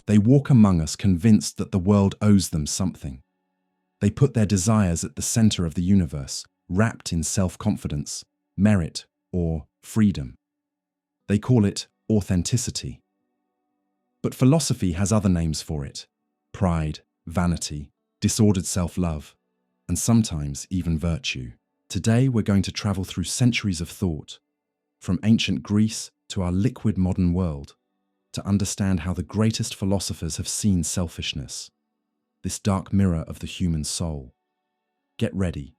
They walk among us convinced that the world owes them something. They put their desires at the center of the universe, wrapped in self-confidence, merit, or freedom. They call it authenticity. But philosophy has other names for it: pride, vanity, disordered self-love, and sometimes even virtue. Today we're going to travel through centuries of thought, from ancient Greece to our liquid modern world, to understand how the greatest philosophers have seen selfishness, this dark mirror of the human soul. Get ready.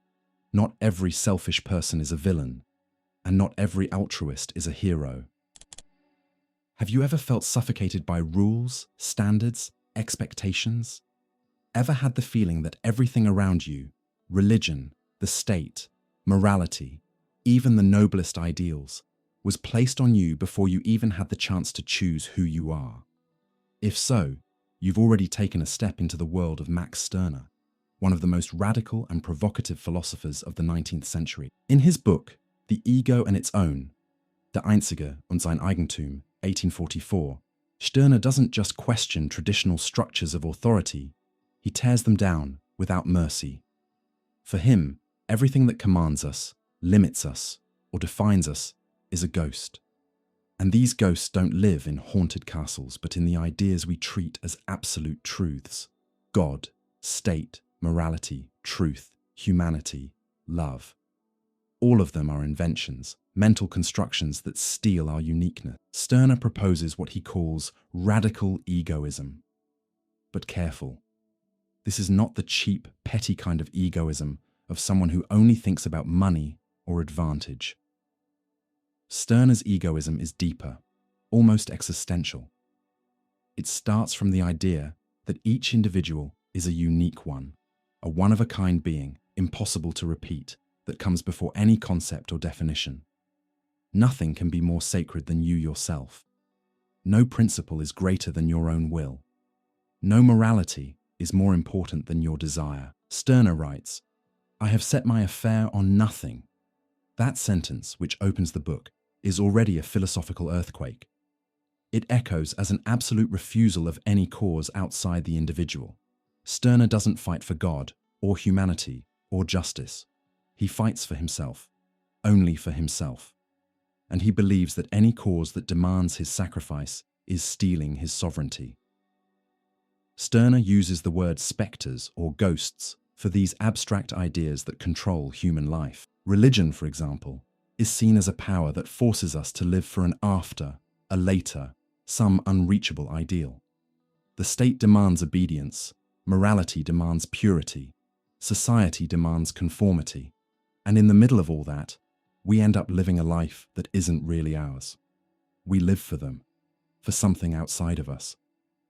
Not every selfish person is a villain, and not every altruist is a hero. Have you ever felt suffocated by rules, standards, expectations? Ever had the feeling that everything around you, religion, the state, morality, even the noblest ideals, was placed on you before you even had the chance to choose who you are? If so, you've already taken a step into the world of Max Stirner, one of the most radical and provocative philosophers of the 19th century. In his book, The Ego and Its Own, Der Einzige und sein Eigentum, 1844, Stirner doesn't just question traditional structures of authority, he tears them down without mercy. For him, everything that commands us, limits us, or defines us is a ghost. And these ghosts don't live in haunted castles, but in the ideas we treat as absolute truths: God, state, morality, truth, humanity, love. All of them are inventions, mental constructions that steal our uniqueness. Stirner proposes what he calls radical egoism. But careful. This is not the cheap, petty kind of egoism of someone who only thinks about money or advantage. Stirner's egoism is deeper, almost existential. It starts from the idea that each individual is a unique one, a one-of-a-kind being, impossible to repeat, that comes before any concept or definition. Nothing can be more sacred than you yourself. No principle is greater than your own will. No morality is more important than your desire. Stirner writes, "I have set my affair on nothing." That sentence, which opens the book, is already a philosophical earthquake. It echoes as an absolute refusal of any cause outside the individual. Stirner doesn't fight for God, or humanity, or justice. He fights for himself, only for himself. And he believes that any cause that demands his sacrifice is stealing his sovereignty. Stirner uses the word spectres or ghosts for these abstract ideas that control human life. Religion, for example, is seen as a power that forces us to live for an after, a later, some unreachable ideal. The state demands obedience, morality demands purity, society demands conformity, and in the middle of all that, we end up living a life that isn't really ours. We live for them, for something outside of us.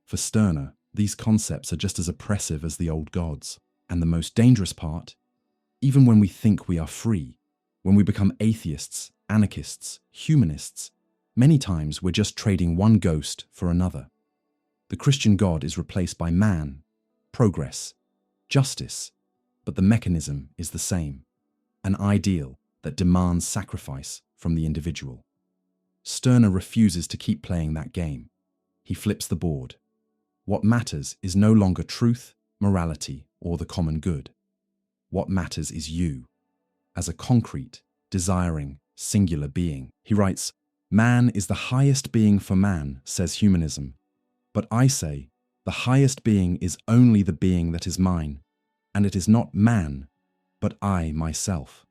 For Stirner, these concepts are just as oppressive as the old gods. And the most dangerous part, even when we think we are free, when we become atheists, anarchists, humanists, many times we're just trading one ghost for another. The Christian God is replaced by man, progress, justice, but the mechanism is the same, an ideal that demands sacrifice from the individual. Stirner refuses to keep playing that game. He flips the board. What matters is no longer truth, morality, or the common good. What matters is you, as a concrete, desiring, singular being. He writes, "Man is the highest being for man," says humanism. But I say, the highest being is only the being that is mine, and it is not man, but I myself.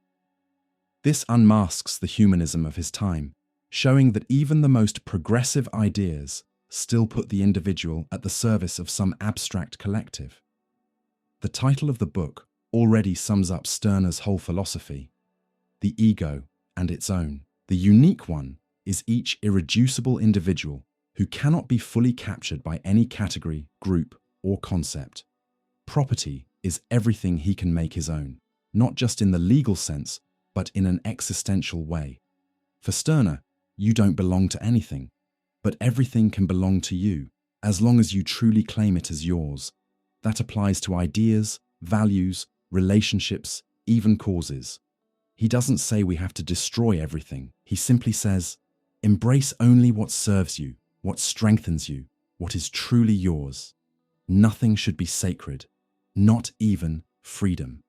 This unmasks the humanism of his time, showing that even the most progressive ideas still put the individual at the service of some abstract collective. The title of the book already sums up Stirner's whole philosophy: the ego and its own. The unique one is each irreducible individual who cannot be fully captured by any category, group, or concept. Property is everything he can make his own, not just in the legal sense, but in an existential way. For Stirner, you don't belong to anything, but everything can belong to you, as long as you truly claim it as yours. That applies to ideas, values, relationships, even causes. He doesn't say we have to destroy everything. He simply says, embrace only what serves you, what strengthens you, what is truly yours. Nothing should be sacred, not even freedom.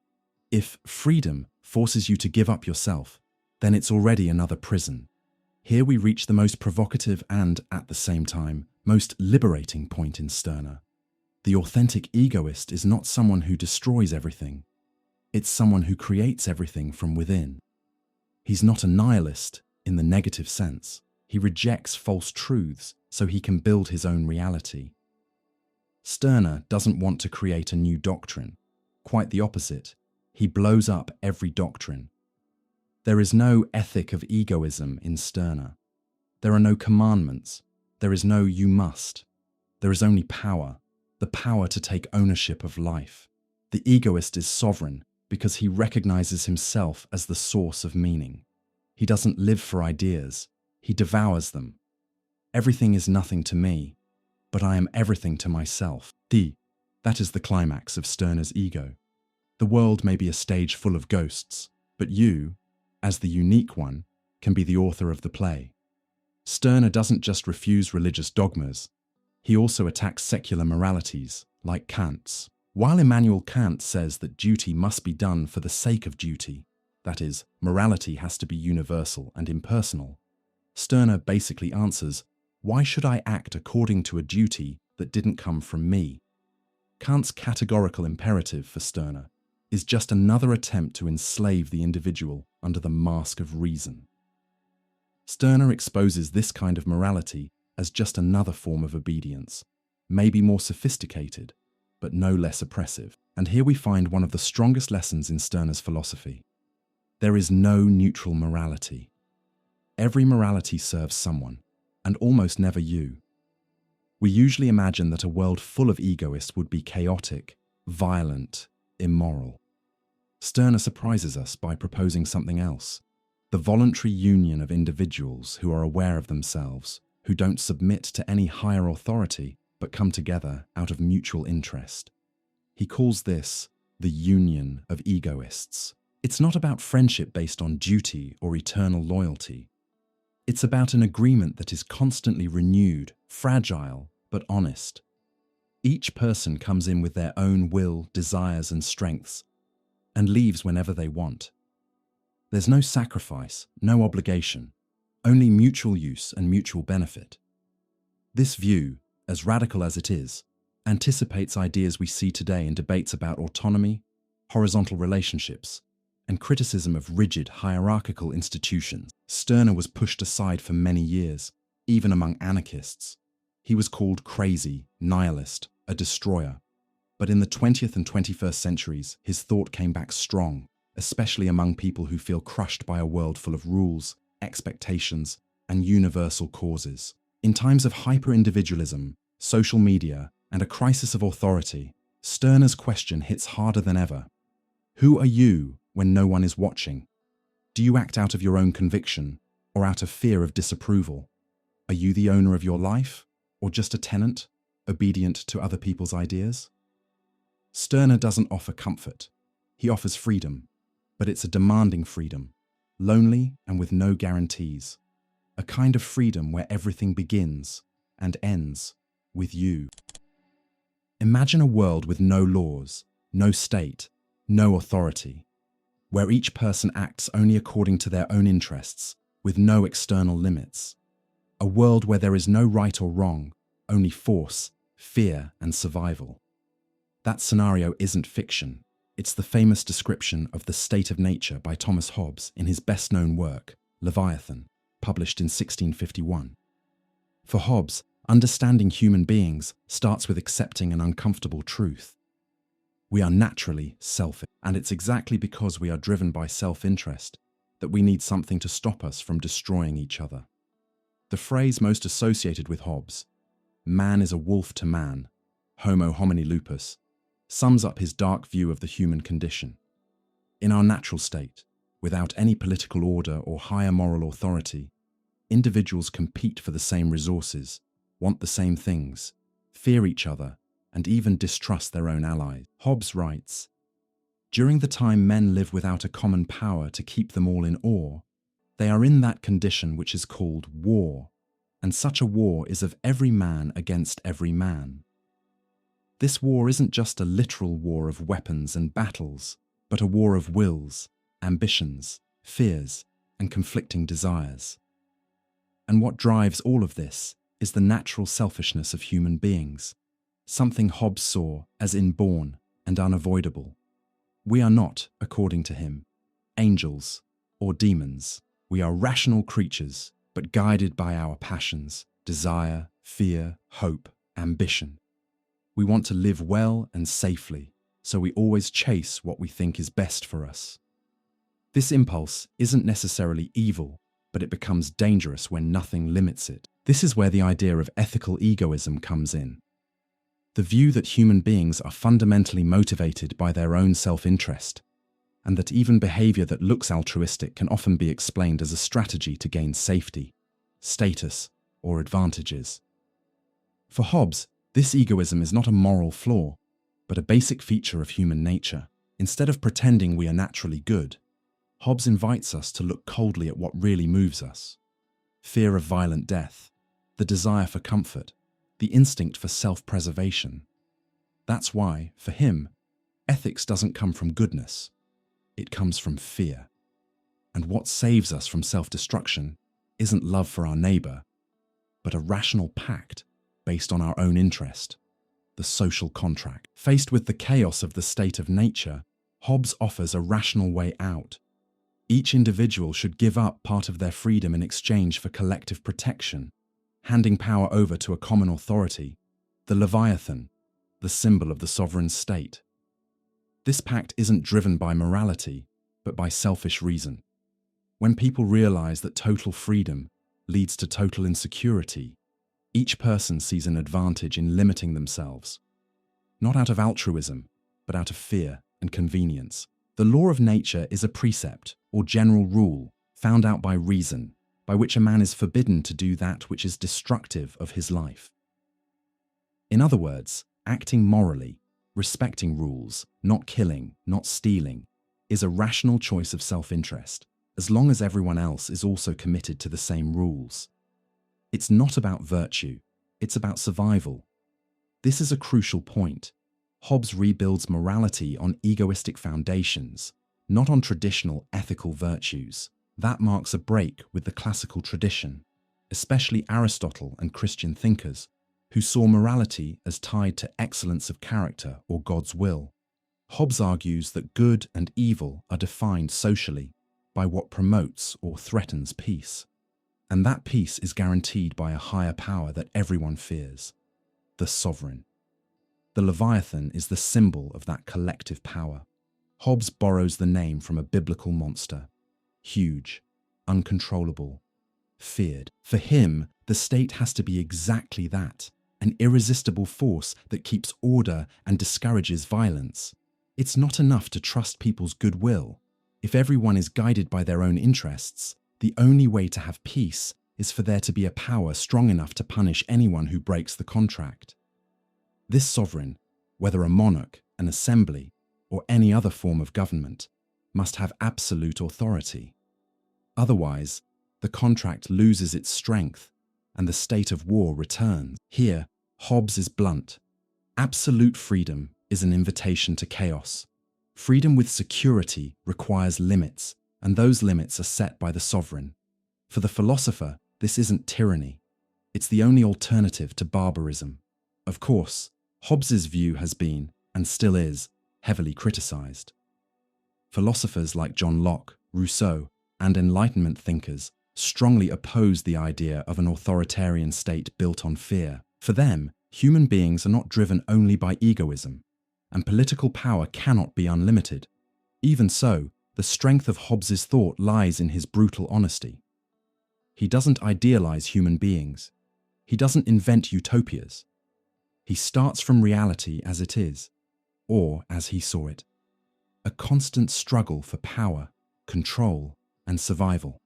If freedom forces you to give up yourself, then it's already another prison. Here we reach the most provocative and, at the same time, most liberating point in Stirner. The authentic egoist is not someone who destroys everything. It's someone who creates everything from within. He's not a nihilist in the negative sense. He rejects false truths so he can build his own reality. Stirner doesn't want to create a new doctrine. Quite the opposite. He blows up every doctrine. There is no ethic of egoism in Stirner. There are no commandments. There is no you must. There is only power, the power to take ownership of life. The egoist is sovereign because he recognizes himself as the source of meaning. He doesn't live for ideas. He devours them. Everything is nothing to me, but I am everything to myself. That is the climax of Stirner's ego. The world may be a stage full of ghosts, but you, as the unique one, can be the author of the play. Stirner doesn't just refuse religious dogmas, he also attacks secular moralities, like Kant's. While Immanuel Kant says that duty must be done for the sake of duty, that is, morality has to be universal and impersonal, Stirner basically answers, why should I act according to a duty that didn't come from me? Kant's categorical imperative for Stirner is just another attempt to enslave the individual under the mask of reason. Stirner exposes this kind of morality as just another form of obedience, maybe more sophisticated, but no less oppressive. And here we find one of the strongest lessons in Stirner's philosophy. There is no neutral morality. Every morality serves someone, and almost never you. We usually imagine that a world full of egoists would be chaotic, violent, immoral. Stirner surprises us by proposing something else. The voluntary union of individuals who are aware of themselves, who don't submit to any higher authority, but come together out of mutual interest. He calls this the union of egoists. It's not about friendship based on duty or eternal loyalty. It's about an agreement that is constantly renewed, fragile, but honest. Each person comes in with their own will, desires, and strengths, and leaves whenever they want. There's no sacrifice, no obligation, only mutual use and mutual benefit. This view, as radical as it is, anticipates ideas we see today in debates about autonomy, horizontal relationships, and criticism of rigid, hierarchical institutions. Stirner was pushed aside for many years, even among anarchists. He was called crazy, nihilist, a destroyer. But in the 20th and 21st centuries, his thought came back strong, especially among people who feel crushed by a world full of rules, expectations, and universal causes. In times of hyper-individualism, social media, and a crisis of authority, Stirner's question hits harder than ever. Who are you when no one is watching? Do you act out of your own conviction, or out of fear of disapproval? Are you the owner of your life, or just a tenant, obedient to other people's ideas? Stirner doesn't offer comfort. He offers freedom, but it's a demanding freedom, lonely and with no guarantees. A kind of freedom where everything begins and ends with you. Imagine a world with no laws, no state, no authority, where each person acts only according to their own interests, with no external limits. A world where there is no right or wrong, only force, fear, and survival. That scenario isn't fiction. It's the famous description of the state of nature by Thomas Hobbes in his best-known work, Leviathan, published in 1651. For Hobbes, understanding human beings starts with accepting an uncomfortable truth. We are naturally selfish, and it's exactly because we are driven by self-interest that we need something to stop us from destroying each other. The phrase most associated with Hobbes, man is a wolf to man, homo homini lupus, sums up his dark view of the human condition. In our natural state, without any political order or higher moral authority, individuals compete for the same resources, want the same things, fear each other, and even distrust their own allies. Hobbes writes, during the time men live without a common power to keep them all in awe, they are in that condition which is called war. and such a war is of every man against every man. This war isn't just a literal war of weapons and battles, but a war of wills, ambitions, fears, and conflicting desires. And what drives all of this is the natural selfishness of human beings, something Hobbes saw as inborn and unavoidable. We are not, according to him, angels or demons. We are rational creatures, but guided by our passions, desire, fear, hope, ambition. We want to live well and safely, so we always chase what we think is best for us. This impulse isn't necessarily evil, but it becomes dangerous when nothing limits it. This is where the idea of ethical egoism comes in. The view that human beings are fundamentally motivated by their own self-interest, and that even behavior that looks altruistic can often be explained as a strategy to gain safety, status, or advantages. For Hobbes, this egoism is not a moral flaw, but a basic feature of human nature. Instead of pretending we are naturally good, Hobbes invites us to look coldly at what really moves us. Fear of violent death, the desire for comfort, the instinct for self-preservation. That's why, for him, ethics doesn't come from goodness. It comes from fear. And what saves us from self-destruction isn't love for our neighbor, but a rational pact based on our own interest, the social contract. Faced with the chaos of the state of nature, Hobbes offers a rational way out. Each individual should give up part of their freedom in exchange for collective protection, handing power over to a common authority, the Leviathan, the symbol of the sovereign state. This pact isn't driven by morality, but by selfish reason. When people realize that total freedom leads to total insecurity, each person sees an advantage in limiting themselves, not out of altruism, but out of fear and convenience. The law of nature is a precept or general rule found out by reason, by which a man is forbidden to do that which is destructive of his life. In other words, acting morally, respecting rules, not killing, not stealing, is a rational choice of self-interest, as long as everyone else is also committed to the same rules. It's not about virtue, it's about survival. This is a crucial point. Hobbes rebuilds morality on egoistic foundations, not on traditional ethical virtues. That marks a break with the classical tradition, especially Aristotle and Christian thinkers, who saw morality as tied to excellence of character or God's will. Hobbes argues that good and evil are defined socially by what promotes or threatens peace. And that peace is guaranteed by a higher power that everyone fears, the sovereign. The Leviathan is the symbol of that collective power. Hobbes borrows the name from a biblical monster, huge, uncontrollable, feared. For him, the state has to be exactly that, an irresistible force that keeps order and discourages violence. It's not enough to trust people's goodwill. If everyone is guided by their own interests, the only way to have peace is for there to be a power strong enough to punish anyone who breaks the contract. This sovereign, whether a monarch, an assembly, or any other form of government, must have absolute authority. Otherwise, the contract loses its strength and the state of war returns. Here, Hobbes is blunt. Absolute freedom is an invitation to chaos. Freedom with security requires limits, and those limits are set by the sovereign. For the philosopher, this isn't tyranny. It's the only alternative to barbarism. Of course, Hobbes's view has been, and still is, heavily criticized. Philosophers like John Locke, Rousseau, and Enlightenment thinkers strongly oppose the idea of an authoritarian state built on fear. For them, human beings are not driven only by egoism, and political power cannot be unlimited. Even so, the strength of Hobbes's thought lies in his brutal honesty. He doesn't idealize human beings. He doesn't invent utopias. He starts from reality as it is, or as he saw it. A constant struggle for power, control, and survival.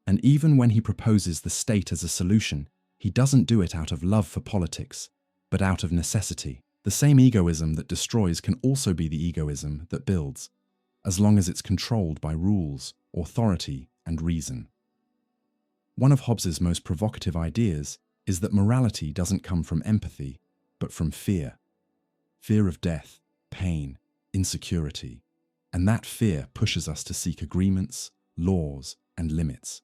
And even when he proposes the state as a solution, he doesn't do it out of love for politics, but out of necessity. The same egoism that destroys can also be the egoism that builds, as long as it's controlled by rules, authority, and reason. One of Hobbes's most provocative ideas is that morality doesn't come from empathy, but from fear. Fear of death, pain, insecurity. And that fear pushes us to seek agreements, laws, and limits.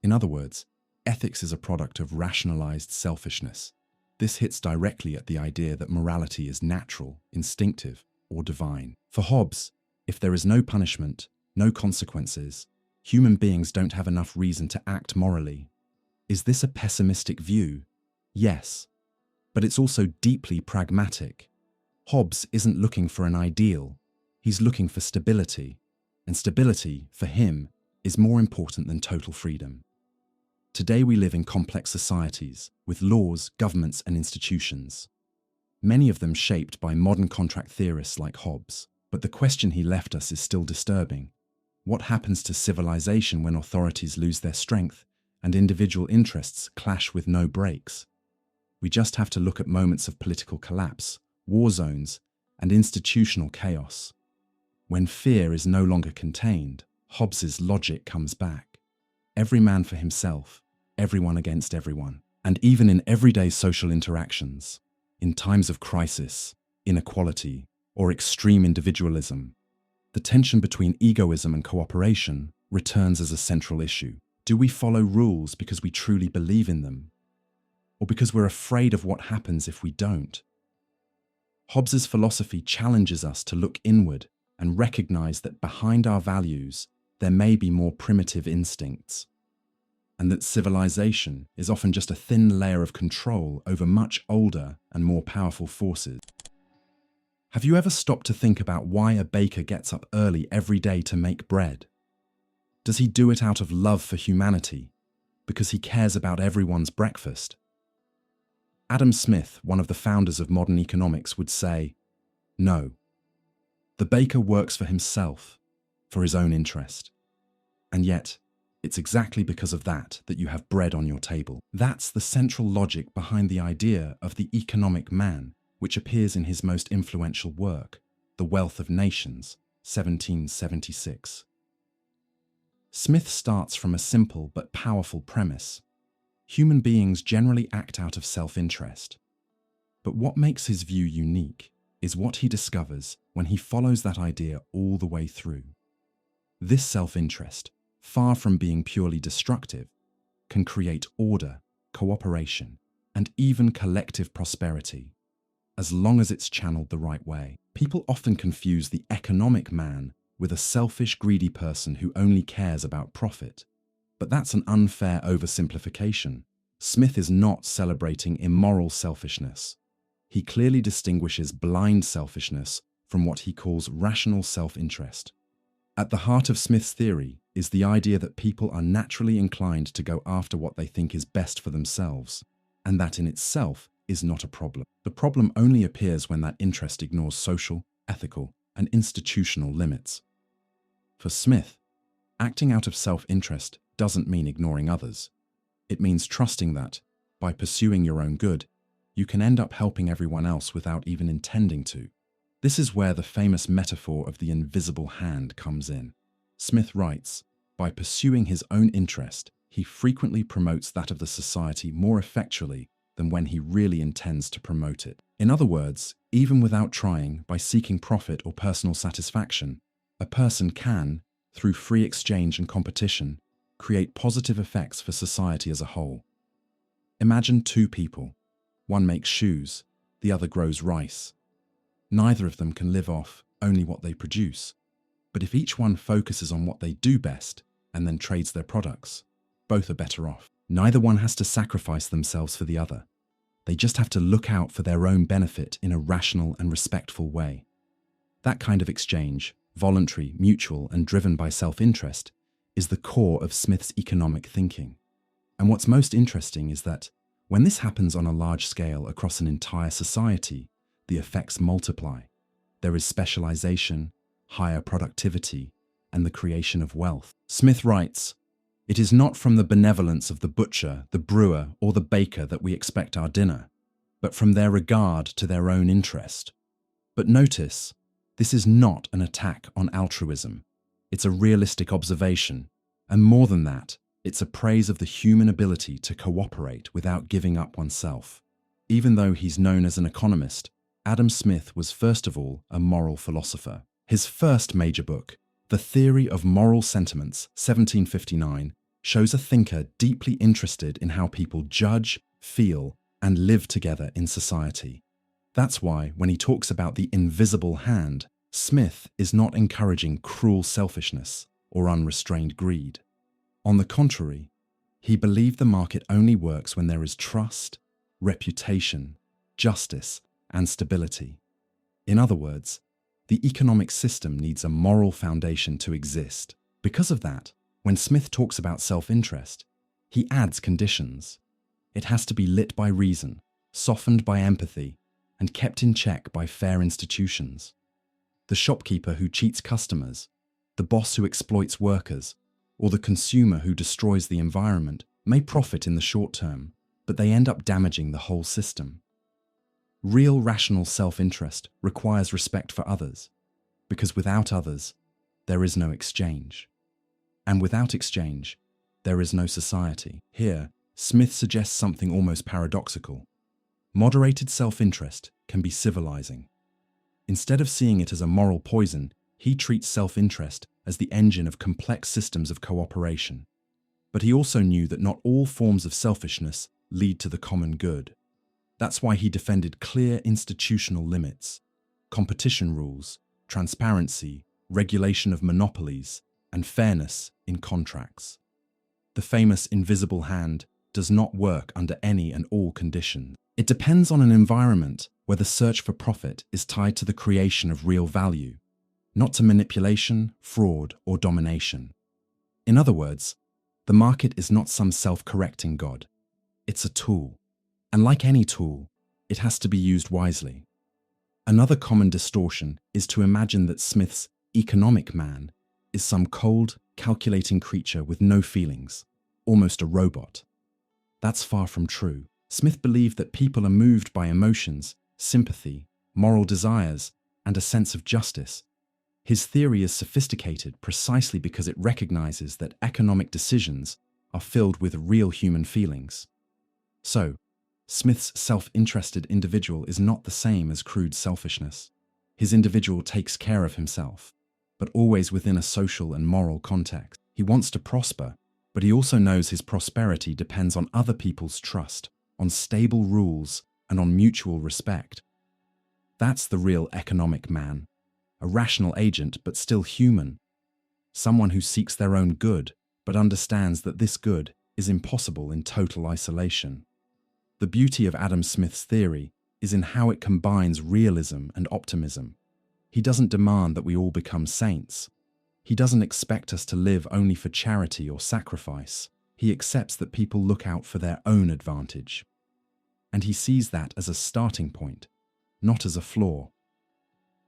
In other words, ethics is a product of rationalized selfishness. This hits directly at the idea that morality is natural, instinctive, or divine. For Hobbes, if there is no punishment, no consequences, human beings don't have enough reason to act morally. Is this a pessimistic view? Yes, but it's also deeply pragmatic. Hobbes isn't looking for an ideal, he's looking for stability, and stability, for him, is more important than total freedom. Today we live in complex societies, with laws, governments, and institutions. Many of them shaped by modern contract theorists like Hobbes. But the question he left us is still disturbing. What happens to civilization when authorities lose their strength and individual interests clash with no brakes? We just have to look at moments of political collapse, war zones, and institutional chaos. When fear is no longer contained, Hobbes's logic comes back. Every man for himself, everyone against everyone. And even in everyday social interactions, in times of crisis, inequality, or extreme individualism, the tension between egoism and cooperation returns as a central issue. Do we follow rules because we truly believe in them, or because we're afraid of what happens if we don't? Hobbes's philosophy challenges us to look inward and recognize that behind our values, there may be more primitive instincts, and that civilization is often just a thin layer of control over much older and more powerful forces. Have you ever stopped to think about why a baker gets up early every day to make bread? Does he do it out of love for humanity, because he cares about everyone's breakfast? Adam Smith, one of the founders of modern economics, would say, no. The baker works for himself, for his own interest. And yet, it's exactly because of that that you have bread on your table. That's the central logic behind the idea of the economic man, which appears in his most influential work, The Wealth of Nations, 1776. Smith starts from a simple but powerful premise. Human beings generally act out of self-interest. But what makes his view unique is what he discovers when he follows that idea all the way through. This self-interest, far from being purely destructive, can create order, cooperation, and even collective prosperity, as long as it's channeled the right way. People often confuse the economic man with a selfish, greedy person who only cares about profit. But that's an unfair oversimplification. Smith is not celebrating immoral selfishness. He clearly distinguishes blind selfishness from what he calls rational self-interest. At the heart of Smith's theory is the idea that people are naturally inclined to go after what they think is best for themselves, and that in itself is not a problem. The problem only appears when that interest ignores social, ethical, and institutional limits. For Smith, acting out of self-interest doesn't mean ignoring others. It means trusting that, by pursuing your own good, you can end up helping everyone else without even intending to. This is where the famous metaphor of the invisible hand comes in. Smith writes, by pursuing his own interest, he frequently promotes that of the society more effectually than when he really intends to promote it. In other words, even without trying, by seeking profit or personal satisfaction, a person can, through free exchange and competition, create positive effects for society as a whole. Imagine two people. One makes shoes, the other grows rice. Neither of them can live off only what they produce. But if each one focuses on what they do best and then trades their products, both are better off. Neither one has to sacrifice themselves for the other. They just have to look out for their own benefit in a rational and respectful way. That kind of exchange, voluntary, mutual, and driven by self-interest, is the core of Smith's economic thinking. And what's most interesting is that when this happens on a large scale across an entire society, the effects multiply. There is specialization, higher productivity, and the creation of wealth. Smith writes, it is not from the benevolence of the butcher, the brewer, or the baker that we expect our dinner, but from their regard to their own interest. But notice, this is not an attack on altruism. It's a realistic observation, and more than that, It's a praise of the human ability to cooperate without giving up oneself. Even though he's known as an economist, Adam Smith was first of all a moral philosopher. His first major book, The Theory of Moral Sentiments, 1759, shows a thinker deeply interested in how people judge, feel, and live together in society. That's why, when he talks about the invisible hand, Smith is not encouraging cruel selfishness or unrestrained greed. On the contrary, he believed the market only works when there is trust, reputation, justice, and stability. In other words, the economic system needs a moral foundation to exist. Because of that, when Smith talks about self-interest, he adds conditions. It has to be lit by reason, softened by empathy, and kept in check by fair institutions. The shopkeeper who cheats customers, the boss who exploits workers, or the consumer who destroys the environment may profit in the short term, but they end up damaging the whole system. Real rational self-interest requires respect for others, because without others, there is no exchange. And without exchange, there is no society. Here, Smith suggests something almost paradoxical. Moderated self-interest can be civilizing. Instead of seeing it as a moral poison, he treats self-interest as the engine of complex systems of cooperation. But he also knew that not all forms of selfishness lead to the common good. That's why he defended clear institutional limits, competition rules, transparency, regulation of monopolies, and fairness in contracts. The famous invisible hand does not work under any and all conditions. It depends on an environment where the search for profit is tied to the creation of real value, not to manipulation, fraud, or domination. In other words, the market is not some self-correcting God. It's a tool. And like any tool, it has to be used wisely. Another common distortion is to imagine that Smith's economic man is some cold, calculating creature with no feelings, almost a robot. That's far from true. Smith believed that people are moved by emotions, sympathy, moral desires, and a sense of justice. His theory is sophisticated precisely because it recognizes that economic decisions are filled with real human feelings. So, Smith's self-interested individual is not the same as crude selfishness. His individual takes care of himself, but always within a social and moral context. He wants to prosper, but he also knows his prosperity depends on other people's trust, on stable rules, and on mutual respect. That's the real economic man, a rational agent but still human, someone who seeks their own good but understands that this good is impossible in total isolation. The beauty of Adam Smith's theory is in how it combines realism and optimism. He doesn't demand that we all become saints. He doesn't expect us to live only for charity or sacrifice. He accepts that people look out for their own advantage. And he sees that as a starting point, not as a flaw.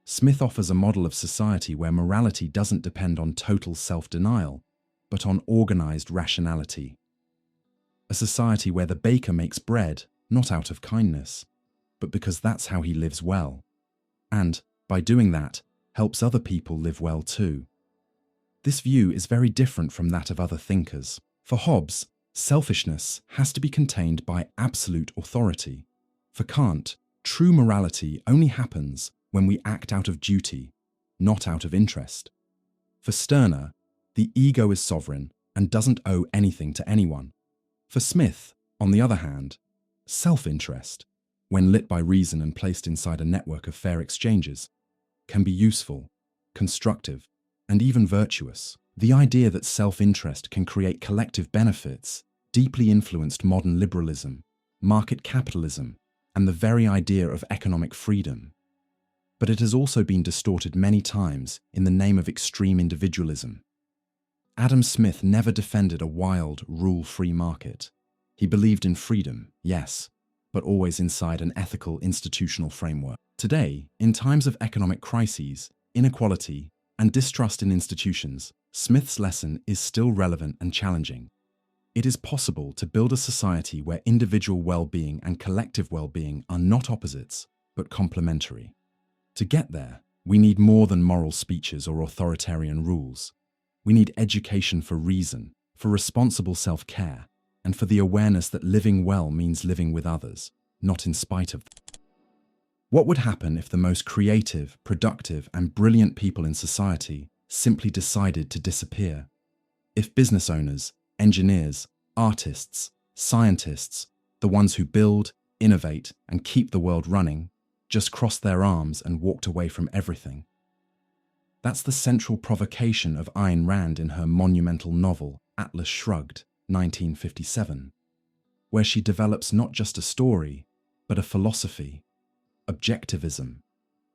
Smith offers a model of society where morality doesn't depend on total self-denial, but on organized rationality. A society where the baker makes bread, not out of kindness, but because that's how he lives well. And, by doing that, helps other people live well too. This view is very different from that of other thinkers. For Hobbes, selfishness has to be contained by absolute authority. For Kant, true morality only happens when we act out of duty, not out of interest. For Stirner, the ego is sovereign and doesn't owe anything to anyone. For Smith, on the other hand, self-interest, when lit by reason and placed inside a network of fair exchanges, can be useful, constructive, and even virtuous. The idea that self-interest can create collective benefits deeply influenced modern liberalism, market capitalism, and the very idea of economic freedom. But it has also been distorted many times in the name of extreme individualism. Adam Smith never defended a wild, rule-free market. He believed in freedom, yes, but always inside an ethical institutional framework. Today, in times of economic crises, inequality, and distrust in institutions, Smith's lesson is still relevant and challenging. It is possible to build a society where individual well-being and collective well-being are not opposites, but complementary. To get there, we need more than moral speeches or authoritarian rules. We need education for reason, for responsible self-care, and for the awareness that living well means living with others, not in spite of them. What would happen if the most creative, productive, and brilliant people in society simply decided to disappear? If business owners, engineers, artists, scientists, the ones who build, innovate, and keep the world running, just crossed their arms and walked away from everything? That's the central provocation of Ayn Rand in her monumental novel, Atlas Shrugged, 1957, where she develops not just a story, but a philosophy, objectivism,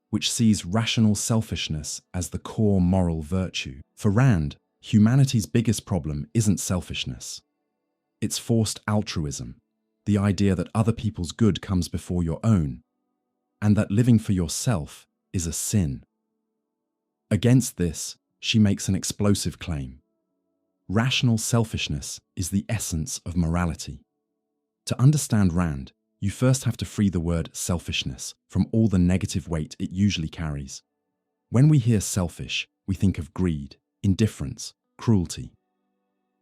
which sees rational selfishness as the core moral virtue. For Rand, humanity's biggest problem isn't selfishness. It's forced altruism, the idea that other people's good comes before your own, and that living for yourself is a sin. Against this, she makes an explosive claim. Rational selfishness is the essence of morality. To understand Rand, you first have to free the word selfishness from all the negative weight it usually carries. When we hear selfish, we think of greed, indifference, cruelty.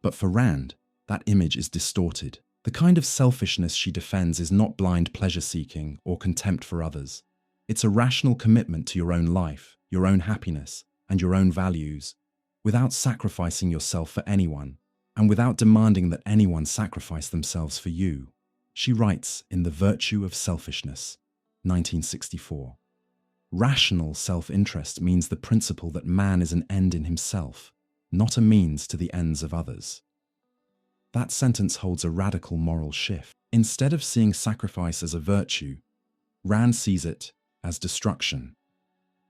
But for Rand, that image is distorted. The kind of selfishness she defends is not blind pleasure-seeking or contempt for others. It's a rational commitment to your own life, your own happiness, and your own values, without sacrificing yourself for anyone, and without demanding that anyone sacrifice themselves for you. She writes in The Virtue of Selfishness, 1964. Rational self-interest means the principle that man is an end in himself, not a means to the ends of others. That sentence holds a radical moral shift. Instead of seeing sacrifice as a virtue, Rand sees it as destruction.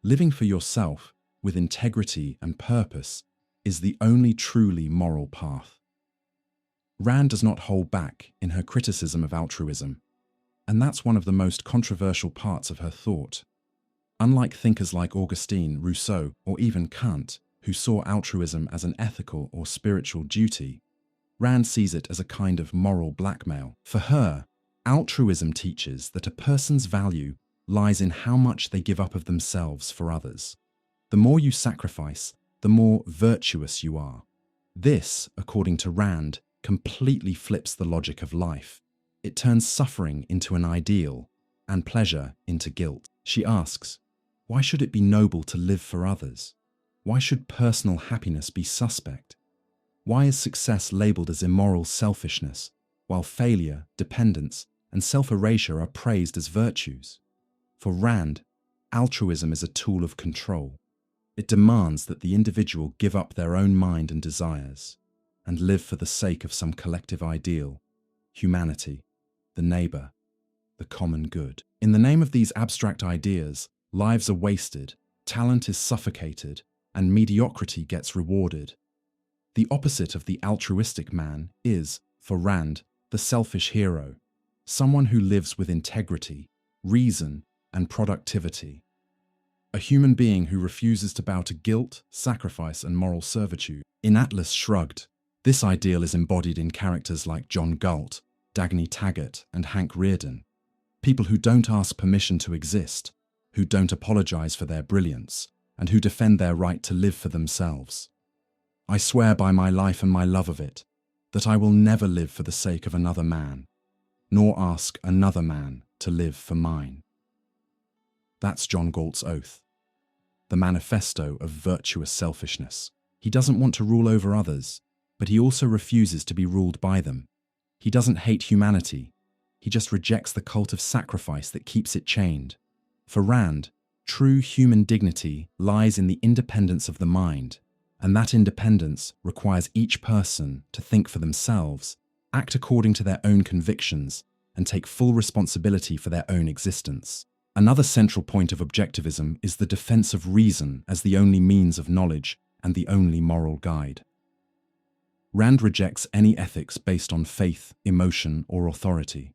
Living for yourself with integrity and purpose is the only truly moral path. Rand does not hold back in her criticism of altruism, and that's one of the most controversial parts of her thought. Unlike thinkers like Augustine, Rousseau, or even Kant, who saw altruism as an ethical or spiritual duty, Rand sees it as a kind of moral blackmail. For her, altruism teaches that a person's value lies in how much they give up of themselves for others. The more you sacrifice, the more virtuous you are. This, according to Rand, completely flips the logic of life. It turns suffering into an ideal and pleasure into guilt. She asks, why should it be noble to live for others? Why should personal happiness be suspect? Why is success labeled as immoral selfishness, while failure, dependence, and self-erasure are praised as virtues? For Rand, altruism is a tool of control. It demands that the individual give up their own mind and desires, and live for the sake of some collective ideal, humanity, the neighbor, the common good. In the name of these abstract ideas, lives are wasted, talent is suffocated, and mediocrity gets rewarded. The opposite of the altruistic man is, for Rand, the selfish hero, someone who lives with integrity, reason, and productivity. A human being who refuses to bow to guilt, sacrifice, and moral servitude. In Atlas Shrugged, this ideal is embodied in characters like John Galt, Dagny Taggart, and Hank Rearden, people who don't ask permission to exist, who don't apologize for their brilliance, and who defend their right to live for themselves. I swear by my life and my love of it, that I will never live for the sake of another man, nor ask another man to live for mine. That's John Galt's oath, the manifesto of virtuous selfishness. He doesn't want to rule over others, but he also refuses to be ruled by them. He doesn't hate humanity, he just rejects the cult of sacrifice that keeps it chained. For Rand, true human dignity lies in the independence of the mind, and that independence requires each person to think for themselves, act according to their own convictions, and take full responsibility for their own existence. Another central point of objectivism is the defense of reason as the only means of knowledge and the only moral guide. Rand rejects any ethics based on faith, emotion, or authority.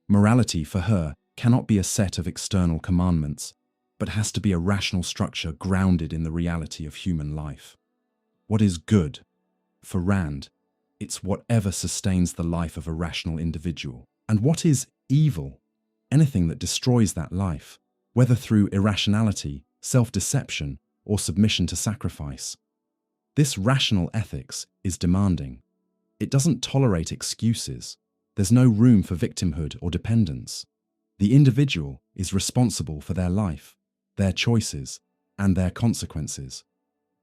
Morality, for her, cannot be a set of external commandments, but has to be a rational structure grounded in the reality of human life. What is good? For Rand, it's whatever sustains the life of a rational individual. And what is evil? Anything that destroys that life, whether through irrationality, self-deception, or submission to sacrifice. This rational ethics is demanding. It doesn't tolerate excuses. There's no room for victimhood or dependence. The individual is responsible for their life, their choices, and their consequences.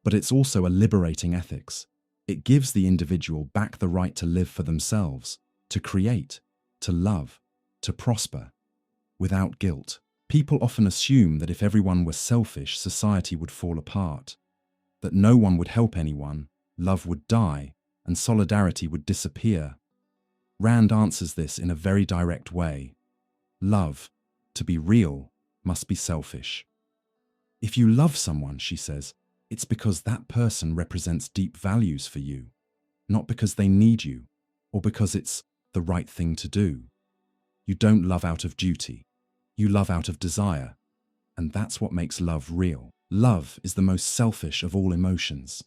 But it's also a liberating ethics. It gives the individual back the right to live for themselves, to create, to love, to prosper, without guilt. People often assume that if everyone were selfish, society would fall apart, that no one would help anyone, love would die, and solidarity would disappear. Rand answers this in a very direct way. Love, to be real, must be selfish. If you love someone, she says, it's because that person represents deep values for you, not because they need you, or because it's the right thing to do. You don't love out of duty. You love out of desire, and that's what makes love real. Love is the most selfish of all emotions.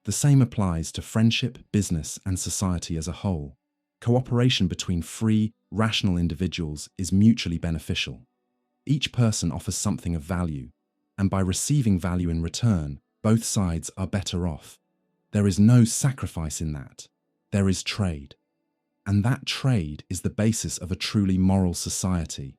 The same applies to friendship, business, and society as a whole. Cooperation between free, rational individuals is mutually beneficial. Each person offers something of value, and by receiving value in return, both sides are better off. There is no sacrifice in that. There is trade. And that trade is the basis of a truly moral society,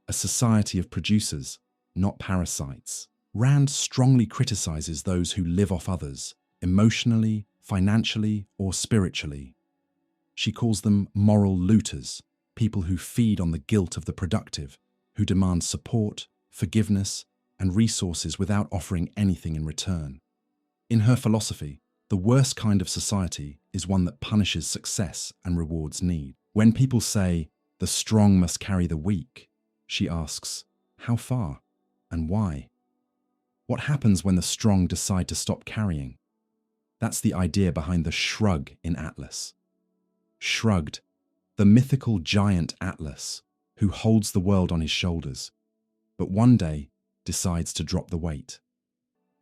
a society of producers, not parasites. Rand strongly criticizes those who live off others, emotionally, financially, or spiritually. She calls them moral looters, people who feed on the guilt of the productive, who demand support, forgiveness, and resources without offering anything in return. In her philosophy, the worst kind of society is one that punishes success and rewards need. When people say, the strong must carry the weak, she asks, how far and why? What happens when the strong decide to stop carrying? That's the idea behind the shrug in Atlas. Shrugged, the mythical giant Atlas, who holds the world on his shoulders, but one day decides to drop the weight.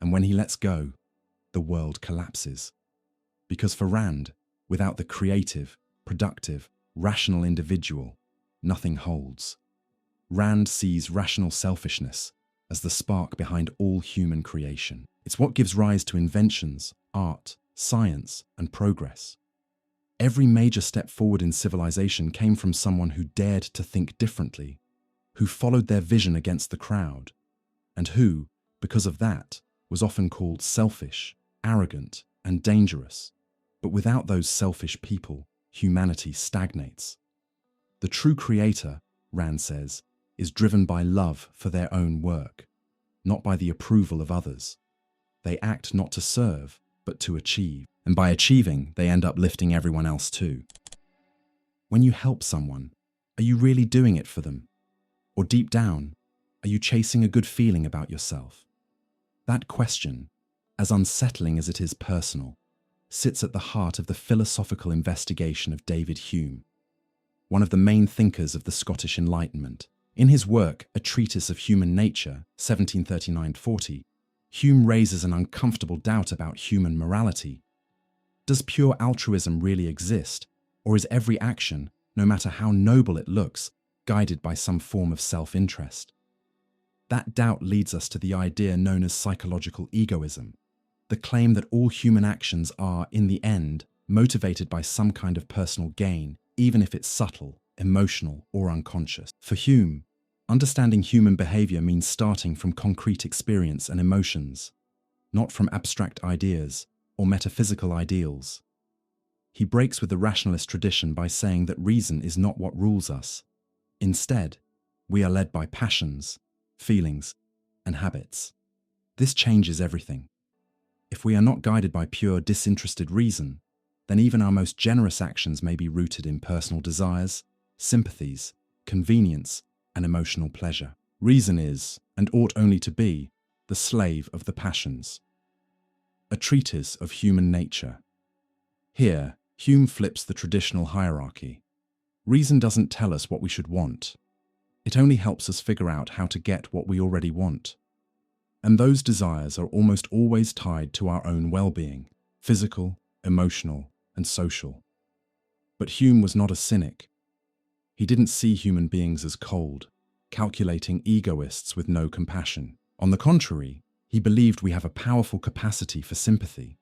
And when he lets go, the world collapses. Because for Rand, without the creative, productive, rational individual, nothing holds. Rand sees rational selfishness as the spark behind all human creation. It's what gives rise to inventions, art, science, and progress. Every major step forward in civilization came from someone who dared to think differently, who followed their vision against the crowd, and who, because of that, was often called selfish, arrogant, and dangerous. But without those selfish people, humanity stagnates. The true creator, Rand says, is driven by love for their own work, not by the approval of others. They act not to serve, but to achieve. And by achieving, they end up lifting everyone else too. When you help someone, are you really doing it for them? Or deep down, are you chasing a good feeling about yourself? That question, as unsettling as it is personal, sits at the heart of the philosophical investigation of David Hume, one of the main thinkers of the Scottish Enlightenment. In his work, A Treatise of Human Nature, 1739-40, Hume raises an uncomfortable doubt about human morality. Does pure altruism really exist, or is every action, no matter how noble it looks, guided by some form of self-interest? That doubt leads us to the idea known as psychological egoism, the claim that all human actions are, in the end, motivated by some kind of personal gain, even if it's subtle, emotional, or unconscious. For Hume, understanding human behavior means starting from concrete experience and emotions, not from abstract ideas or metaphysical ideals. He breaks with the rationalist tradition by saying that reason is not what rules us. Instead, we are led by passions, feelings, and habits. This changes everything. If we are not guided by pure, disinterested reason, then even our most generous actions may be rooted in personal desires, sympathies, convenience, and emotional pleasure. Reason is, and ought only to be, the slave of the passions. A Treatise of Human Nature. Here, Hume flips the traditional hierarchy. Reason doesn't tell us what we should want. It only helps us figure out how to get what we already want. And those desires are almost always tied to our own well-being, physical, emotional, and social. But Hume was not a cynic. He didn't see human beings as cold, calculating egoists with no compassion. On the contrary, he believed we have a powerful capacity for sympathy.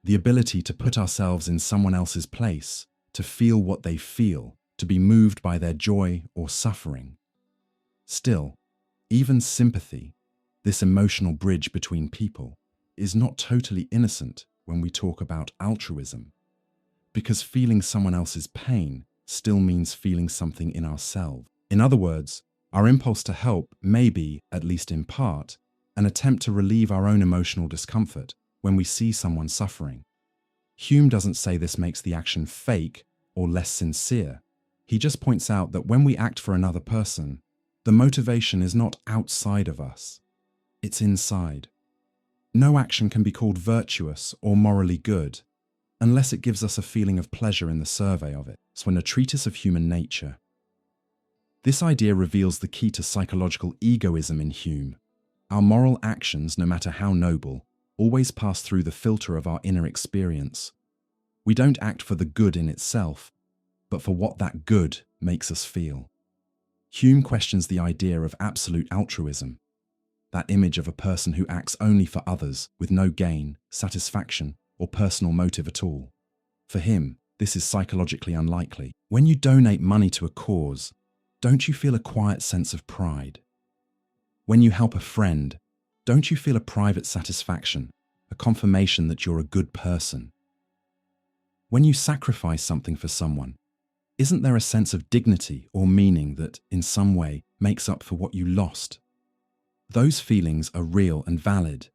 the ability to put ourselves in someone else's place, to feel what they feel, to be moved by their joy or suffering. Still, even sympathy, this emotional bridge between people, is not totally innocent when we talk about altruism, because feeling someone else's pain still means feeling something in ourselves. In other words, our impulse to help may be, at least in part, an attempt to relieve our own emotional discomfort when we see someone suffering. Hume doesn't say this makes the action fake or less sincere. He just points out that when we act for another person, the motivation is not outside of us, it's inside. No action can be called virtuous or morally good unless it gives us a feeling of pleasure in the survey of it. So in a treatise of human nature, this idea reveals the key to psychological egoism in Hume. Our moral actions, no matter how noble, always pass through the filter of our inner experience. We don't act for the good in itself, but for what that good makes us feel. Hume questions the idea of absolute altruism, that image of a person who acts only for others with no gain, satisfaction, or personal motive at all. For him, this is psychologically unlikely. When you donate money to a cause, don't you feel a quiet sense of pride? When you help a friend, don't you feel a private satisfaction, a confirmation that you're a good person? When you sacrifice something for someone, isn't there a sense of dignity or meaning that, in some way, makes up for what you lost? Those feelings are real and valid,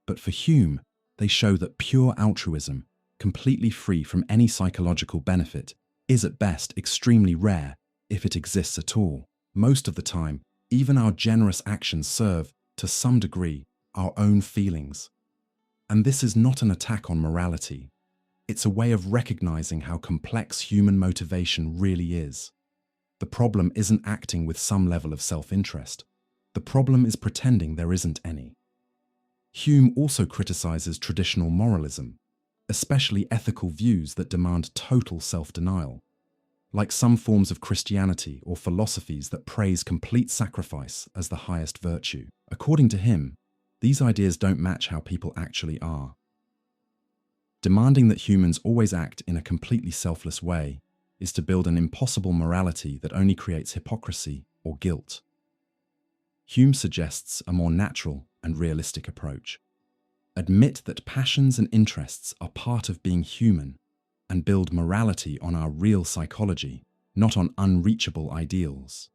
but for Hume, they show that pure altruism, completely free from any psychological benefit, is at best extremely rare, if it exists at all. Most of the time, even our generous actions serve, to some degree, our own feelings. And this is not an attack on morality. It's a way of recognizing how complex human motivation really is. The problem isn't acting with some level of self-interest. The problem is pretending there isn't any. Hume also criticizes traditional moralism, especially ethical views that demand total self-denial, like some forms of Christianity or philosophies that praise complete sacrifice as the highest virtue. According to him, these ideas don't match how people actually are. Demanding that humans always act in a completely selfless way is to build an impossible morality that only creates hypocrisy or guilt. Hume suggests a more natural and realistic approach. Admit that passions and interests are part of being human and build morality on our real psychology, not on unreachable ideals.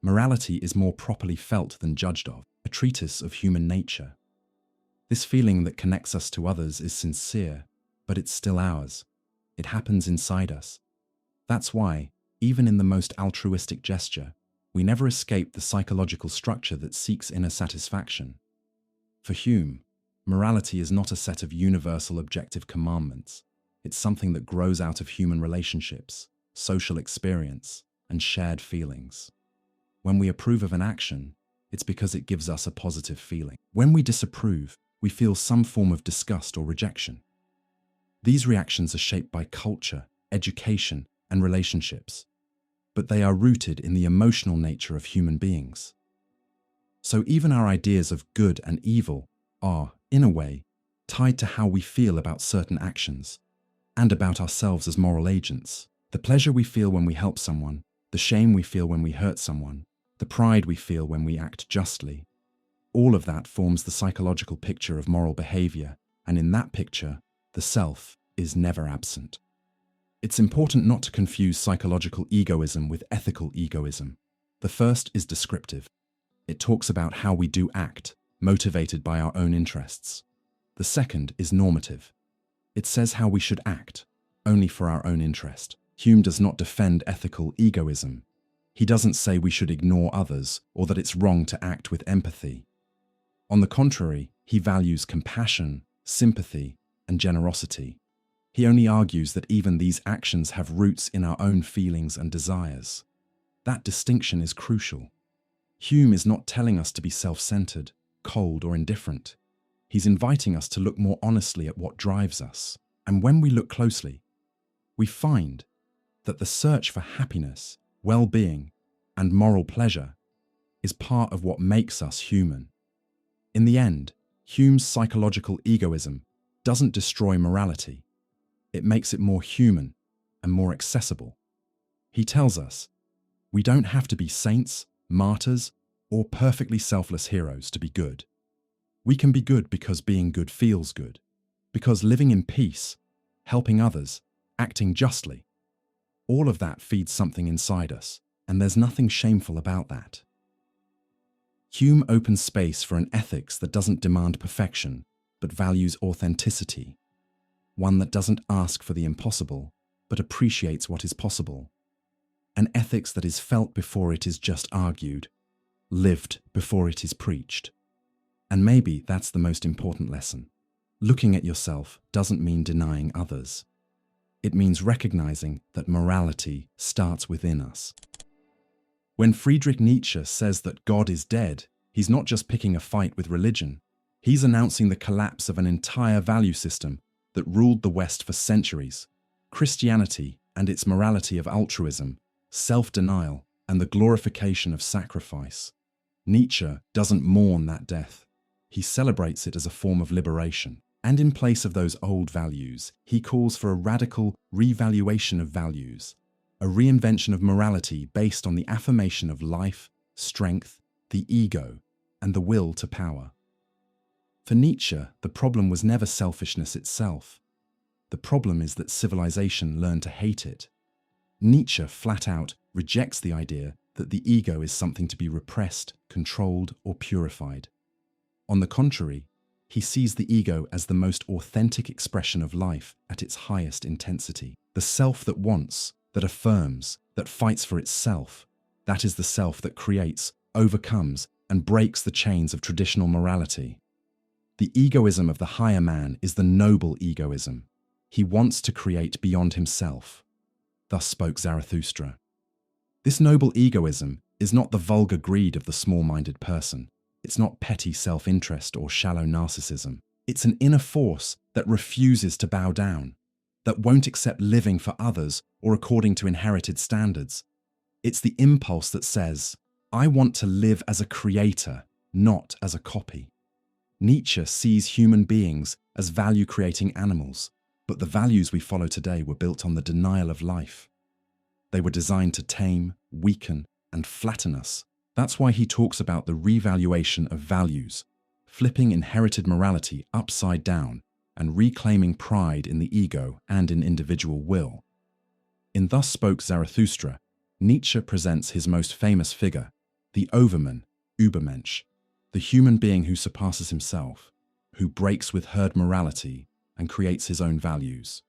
Morality is more properly felt than judged of, a treatise of human nature. This feeling that connects us to others is sincere, but it's still ours. It happens inside us. That's why, even in the most altruistic gesture, we never escape the psychological structure that seeks inner satisfaction. For Hume, morality is not a set of universal objective commandments. It's something that grows out of human relationships, social experience, and shared feelings. When we approve of an action, it's because it gives us a positive feeling. When we disapprove, we feel some form of disgust or rejection. These reactions are shaped by culture, education, and relationships, but they are rooted in the emotional nature of human beings. So even our ideas of good and evil are, in a way, tied to how we feel about certain actions and about ourselves as moral agents. The pleasure we feel when we help someone, the shame we feel when we hurt someone, the pride we feel when we act justly, all of that forms the psychological picture of moral behavior, and in that picture, the self is never absent. It's important not to confuse psychological egoism with ethical egoism. The first is descriptive. It talks about how we do act, motivated by our own interests. The second is normative. It says how we should act, only for our own interest. Hume does not defend ethical egoism. He doesn't say we should ignore others or that it's wrong to act with empathy. On the contrary, he values compassion, sympathy, and generosity. He only argues that even these actions have roots in our own feelings and desires. That distinction is crucial. Hume is not telling us to be self-centered, cold, or indifferent. He's inviting us to look more honestly at what drives us. And when we look closely, we find that the search for happiness, well-being, and moral pleasure is part of what makes us human. In the end, Hume's psychological egoism doesn't destroy morality. It makes it more human and more accessible. He tells us, we don't have to be saints, martyrs, or perfectly selfless heroes to be good. We can be good because being good feels good, because living in peace, helping others, acting justly, all of that feeds something inside us, and there's nothing shameful about that. Hume opens space for an ethics that doesn't demand perfection, but values authenticity, one that doesn't ask for the impossible, but appreciates what is possible. An ethics that is felt before it is just argued, lived before it is preached. And maybe that's the most important lesson. Looking at yourself doesn't mean denying others. It means recognizing that morality starts within us. When Friedrich Nietzsche says that God is dead, he's not just picking a fight with religion. He's announcing the collapse of an entire value system that ruled the West for centuries. Christianity and its morality of altruism, self-denial, and the glorification of sacrifice. Nietzsche doesn't mourn that death. He celebrates it as a form of liberation. And in place of those old values, he calls for a radical revaluation of values, a reinvention of morality based on the affirmation of life, strength, the ego, and the will to power. For Nietzsche, the problem was never selfishness itself. The problem is that civilization learned to hate it. Nietzsche flat out rejects the idea that the ego is something to be repressed, controlled, or purified. On the contrary, he sees the ego as the most authentic expression of life at its highest intensity. The self that wants, that affirms, that fights for itself. That is the self that creates, overcomes, and breaks the chains of traditional morality. The egoism of the higher man is the noble egoism. He wants to create beyond himself. Thus spoke Zarathustra. This noble egoism is not the vulgar greed of the small-minded person. It's not petty self-interest or shallow narcissism. It's an inner force that refuses to bow down, that won't accept living for others or according to inherited standards. It's the impulse that says, I want to live as a creator, not as a copy. Nietzsche sees human beings as value-creating animals, but the values we follow today were built on the denial of life. They were designed to tame, weaken, and flatten us. That's why he talks about the revaluation of values, flipping inherited morality upside down and reclaiming pride in the ego and in individual will. In Thus Spoke Zarathustra, Nietzsche presents his most famous figure, the overman, Übermensch, the human being who surpasses himself, who breaks with herd morality and creates his own values.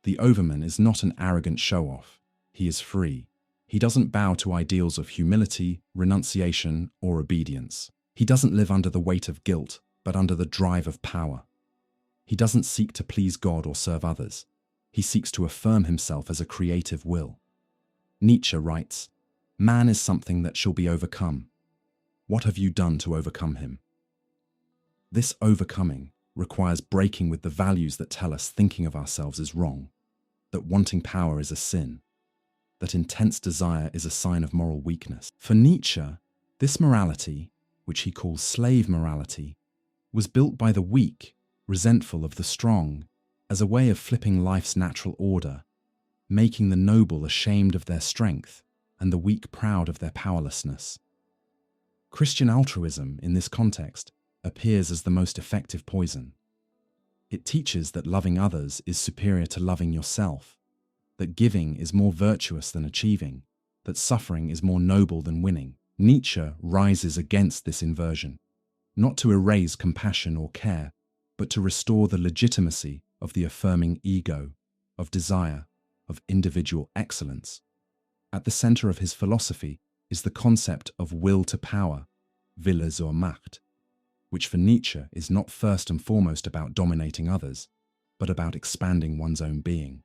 The overman is not an arrogant show-off. He is free. He doesn't bow to ideals of humility, renunciation, or obedience. He doesn't live under the weight of guilt, but under the drive of power. He doesn't seek to please God or serve others. He seeks to affirm himself as a creative will. Nietzsche writes, "Man is something that shall be overcome. What have you done to overcome him?" This overcoming requires breaking with the values that tell us thinking of ourselves is wrong, that wanting power is a sin, that intense desire is a sign of moral weakness. For Nietzsche, this morality, which he calls slave morality, was built by the weak, resentful of the strong, as a way of flipping life's natural order, making the noble ashamed of their strength and the weak proud of their powerlessness. Christian altruism, in this context, appears as the most effective poison. It teaches that loving others is superior to loving yourself, that giving is more virtuous than achieving, that suffering is more noble than winning. Nietzsche rises against this inversion, not to erase compassion or care, but to restore the legitimacy of the affirming ego, of desire, of individual excellence. At the center of his philosophy is the concept of will to power, Wille zur Macht, which for Nietzsche is not first and foremost about dominating others, but about expanding one's own being.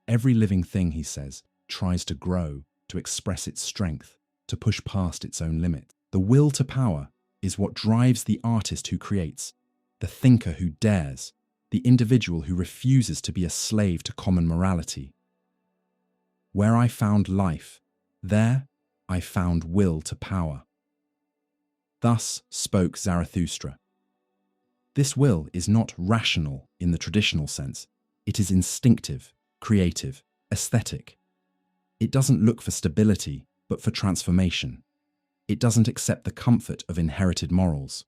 Every living thing, he says, tries to grow, to express its strength, to push past its own limit. The will to power is what drives the artist who creates, the thinker who dares, the individual who refuses to be a slave to common morality. Where I found life, there I found will to power. Thus spoke Zarathustra. This will is not rational in the traditional sense. It is instinctive, creative, aesthetic. It doesn't look for stability, but for transformation. It doesn't accept the comfort of inherited morals.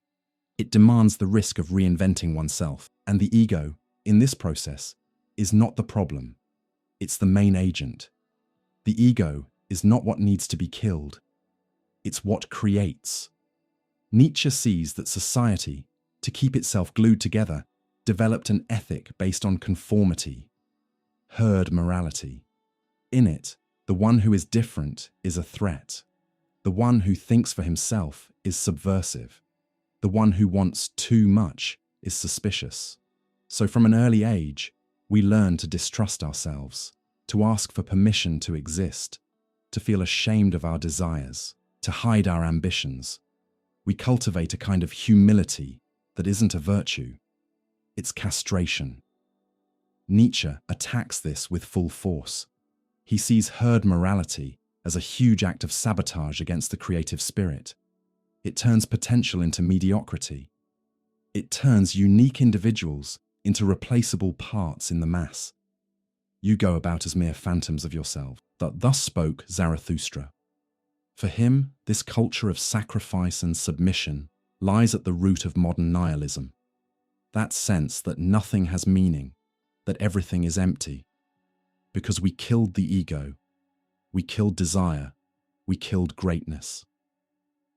It demands the risk of reinventing oneself, and the ego, in this process, is not the problem. It's the main agent. The ego is not what needs to be killed. It's what creates. Nietzsche sees that society, to keep itself glued together, developed an ethic based on conformity, herd morality. In it, the one who is different is a threat. The one who thinks for himself is subversive. The one who wants too much is suspicious. So from an early age, we learn to distrust ourselves, to ask for permission to exist, to feel ashamed of our desires, to hide our ambitions. We cultivate a kind of humility that isn't a virtue. It's castration. Nietzsche attacks this with full force. He sees herd morality as a huge act of sabotage against the creative spirit. It turns potential into mediocrity. It turns unique individuals into replaceable parts in the mass. You go about as mere phantoms of yourself. Thus spoke Zarathustra. For him, this culture of sacrifice and submission lies at the root of modern nihilism. That sense that nothing has meaning, that everything is empty. Because we killed the ego, we killed desire, we killed greatness.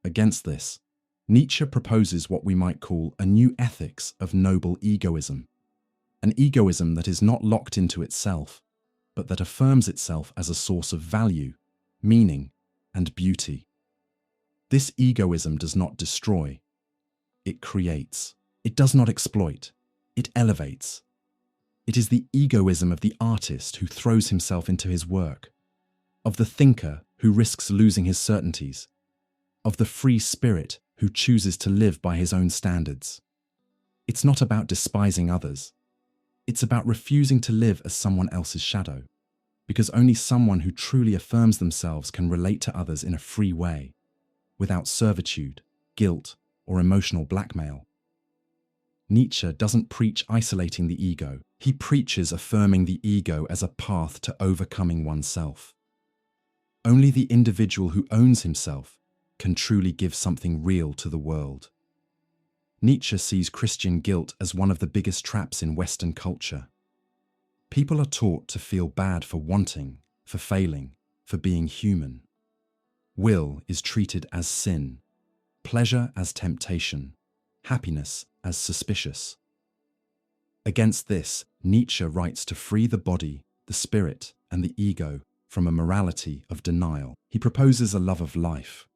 Against this, Nietzsche proposes what we might call a new ethics of noble egoism. An egoism that is not locked into itself, but that affirms itself as a source of value, meaning, and beauty. This egoism does not destroy. It creates. It does not exploit. It elevates. It is the egoism of the artist who throws himself into his work, of the thinker who risks losing his certainties, of the free spirit who chooses to live by his own standards. It's not about despising others. It's about refusing to live as someone else's shadow, because only someone who truly affirms themselves can relate to others in a free way, without servitude, guilt, or emotional blackmail. Nietzsche doesn't preach isolating the ego. He preaches affirming the ego as a path to overcoming oneself. Only the individual who owns himself can truly give something real to the world. Nietzsche sees Christian guilt as one of the biggest traps in Western culture. People are taught to feel bad for wanting, for failing, for being human. Will is treated as sin, pleasure as temptation, happiness as suspicious. Against this, Nietzsche writes to free the body, the spirit, and the ego from a morality of denial. He proposes a love of life,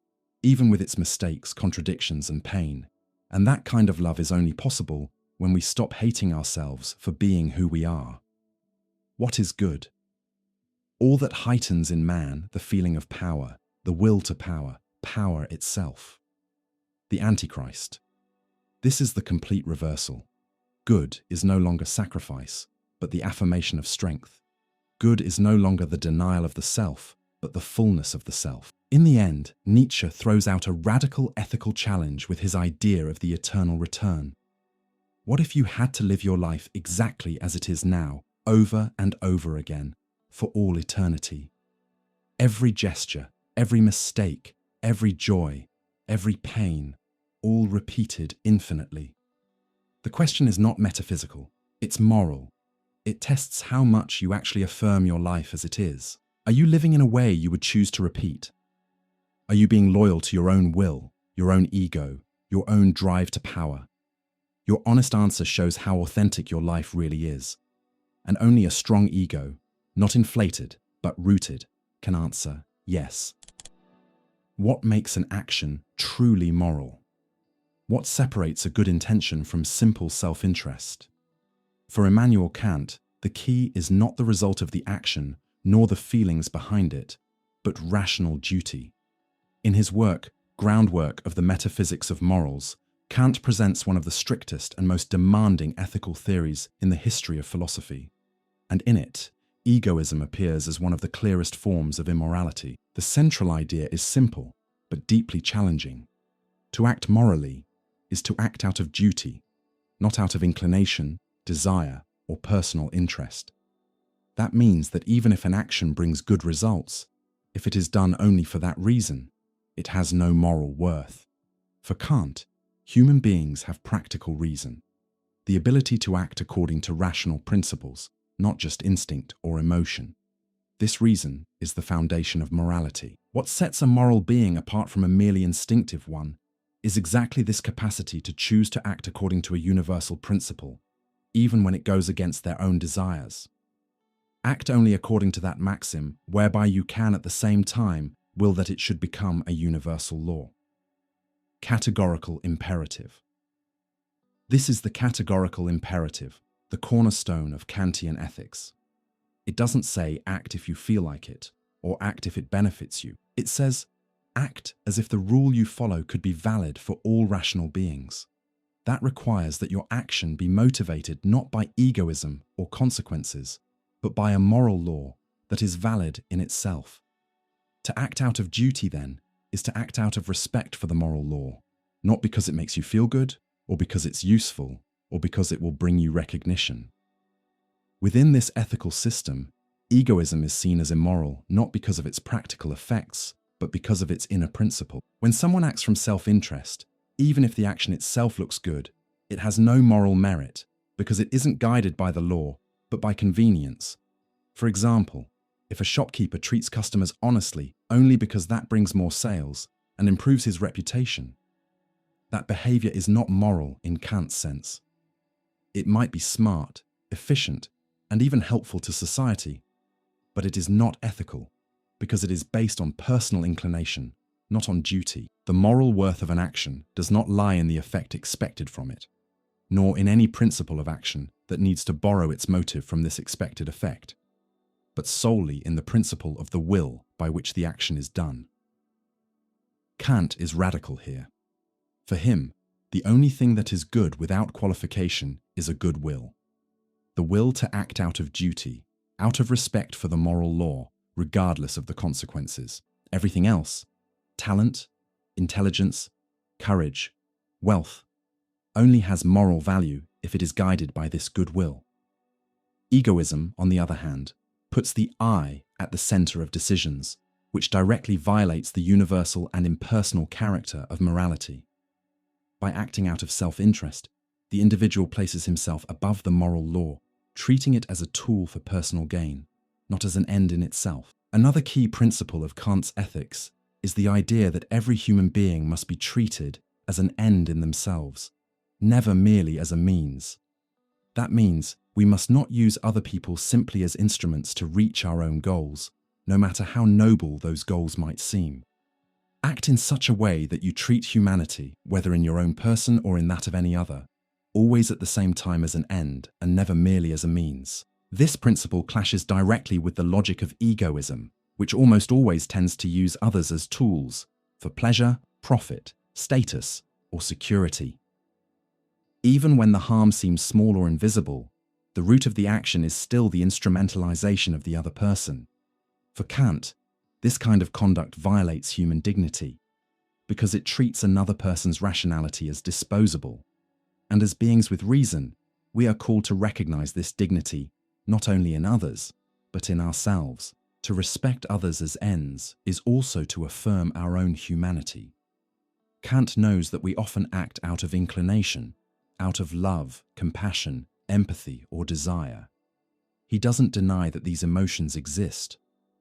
even with its mistakes, contradictions, and pain. And that kind of love is only possible when we stop hating ourselves for being who we are. What is good? All that heightens in man the feeling of power, the will to power, power itself. The Antichrist. This is the complete reversal. Good is no longer sacrifice, but the affirmation of strength. Good is no longer the denial of the self, but the fullness of the self. In the end, Nietzsche throws out a radical ethical challenge with his idea of the eternal return. What if you had to live your life exactly as it is now, over and over again, for all eternity? Every gesture, every mistake, every joy, every pain, all repeated infinitely. The question is not metaphysical, it's moral. It tests how much you actually affirm your life as it is. Are you living in a way you would choose to repeat? Are you being loyal to your own will, your own ego, your own drive to power? Your honest answer shows how authentic your life really is. And only a strong ego, not inflated, but rooted, can answer yes. What makes an action truly moral? What separates a good intention from simple self-interest? For Immanuel Kant, the key is not the result of the action, nor the feelings behind it, but rational duty. In his work, Groundwork of the Metaphysics of Morals, Kant presents one of the strictest and most demanding ethical theories in the history of philosophy. And in it, egoism appears as one of the clearest forms of immorality. The central idea is simple, but deeply challenging. To act morally is to act out of duty, not out of inclination, desire, or personal interest. That means that even if an action brings good results, if it is done only for that reason, it has no moral worth. For Kant, human beings have practical reason, the ability to act according to rational principles, not just instinct or emotion. This reason is the foundation of morality. What sets a moral being apart from a merely instinctive one is exactly this capacity to choose to act according to a universal principle, even when it goes against their own desires. Act only according to that maxim, whereby you can at the same time will that it should become a universal law. Categorical imperative. This is the categorical imperative, the cornerstone of Kantian ethics. It doesn't say act if you feel like it, or act if it benefits you. It says act as if the rule you follow could be valid for all rational beings. That requires that your action be motivated not by egoism or consequences, but by a moral law that is valid in itself. To act out of duty, then, is to act out of respect for the moral law, not because it makes you feel good, or because it's useful, or because it will bring you recognition. Within this ethical system, egoism is seen as immoral not because of its practical effects, but because of its inner principle. When someone acts from self-interest, even if the action itself looks good, it has no moral merit because it isn't guided by the law, but by convenience. For example, if a shopkeeper treats customers honestly only because that brings more sales and improves his reputation, that behavior is not moral in Kant's sense. It might be smart, efficient, and even helpful to society, but it is not ethical because it is based on personal inclination, not on duty. The moral worth of an action does not lie in the effect expected from it, nor in any principle of action that needs to borrow its motive from this expected effect, but solely in the principle of the will by which the action is done. Kant is radical here. For him, the only thing that is good without qualification is a good will. The will to act out of duty, out of respect for the moral law, regardless of the consequences. Everything else, talent, intelligence, courage, wealth, only has moral value if it is guided by this good will. Egoism, on the other hand, puts the I at the center of decisions, which directly violates the universal and impersonal character of morality. By acting out of self-interest, the individual places himself above the moral law, treating it as a tool for personal gain, not as an end in itself. Another key principle of Kant's ethics is the idea that every human being must be treated as an end in themselves, never merely as a means. That means we must not use other people simply as instruments to reach our own goals, no matter how noble those goals might seem. Act in such a way that you treat humanity, whether in your own person or in that of any other, always at the same time as an end and never merely as a means. This principle clashes directly with the logic of egoism, which almost always tends to use others as tools for pleasure, profit, status, or security. Even when the harm seems small or invisible, the root of the action is still the instrumentalization of the other person. For Kant, this kind of conduct violates human dignity, because it treats another person's rationality as disposable. And as beings with reason, we are called to recognize this dignity not only in others, but in ourselves. To respect others as ends is also to affirm our own humanity. Kant knows that we often act out of inclination, out of love, compassion, empathy, or desire. He doesn't deny that these emotions exist,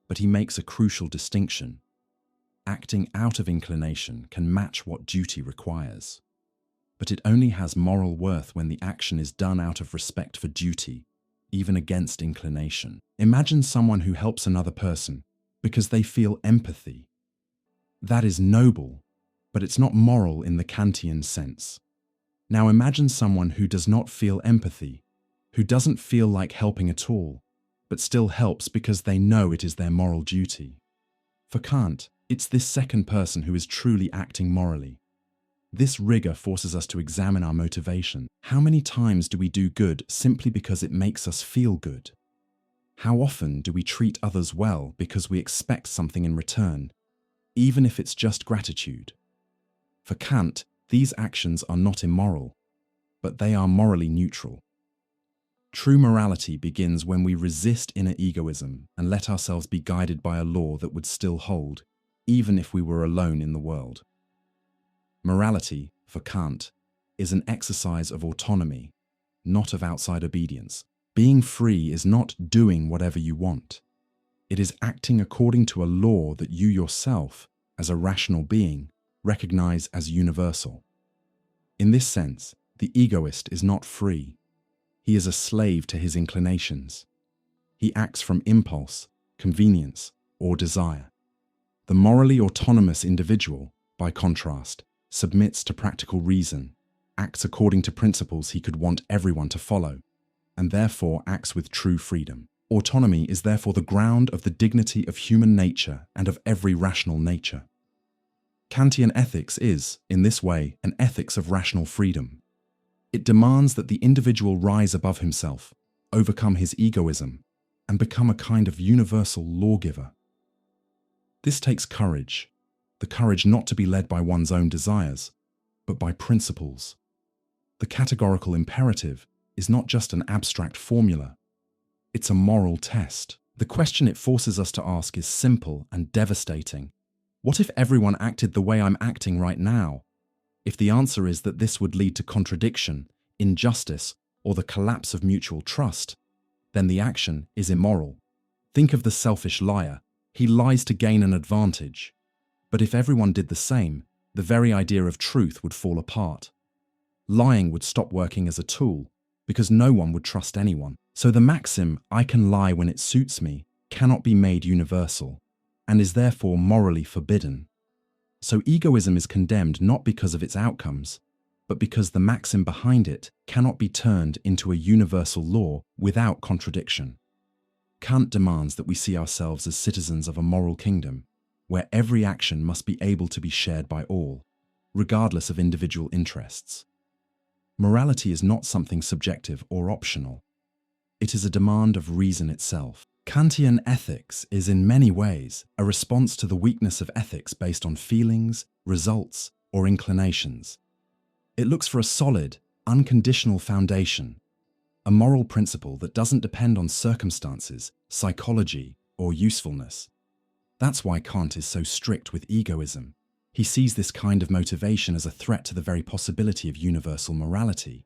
but he makes a crucial distinction. Acting out of inclination can match what duty requires, but it only has moral worth when the action is done out of respect for duty, even against inclination. Imagine someone who helps another person because they feel empathy. That is noble, but it's not moral in the Kantian sense. Now imagine someone who does not feel empathy, who doesn't feel like helping at all, but still helps because they know it is their moral duty. For Kant, it's this second person who is truly acting morally. This rigor forces us to examine our motivation. How many times do we do good simply because it makes us feel good? How often do we treat others well because we expect something in return, even if it's just gratitude? For Kant, these actions are not immoral. but they are morally neutral. True morality begins when we resist inner egoism and let ourselves be guided by a law that would still hold, even if we were alone in the world. Morality, for Kant, is an exercise of autonomy, not of outside obedience. Being free is not doing whatever you want. It is acting according to a law that you yourself, as a rational being, recognize as universal. In this sense, the egoist is not free. He is a slave to his inclinations. He acts from impulse, convenience, or desire. The morally autonomous individual, by contrast, submits to practical reason, acts according to principles he could want everyone to follow, and therefore acts with true freedom. Autonomy is therefore the ground of the dignity of human nature and of every rational nature. Kantian ethics is, in this way, an ethics of rational freedom. It demands that the individual rise above himself, overcome his egoism, and become a kind of universal lawgiver. This takes courage, the courage not to be led by one's own desires, but by principles. The categorical imperative is not just an abstract formula, it's a moral test. The question it forces us to ask is simple and devastating. What if everyone acted the way I'm acting right now? If the answer is that this would lead to contradiction, injustice, or the collapse of mutual trust, then the action is immoral. Think of the selfish liar. He lies to gain an advantage. But if everyone did the same, the very idea of truth would fall apart. Lying would stop working as a tool, because no one would trust anyone. So the maxim, "I can lie when it suits me," cannot be made universal, and is therefore morally forbidden. So egoism is condemned not because of its outcomes, but because the maxim behind it cannot be turned into a universal law without contradiction. Kant demands that we see ourselves as citizens of a moral kingdom, where every action must be able to be shared by all, regardless of individual interests. Morality is not something subjective or optional. It is a demand of reason itself. Kantian ethics is in many ways a response to the weakness of ethics based on feelings, results, or inclinations. It looks for a solid, unconditional foundation, a moral principle that doesn't depend on circumstances, psychology, or usefulness. That's why Kant is so strict with egoism. He sees this kind of motivation as a threat to the very possibility of universal morality.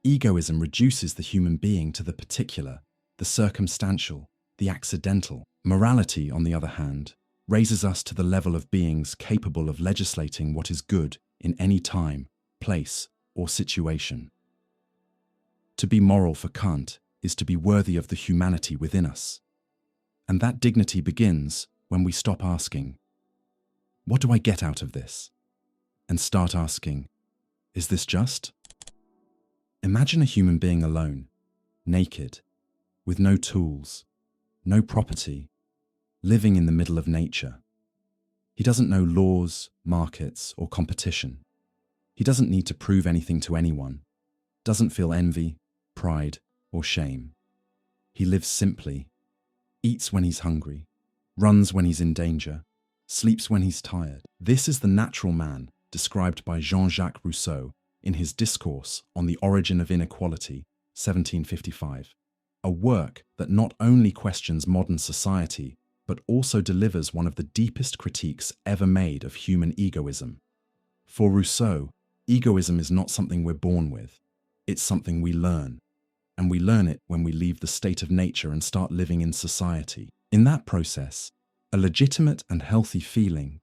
Egoism reduces the human being to the particular, the circumstantial, the accidental. Morality, on the other hand, raises us to the level of beings capable of legislating what is good in any time, place, or situation. To be moral for Kant is to be worthy of the humanity within us. And that dignity begins when we stop asking, "What do I get out of this?" and start asking, "Is this just?" Imagine a human being alone, naked, with no tools, no property, living in the middle of nature. He doesn't know laws, markets, or competition. He doesn't need to prove anything to anyone, doesn't feel envy, pride, or shame. He lives simply, eats when he's hungry, runs when he's in danger, sleeps when he's tired. This is the natural man described by Jean-Jacques Rousseau in his Discourse on the Origin of Inequality, 1755, a work that not only questions modern society, but also delivers one of the deepest critiques ever made of human egoism. For Rousseau, egoism is not something we're born with, it's something we learn, and we learn it when we leave the state of nature and start living in society. In that process, a legitimate and healthy feeling,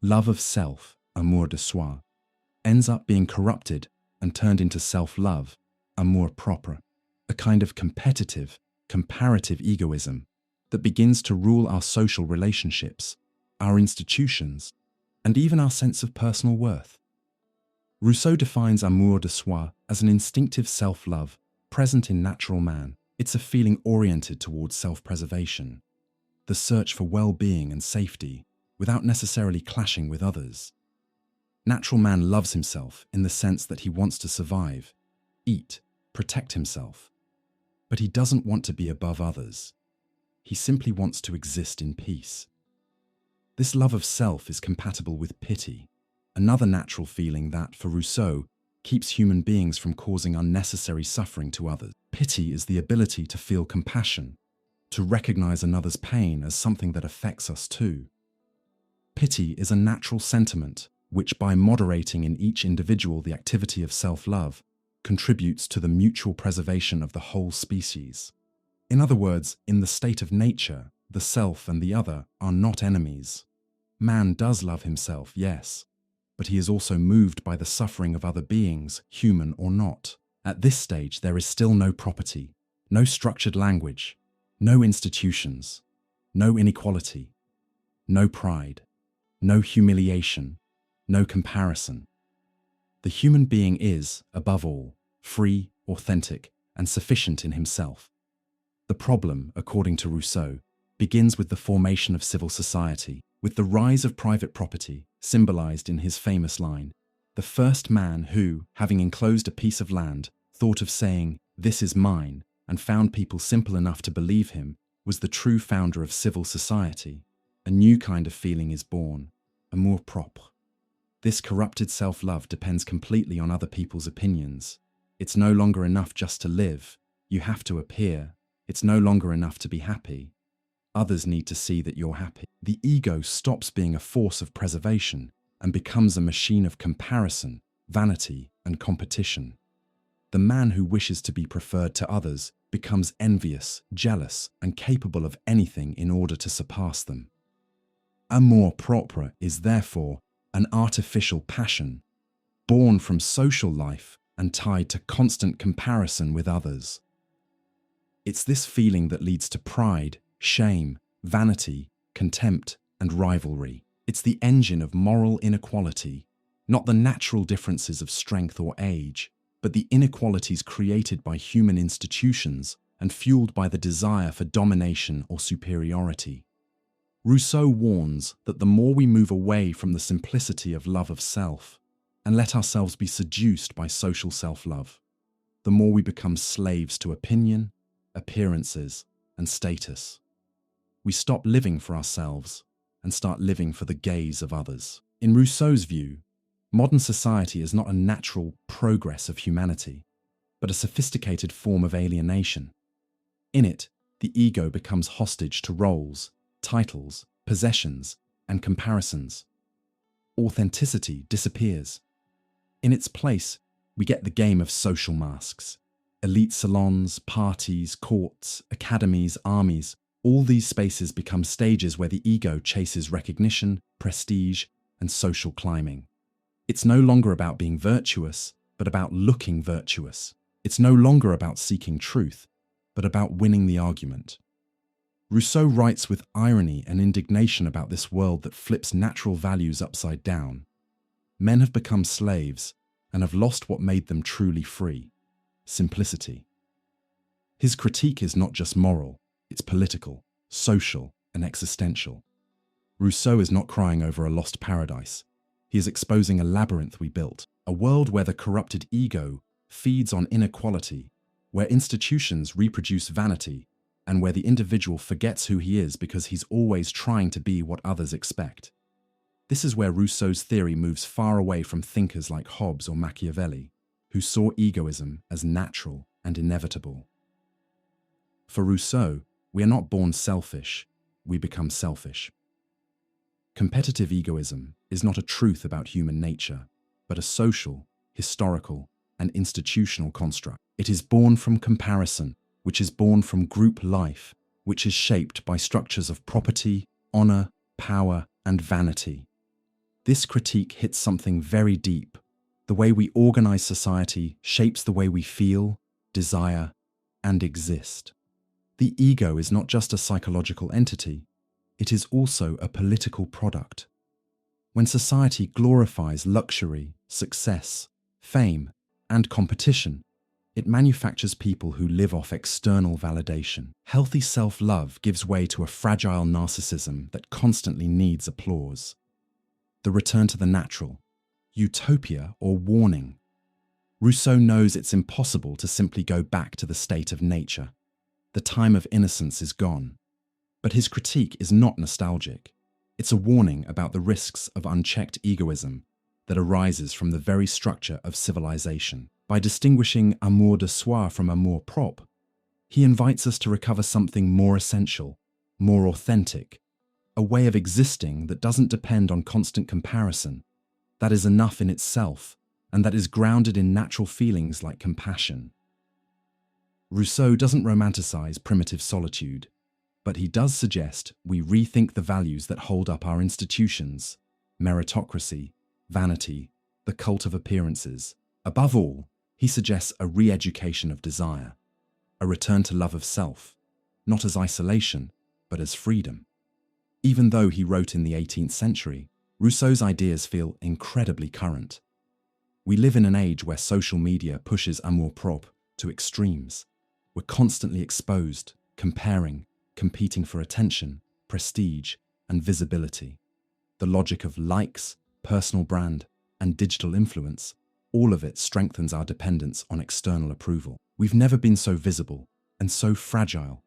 love of self, amour de soi, ends up being corrupted and turned into self-love, amour propre, a kind of competitive, comparative egoism that begins to rule our social relationships, our institutions, and even our sense of personal worth. Rousseau defines amour de soi as an instinctive self-love present in natural man. It's a feeling oriented towards self-preservation, the search for well-being and safety without necessarily clashing with others. Natural man loves himself in the sense that he wants to survive, eat, protect himself. But he doesn't want to be above others. He simply wants to exist in peace. This love of self is compatible with pity, another natural feeling that, for Rousseau, keeps human beings from causing unnecessary suffering to others. Pity is the ability to feel compassion, to recognize another's pain as something that affects us too. Pity is a natural sentiment which, by moderating in each individual the activity of self-love, contributes to the mutual preservation of the whole species. In other words, in the state of nature, the self and the other are not enemies. Man does love himself, yes, but he is also moved by the suffering of other beings, human or not. At this stage, there is still no property, no structured language, no institutions, no inequality, no pride, no humiliation, no comparison. The human being is, above all, free, authentic, and sufficient in himself. The problem, according to Rousseau, begins with the formation of civil society, with the rise of private property, symbolized in his famous line, "The first man who, having enclosed a piece of land, thought of saying, 'This is mine,' and found people simple enough to believe him, was the true founder of civil society. A new kind of feeling is born, amour propre. This corrupted self-love depends completely on other people's opinions. It's no longer enough just to live. You have to appear. It's no longer enough to be happy. Others need to see that you're happy." The ego stops being a force of preservation and becomes a machine of comparison, vanity, and competition. The man who wishes to be preferred to others becomes envious, jealous, and capable of anything in order to surpass them. Amour propre is therefore an artificial passion, born from social life and tied to constant comparison with others. It's this feeling that leads to pride, shame, vanity, contempt, and rivalry. It's the engine of moral inequality, not the natural differences of strength or age, but the inequalities created by human institutions and fueled by the desire for domination or superiority. Rousseau warns that the more we move away from the simplicity of love of self and let ourselves be seduced by social self-love, the more we become slaves to opinion, appearances, and status. We stop living for ourselves and start living for the gaze of others. In Rousseau's view, modern society is not a natural progress of humanity, but a sophisticated form of alienation. In it, the ego becomes hostage to roles, titles, possessions, and comparisons. Authenticity disappears. In its place, we get the game of social masks. Elite salons, parties, courts, academies, armies, all these spaces become stages where the ego chases recognition, prestige, and social climbing. It's no longer about being virtuous, but about looking virtuous. It's no longer about seeking truth, but about winning the argument. Rousseau writes with irony and indignation about this world that flips natural values upside down. Men have become slaves and have lost what made them truly free: simplicity. His critique is not just moral, it's political, social, and existential. Rousseau is not crying over a lost paradise. He is exposing a labyrinth we built, a world where the corrupted ego feeds on inequality, where institutions reproduce vanity, and where the individual forgets who he is because he's always trying to be what others expect. This is where Rousseau's theory moves far away from thinkers like Hobbes or Machiavelli, who saw egoism as natural and inevitable. For Rousseau, we are not born selfish, we become selfish. Competitive egoism is not a truth about human nature, but a social, historical, and institutional construct. It is born from comparison, which is born from group life, which is shaped by structures of property, honor, power, and vanity. This critique hits something very deep. The way we organize society shapes the way we feel, desire, and exist. The ego is not just a psychological entity, it is also a political product. When society glorifies luxury, success, fame, and competition, it manufactures people who live off external validation. Healthy self-love gives way to a fragile narcissism that constantly needs applause. The return to the natural, utopia or warning. Rousseau knows it's impossible to simply go back to the state of nature. The time of innocence is gone. But his critique is not nostalgic. It's a warning about the risks of unchecked egoism that arises from the very structure of civilization. By distinguishing amour de soi from amour propre, he invites us to recover something more essential, more authentic, a way of existing that doesn't depend on constant comparison, that is enough in itself, and that is grounded in natural feelings like compassion. Rousseau doesn't romanticize primitive solitude, but he does suggest we rethink the values that hold up our institutions: meritocracy, vanity, the cult of appearances. Above all, he suggests a re-education of desire, a return to love of self, not as isolation, but as freedom. Even though he wrote in the 18th century, Rousseau's ideas feel incredibly current. We live in an age where social media pushes amour-propre to extremes. We're constantly exposed, comparing, competing for attention, prestige, and visibility. The logic of likes, personal brand, and digital influence, all of it strengthens our dependence on external approval. We've never been so visible and so fragile.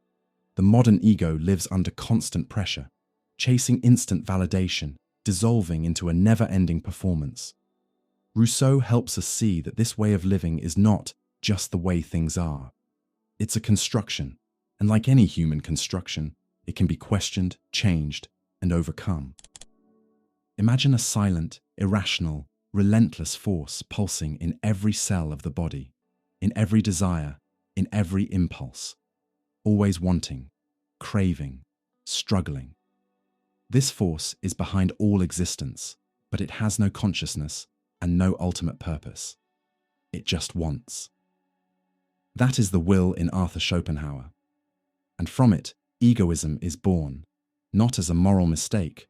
The modern ego lives under constant pressure, chasing instant validation, dissolving into a never-ending performance. Rousseau helps us see that this way of living is not just the way things are. It's a construction, and like any human construction, it can be questioned, changed, and overcome. Imagine a silent, irrational, relentless force pulsing in every cell of the body, in every desire, in every impulse, always wanting, craving, struggling. This force is behind all existence, but it has no consciousness and no ultimate purpose. It just wants. That is the will in Arthur Schopenhauer. And from it, egoism is born, not as a moral mistake,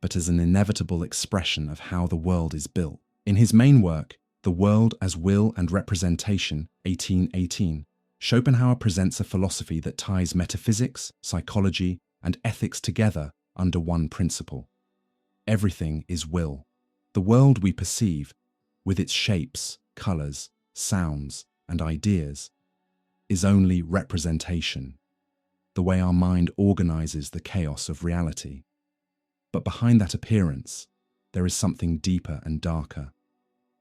but as an inevitable expression of how the world is built. In his main work, The World as Will and Representation, 1818, Schopenhauer presents a philosophy that ties metaphysics, psychology, and ethics together under one principle. Everything is will. The world we perceive, with its shapes, colors, sounds, and ideas, is only representation, the way our mind organizes the chaos of reality. But behind that appearance, there is something deeper and darker,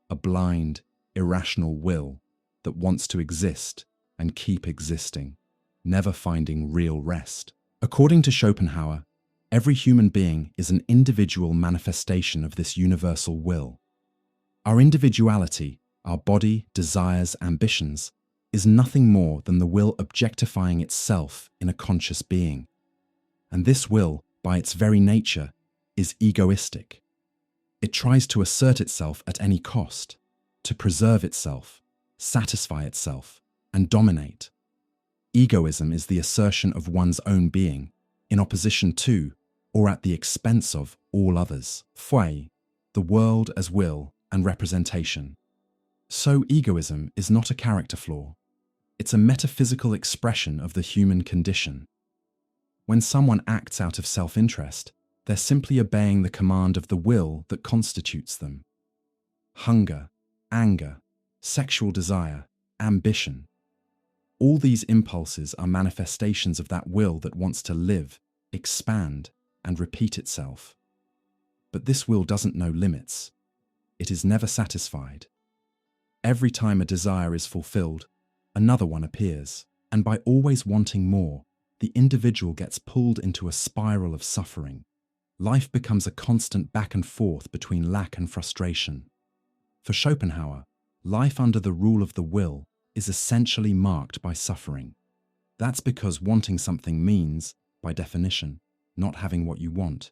a blind, irrational will that wants to exist and keep existing, never finding real rest. According to Schopenhauer, every human being is an individual manifestation of this universal will. Our individuality, our body, desires, ambitions, is nothing more than the will objectifying itself in a conscious being. And this will, by its very nature, is egoistic. It tries to assert itself at any cost, to preserve itself, satisfy itself, and dominate. Egoism is the assertion of one's own being, in opposition to, or at the expense of, all others. Foi, the world as will and representation. So egoism is not a character flaw. It's a metaphysical expression of the human condition. When someone acts out of self-interest, they're simply obeying the command of the will that constitutes them. Hunger, anger, sexual desire, ambition. All these impulses are manifestations of that will that wants to live, expand, and repeat itself. But this will doesn't know limits. It is never satisfied. Every time a desire is fulfilled, another one appears, and by always wanting more, the individual gets pulled into a spiral of suffering. Life becomes a constant back and forth between lack and frustration. For Schopenhauer, life under the rule of the will is essentially marked by suffering. That's because wanting something means, by definition, not having what you want.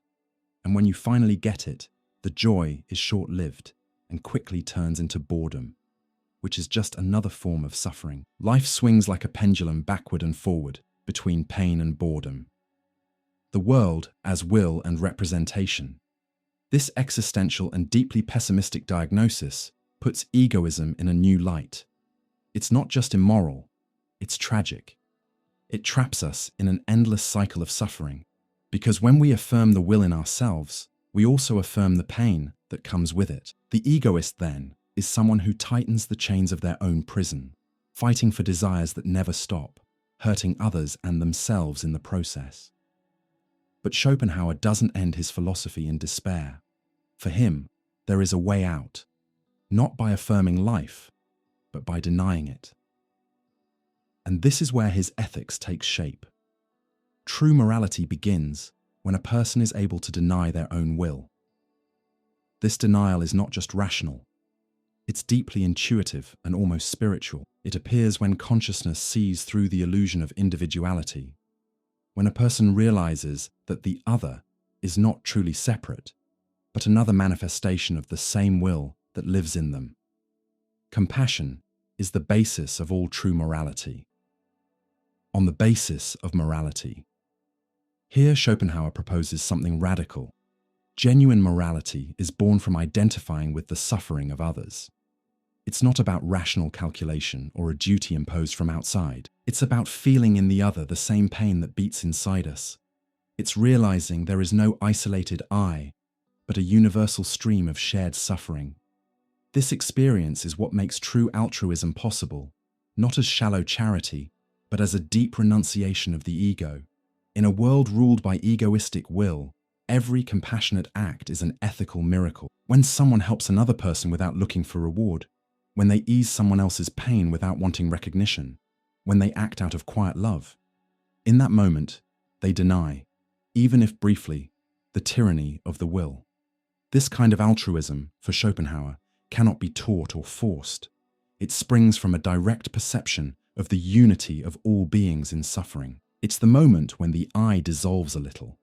And when you finally get it, the joy is short-lived and quickly turns into boredom, which is just another form of suffering. Life swings like a pendulum backward and forward between pain and boredom. The world as will and representation. This existential and deeply pessimistic diagnosis puts egoism in a new light. It's not just immoral, it's tragic. It traps us in an endless cycle of suffering, because when we affirm the will in ourselves, we also affirm the pain that comes with it. The egoist, then, is someone who tightens the chains of their own prison, fighting for desires that never stop, hurting others and themselves in the process. But Schopenhauer doesn't end his philosophy in despair. For him, there is a way out, not by affirming life, but by denying it. And this is where his ethics takes shape. True morality begins when a person is able to deny their own will. This denial is not just rational. It's deeply intuitive and almost spiritual. It appears when consciousness sees through the illusion of individuality, when a person realizes that the other is not truly separate, but another manifestation of the same will that lives in them. Compassion is the basis of all true morality. On the basis of morality. Here Schopenhauer proposes something radical. Genuine morality is born from identifying with the suffering of others. It's not about rational calculation or a duty imposed from outside. It's about feeling in the other the same pain that beats inside us. It's realizing there is no isolated I, but a universal stream of shared suffering. This experience is what makes true altruism possible, not as shallow charity, but as a deep renunciation of the ego. In a world ruled by egoistic will, every compassionate act is an ethical miracle. When someone helps another person without looking for reward, when they ease someone else's pain without wanting recognition, when they act out of quiet love, in that moment, they deny, even if briefly, the tyranny of the will. This kind of altruism, for Schopenhauer, cannot be taught or forced. It springs from a direct perception of the unity of all beings in suffering. It's the moment when the I dissolves a little,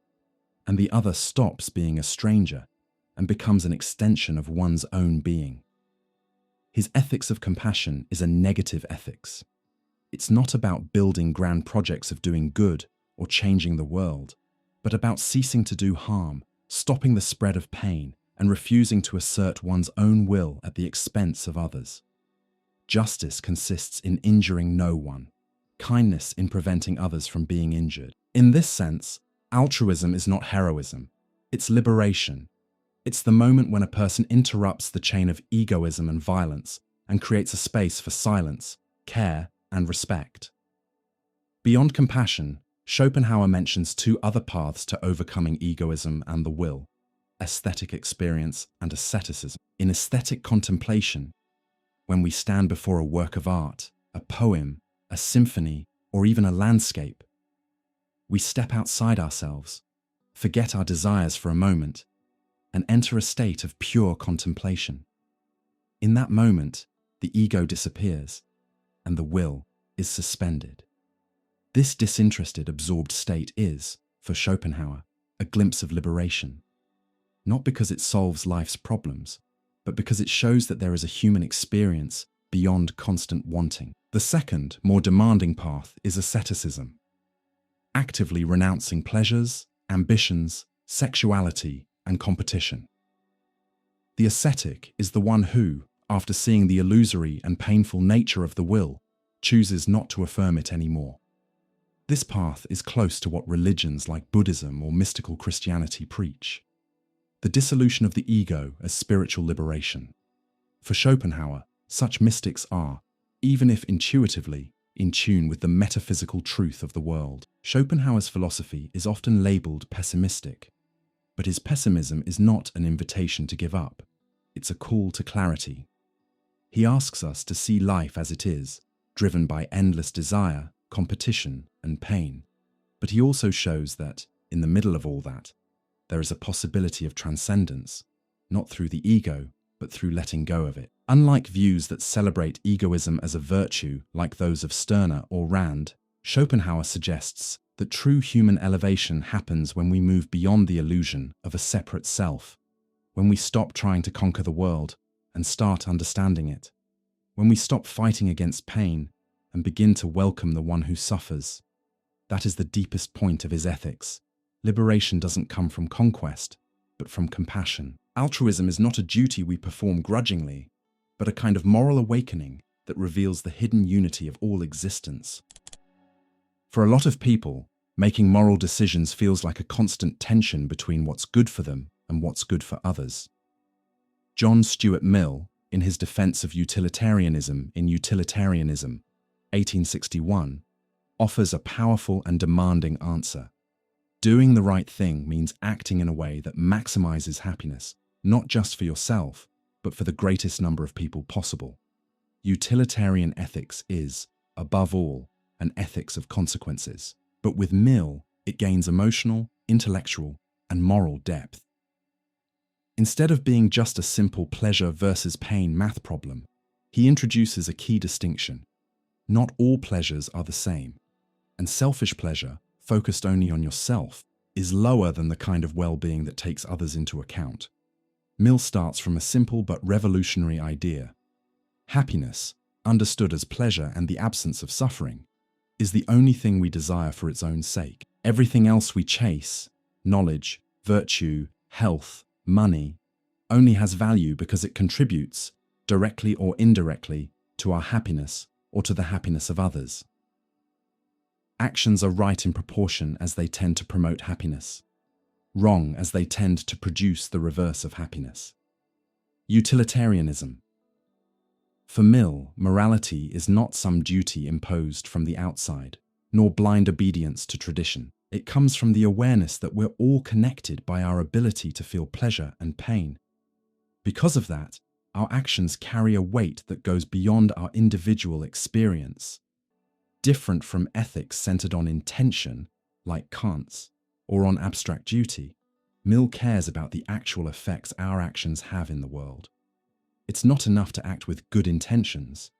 and the other stops being a stranger and becomes an extension of one's own being. His ethics of compassion is a negative ethics. It's not about building grand projects of doing good or changing the world, but about ceasing to do harm, stopping the spread of pain, and refusing to assert one's own will at the expense of others. Justice consists in injuring no one, kindness in preventing others from being injured. In this sense, altruism is not heroism, it's liberation. It's the moment when a person interrupts the chain of egoism and violence and creates a space for silence, care, and respect. Beyond compassion, Schopenhauer mentions two other paths to overcoming egoism and the will: aesthetic experience and asceticism. In aesthetic contemplation, when we stand before a work of art, a poem, a symphony, or even a landscape, we step outside ourselves, forget our desires for a moment, and enter a state of pure contemplation. In that moment, the ego disappears, and the will is suspended. This disinterested, absorbed state is, for Schopenhauer, a glimpse of liberation. Not because it solves life's problems, but because it shows that there is a human experience beyond constant wanting. The second, more demanding path is asceticism, actively renouncing pleasures, ambitions, sexuality, and competition. The ascetic is the one who, after seeing the illusory and painful nature of the will, chooses not to affirm it anymore. This path is close to what religions like Buddhism or mystical Christianity preach: the dissolution of the ego as spiritual liberation. For Schopenhauer, such mystics are, even if intuitively, in tune with the metaphysical truth of the world. Schopenhauer's philosophy is often labeled pessimistic, but his pessimism is not an invitation to give up. It's a call to clarity. He asks us to see life as it is, driven by endless desire, competition, and pain. But he also shows that, in the middle of all that, there is a possibility of transcendence, not through the ego, but through letting go of it. Unlike views that celebrate egoism as a virtue, like those of Stirner or Rand, Schopenhauer suggests that true human elevation happens when we move beyond the illusion of a separate self, when we stop trying to conquer the world and start understanding it, when we stop fighting against pain and begin to welcome the one who suffers. That is the deepest point of his ethics. Liberation doesn't come from conquest, but from compassion. Altruism is not a duty we perform grudgingly, but a kind of moral awakening that reveals the hidden unity of all existence. For a lot of people, making moral decisions feels like a constant tension between what's good for them and what's good for others. John Stuart Mill, in his defense of utilitarianism in Utilitarianism, 1861, offers a powerful and demanding answer. Doing the right thing means acting in a way that maximizes happiness, not just for yourself, but for the greatest number of people possible. Utilitarian ethics is, above all, an ethics of consequences. But with Mill, it gains emotional, intellectual, and moral depth. Instead of being just a simple pleasure versus pain math problem, he introduces a key distinction. Not all pleasures are the same, and selfish pleasure, focused only on yourself, is lower than the kind of well-being that takes others into account. Mill starts from a simple but revolutionary idea. Happiness, understood as pleasure and the absence of suffering, is the only thing we desire for its own sake. Everything else we chase, knowledge, virtue, health, money, only has value because it contributes, directly or indirectly, to our happiness or to the happiness of others. Actions are right in proportion as they tend to promote happiness, wrong as they tend to produce the reverse of happiness. Utilitarianism. For Mill, morality is not some duty imposed from the outside, nor blind obedience to tradition. It comes from the awareness that we're all connected by our ability to feel pleasure and pain. Because of that, our actions carry a weight that goes beyond our individual experience. Different from ethics centered on intention, like Kant's, or on abstract duty, Mill cares about the actual effects our actions have in the world. It's not enough to act with good intentions.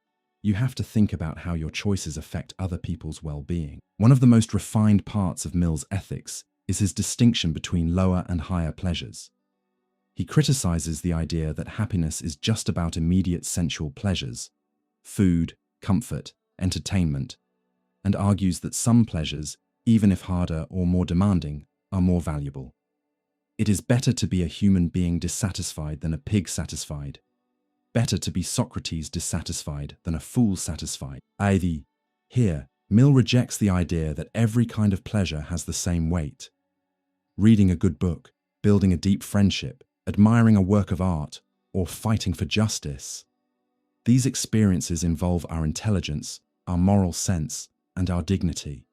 You have to think about how your choices affect other people's well-being. One of the most refined parts of Mill's ethics is his distinction between lower and higher pleasures. He criticizes the idea that happiness is just about immediate sensual pleasures, food, comfort, entertainment, and argues that some pleasures, even if harder or more demanding, are more valuable. It is better to be a human being dissatisfied than a pig satisfied. Better to be Socrates dissatisfied than a fool satisfied. Here, Mill rejects the idea that every kind of pleasure has the same weight. Reading a good book, building a deep friendship, admiring a work of art, or fighting for justice. These experiences involve our intelligence, our moral sense, and our dignity.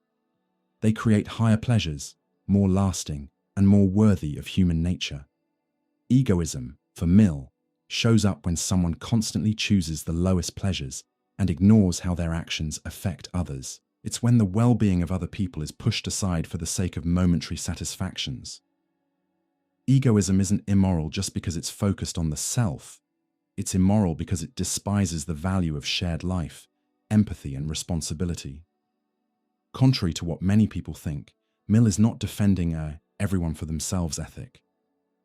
They create higher pleasures, more lasting, and more worthy of human nature. Egoism, for Mill, shows up when someone constantly chooses the lowest pleasures and ignores how their actions affect others. It's when the well-being of other people is pushed aside for the sake of momentary satisfactions. Egoism isn't immoral just because it's focused on the self. It's immoral because it despises the value of shared life, empathy, and responsibility. Contrary to what many people think, Mill is not defending a everyone for themselves ethic.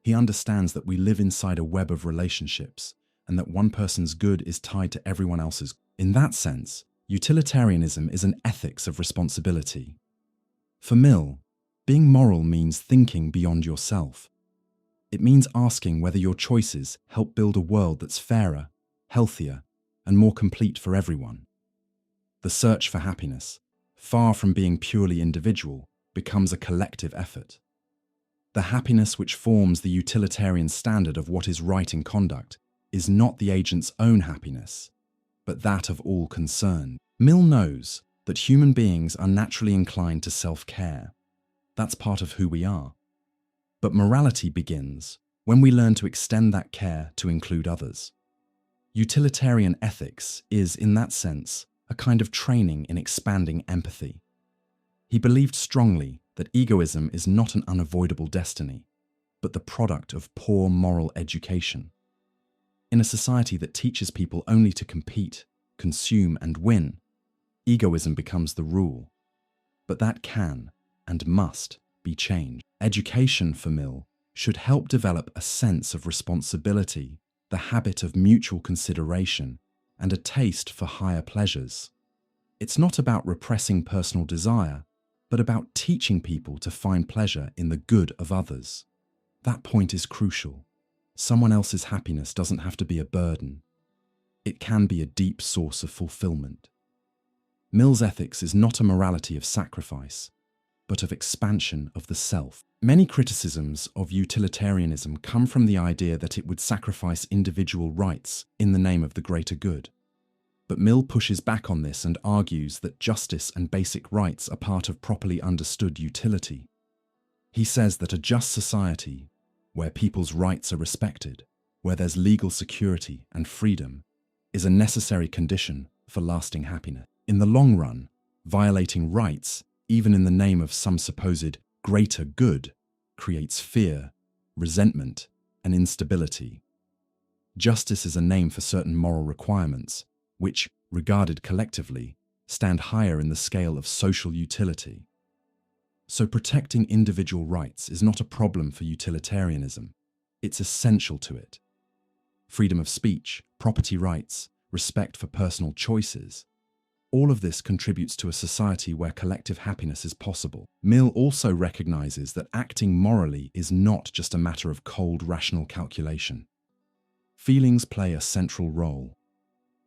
He understands that we live inside a web of relationships and that one person's good is tied to everyone else's. In that sense, utilitarianism is an ethics of responsibility. For Mill, being moral means thinking beyond yourself. It means asking whether your choices help build a world that's fairer, healthier, and more complete for everyone. The search for happiness, far from being purely individual, becomes a collective effort. The happiness which forms the utilitarian standard of what is right in conduct is not the agent's own happiness, but that of all concerned. Mill knows that human beings are naturally inclined to self-care. That's part of who we are. But morality begins when we learn to extend that care to include others. Utilitarian ethics is, in that sense, a kind of training in expanding empathy. He believed strongly that egoism is not an unavoidable destiny, but the product of poor moral education. In a society that teaches people only to compete, consume, and win, egoism becomes the rule. But that can, and must, be changed. Education, for Mill, should help develop a sense of responsibility, the habit of mutual consideration, and a taste for higher pleasures. It's not about repressing personal desire, but about teaching people to find pleasure in the good of others. That point is crucial. Someone else's happiness doesn't have to be a burden. It can be a deep source of fulfillment. Mill's ethics is not a morality of sacrifice, but of expansion of the self. Many criticisms of utilitarianism come from the idea that it would sacrifice individual rights in the name of the greater good. But Mill pushes back on this and argues that justice and basic rights are part of properly understood utility. He says that a just society, where people's rights are respected, where there's legal security and freedom, is a necessary condition for lasting happiness. In the long run, violating rights, even in the name of some supposed greater good, creates fear, resentment, and instability. Justice is a name for certain moral requirements, which, regarded collectively, stand higher in the scale of social utility. So protecting individual rights is not a problem for utilitarianism. It's essential to it. Freedom of speech, property rights, respect for personal choices, all of this contributes to a society where collective happiness is possible. Mill also recognizes that acting morally is not just a matter of cold, rational calculation. Feelings play a central role.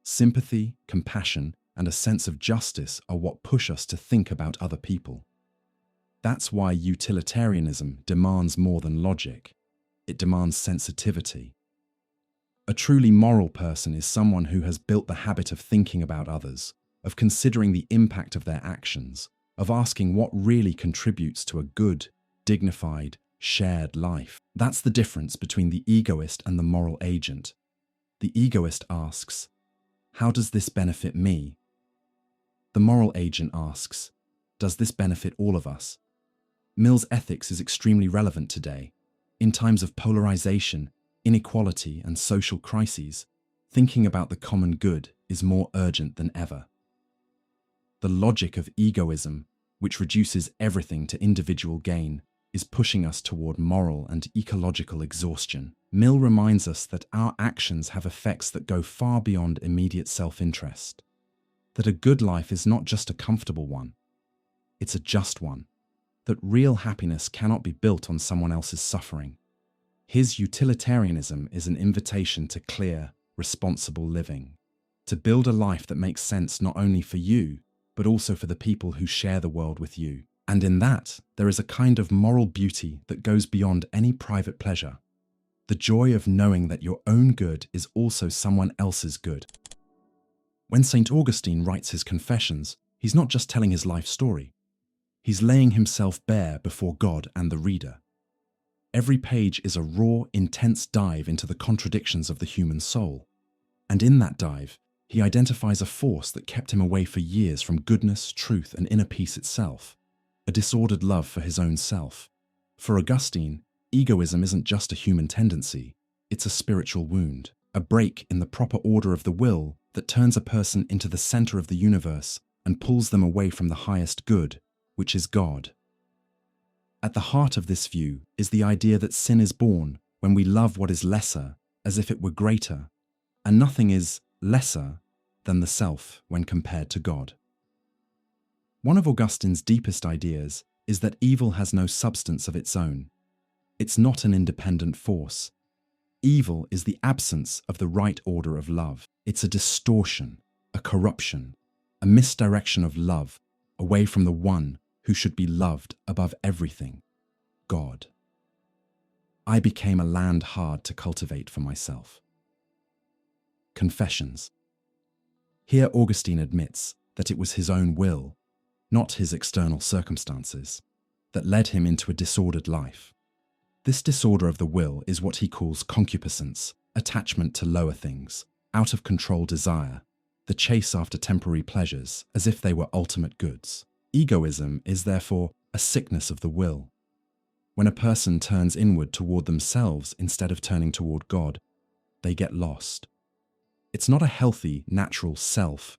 Sympathy, compassion, and a sense of justice are what push us to think about other people. That's why utilitarianism demands more than logic. It demands sensitivity. A truly moral person is someone who has built the habit of thinking about others, of considering the impact of their actions, of asking what really contributes to a good, dignified, shared life. That's the difference between the egoist and the moral agent. The egoist asks, "How does this benefit me?" The moral agent asks, "Does this benefit all of us?" Mill's ethics is extremely relevant today. In times of polarization, inequality, and social crises, thinking about the common good is more urgent than ever. The logic of egoism, which reduces everything to individual gain, is pushing us toward moral and ecological exhaustion. Mill reminds us that our actions have effects that go far beyond immediate self-interest. That a good life is not just a comfortable one, it's a just one. That real happiness cannot be built on someone else's suffering. His utilitarianism is an invitation to clear, responsible living. To build a life that makes sense not only for you, but also for the people who share the world with you. And in that, there is a kind of moral beauty that goes beyond any private pleasure. The joy of knowing that your own good is also someone else's good. When St. Augustine writes his Confessions, he's not just telling his life story. He's laying himself bare before God and the reader. Every page is a raw, intense dive into the contradictions of the human soul. And in that dive, he identifies a force that kept him away for years from goodness, truth, and inner peace itself. A disordered love for his own self. For Augustine, egoism isn't just a human tendency, it's a spiritual wound, a break in the proper order of the will that turns a person into the center of the universe and pulls them away from the highest good, which is God. At the heart of this view is the idea that sin is born when we love what is lesser as if it were greater, and nothing is lesser than the self when compared to God. One of Augustine's deepest ideas is that evil has no substance of its own. It's not an independent force. Evil is the absence of the right order of love. It's a distortion, a corruption, a misdirection of love away from the one who should be loved above everything, God. I became a land hard to cultivate for myself. Confessions. Here Augustine admits that it was his own will, not his external circumstances, that led him into a disordered life. This disorder of the will is what he calls concupiscence, attachment to lower things, out-of-control desire, the chase after temporary pleasures as if they were ultimate goods. Egoism is therefore a sickness of the will. When a person turns inward toward themselves instead of turning toward God, they get lost. It's not a healthy, natural self.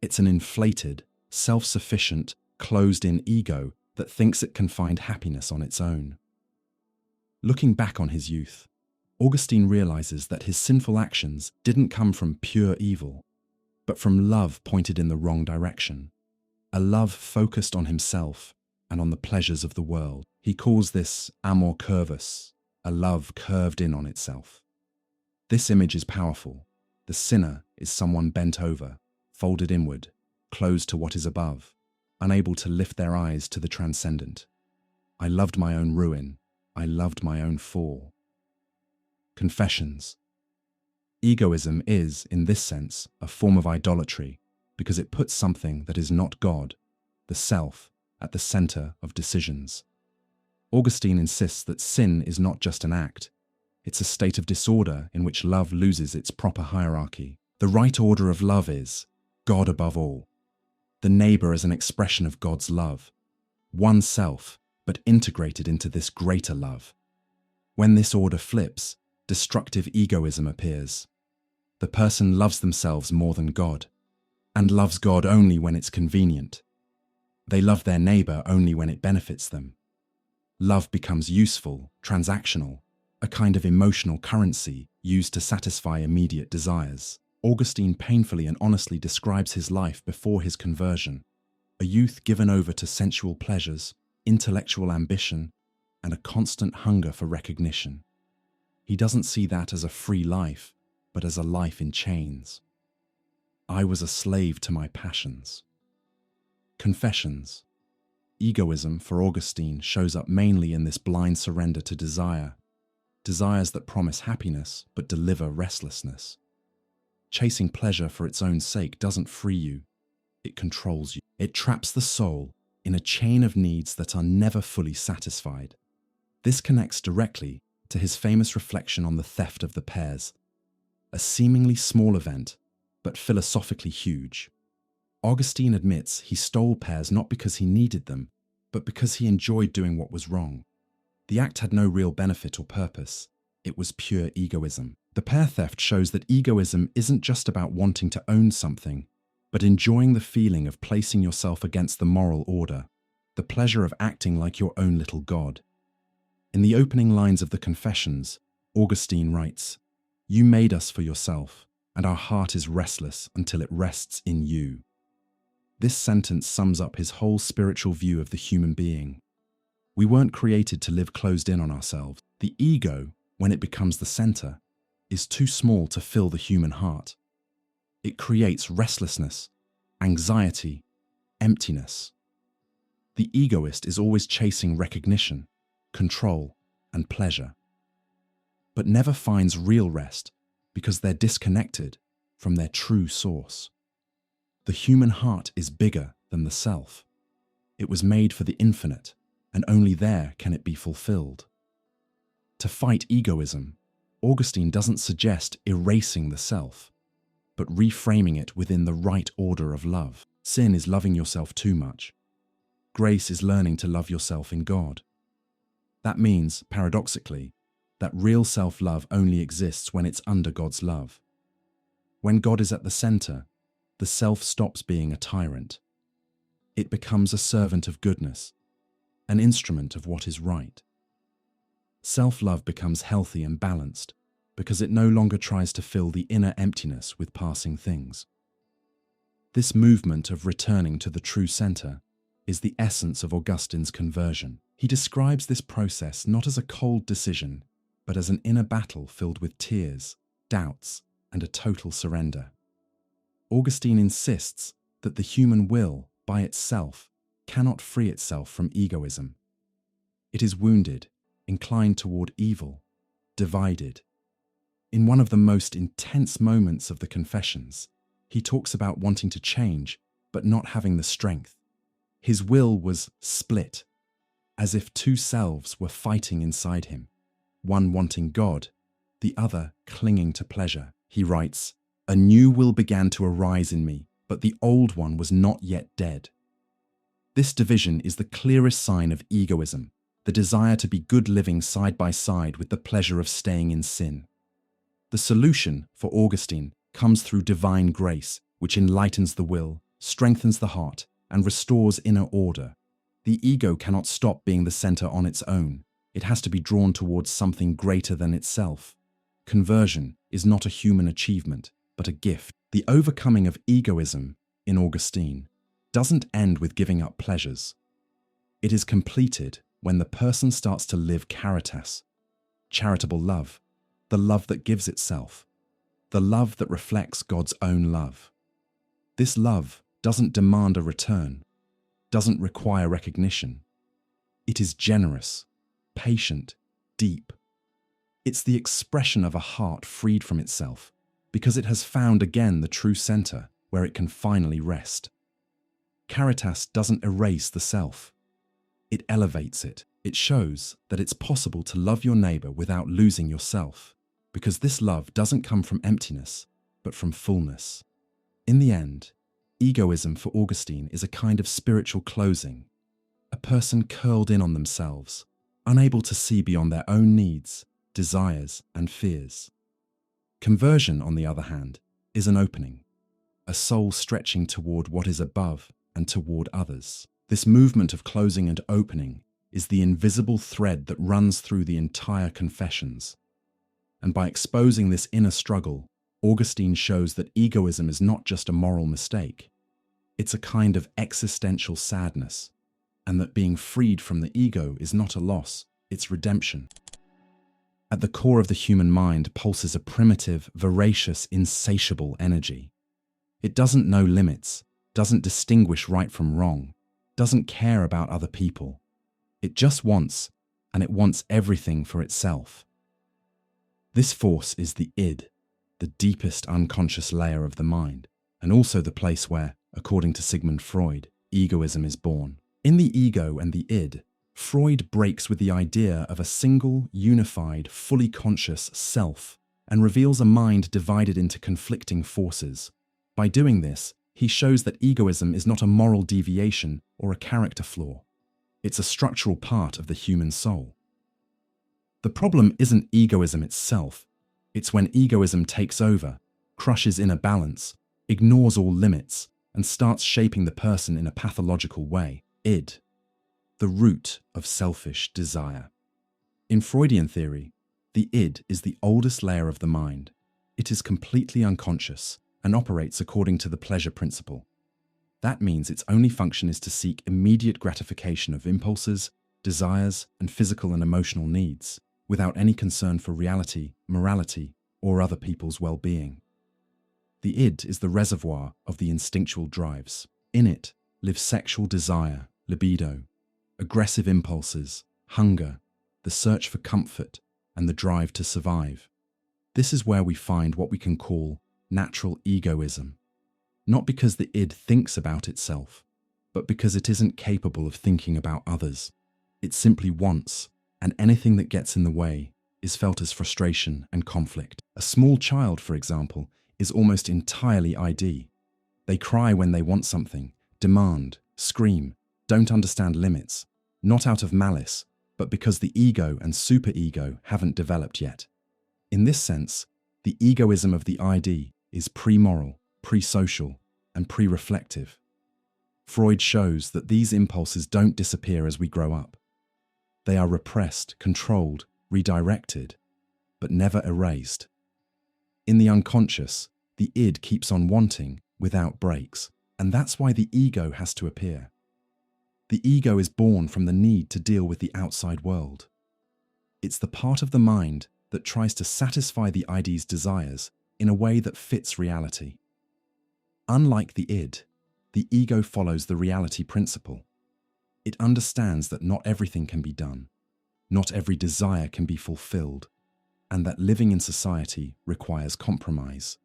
It's an inflated, self-sufficient, closed-in ego that thinks it can find happiness on its own. Looking back on his youth, Augustine realizes that his sinful actions didn't come from pure evil, but from love pointed in the wrong direction, a love focused on himself and on the pleasures of the world. He calls this amor curvus, a love curved in on itself. This image is powerful. The sinner is someone bent over, folded inward, closed to what is above, unable to lift their eyes to the transcendent. I loved my own ruin. I loved my own fall. Confessions. Egoism is, in this sense, a form of idolatry because it puts something that is not God, the self, at the center of decisions. Augustine insists that sin is not just an act. It's a state of disorder in which love loses its proper hierarchy. The right order of love is God above all. The neighbor as an expression of God's love. Oneself, but integrated into this greater love. When this order flips, destructive egoism appears. The person loves themselves more than God, and loves God only when it's convenient. They love their neighbor only when it benefits them. Love becomes useful, transactional, a kind of emotional currency used to satisfy immediate desires. Augustine painfully and honestly describes his life before his conversion, a youth given over to sensual pleasures, intellectual ambition, and a constant hunger for recognition. He doesn't see that as a free life, but as a life in chains. I was a slave to my passions. Confessions. Egoism, for Augustine, shows up mainly in this blind surrender to desire, desires that promise happiness but deliver restlessness. Chasing pleasure for its own sake doesn't free you, it controls you. It traps the soul in a chain of needs that are never fully satisfied. This connects directly to his famous reflection on the theft of the pears, a seemingly small event, but philosophically huge. Augustine admits he stole pears not because he needed them, but because he enjoyed doing what was wrong. The act had no real benefit or purpose. It was pure egoism. The pear theft shows that egoism isn't just about wanting to own something, but enjoying the feeling of placing yourself against the moral order, the pleasure of acting like your own little god. In the opening lines of the Confessions, Augustine writes, "You made us for yourself, and our heart is restless until it rests in you." This sentence sums up his whole spiritual view of the human being. We weren't created to live closed in on ourselves. The ego, when it becomes the center, is too small to fill the human heart. It creates restlessness, anxiety, emptiness. The egoist is always chasing recognition, control, and pleasure, but never finds real rest because they're disconnected from their true source. The human heart is bigger than the self. It was made for the infinite, and only there can it be fulfilled. To fight egoism, Augustine doesn't suggest erasing the self, but reframing it within the right order of love. Sin is loving yourself too much. Grace is learning to love yourself in God. That means, paradoxically, that real self-love only exists when it's under God's love. When God is at the center, the self stops being a tyrant. It becomes a servant of goodness, an instrument of what is right. Self-love becomes healthy and balanced because it no longer tries to fill the inner emptiness with passing things. This movement of returning to the true center is the essence of Augustine's conversion. He describes this process not as a cold decision, but as an inner battle filled with tears, doubts, and a total surrender. Augustine insists that the human will, by itself, cannot free itself from egoism. It is wounded, inclined toward evil, divided. In one of the most intense moments of the Confessions, he talks about wanting to change, but not having the strength. His will was split, as if two selves were fighting inside him, one wanting God, the other clinging to pleasure. He writes, "A new will began to arise in me, but the old one was not yet dead." This division is the clearest sign of egoism, the desire to be good living side by side with the pleasure of staying in sin. The solution, for Augustine, comes through divine grace, which enlightens the will, strengthens the heart, and restores inner order. The ego cannot stop being the center on its own. It has to be drawn towards something greater than itself. Conversion is not a human achievement, but a gift. The overcoming of egoism, in Augustine, doesn't end with giving up pleasures. It is completed when the person starts to live caritas, charitable love, the love that gives itself, the love that reflects God's own love. This love doesn't demand a return, doesn't require recognition. It is generous, patient, deep. It's the expression of a heart freed from itself, because it has found again the true center where it can finally rest. Caritas doesn't erase the self. It elevates it. It shows that it's possible to love your neighbor without losing yourself, because this love doesn't come from emptiness, but from fullness. In the end, egoism for Augustine is a kind of spiritual closing, a person curled in on themselves, unable to see beyond their own needs, desires, and fears. Conversion, on the other hand, is an opening, a soul stretching toward what is above and toward others. This movement of closing and opening is the invisible thread that runs through the entire Confessions. And by exposing this inner struggle, Augustine shows that egoism is not just a moral mistake, it's a kind of existential sadness, and that being freed from the ego is not a loss, it's redemption. At the core of the human mind pulses a primitive, voracious, insatiable energy. It doesn't know limits, doesn't distinguish right from wrong, doesn't care about other people. It just wants, and it wants everything for itself. This force is the id, the deepest unconscious layer of the mind, and also the place where, according to Sigmund Freud, egoism is born. In the ego and the id, Freud breaks with the idea of a single, unified, fully conscious self and reveals a mind divided into conflicting forces. By doing this, he shows that egoism is not a moral deviation or a character flaw. It's a structural part of the human soul. The problem isn't egoism itself. It's when egoism takes over, crushes inner balance, ignores all limits, and starts shaping the person in a pathological way. Id, the root of selfish desire. In Freudian theory, the id is the oldest layer of the mind. It is completely unconscious and operates according to the pleasure principle. That means its only function is to seek immediate gratification of impulses, desires, and physical and emotional needs, without any concern for reality, morality, or other people's well-being. The id is the reservoir of the instinctual drives. In it live sexual desire, libido, aggressive impulses, hunger, the search for comfort, and the drive to survive. This is where we find what we can call natural egoism, not because the id thinks about itself, but because it isn't capable of thinking about others. It simply wants, and anything that gets in the way is felt as frustration and conflict. A small child, for example, is almost entirely ID. They cry when they want something, demand, scream, don't understand limits, not out of malice, but because the ego and superego haven't developed yet. In this sense, the egoism of the ID is pre-moral, pre-social, and pre-reflective. Freud shows that these impulses don't disappear as we grow up. They are repressed, controlled, redirected, but never erased. In the unconscious, the id keeps on wanting without breaks, and that's why the ego has to appear. The ego is born from the need to deal with the outside world. It's the part of the mind that tries to satisfy the id's desires in a way that fits reality. Unlike the id, the ego follows the reality principle. It understands that not everything can be done, not every desire can be fulfilled, and that living in society requires compromise.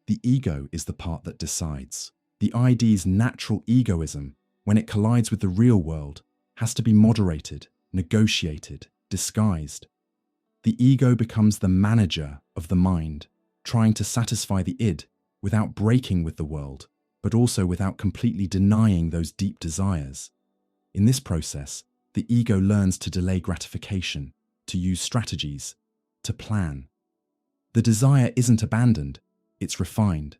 The ego is the part that decides. The id's natural egoism, when it collides with the real world, has to be moderated, negotiated, disguised. The ego becomes the manager of the mind, trying to satisfy the id without breaking with the world, but also without completely denying those deep desires. In this process, the ego learns to delay gratification, to use strategies, to plan. The desire isn't abandoned, it's refined.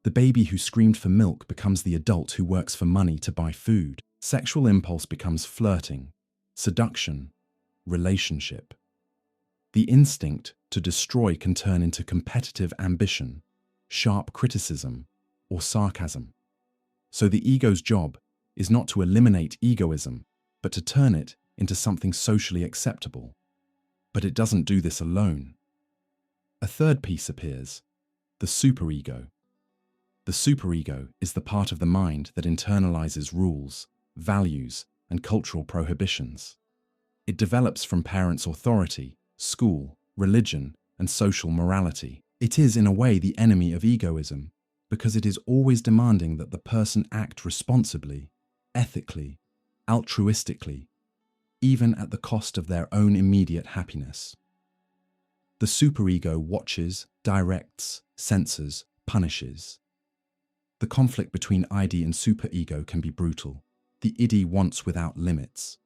The baby who screamed for milk becomes the adult who works for money to buy food. Sexual impulse becomes flirting, seduction, relationship. The instinct to destroy can turn into competitive ambition, sharp criticism, or sarcasm. So the ego's job is not to eliminate egoism, but to turn it into something socially acceptable. But it doesn't do this alone. A third piece appears, the superego. The superego is the part of the mind that internalizes rules, values, and cultural prohibitions. It develops from parents' authority, school, religion, and social morality. It is, in a way, the enemy of egoism, because it is always demanding that the person act responsibly, ethically, altruistically. even at the cost of their own immediate happiness. The superego watches, directs, censors, punishes. The conflict between id and superego can be brutal. The id wants without limits.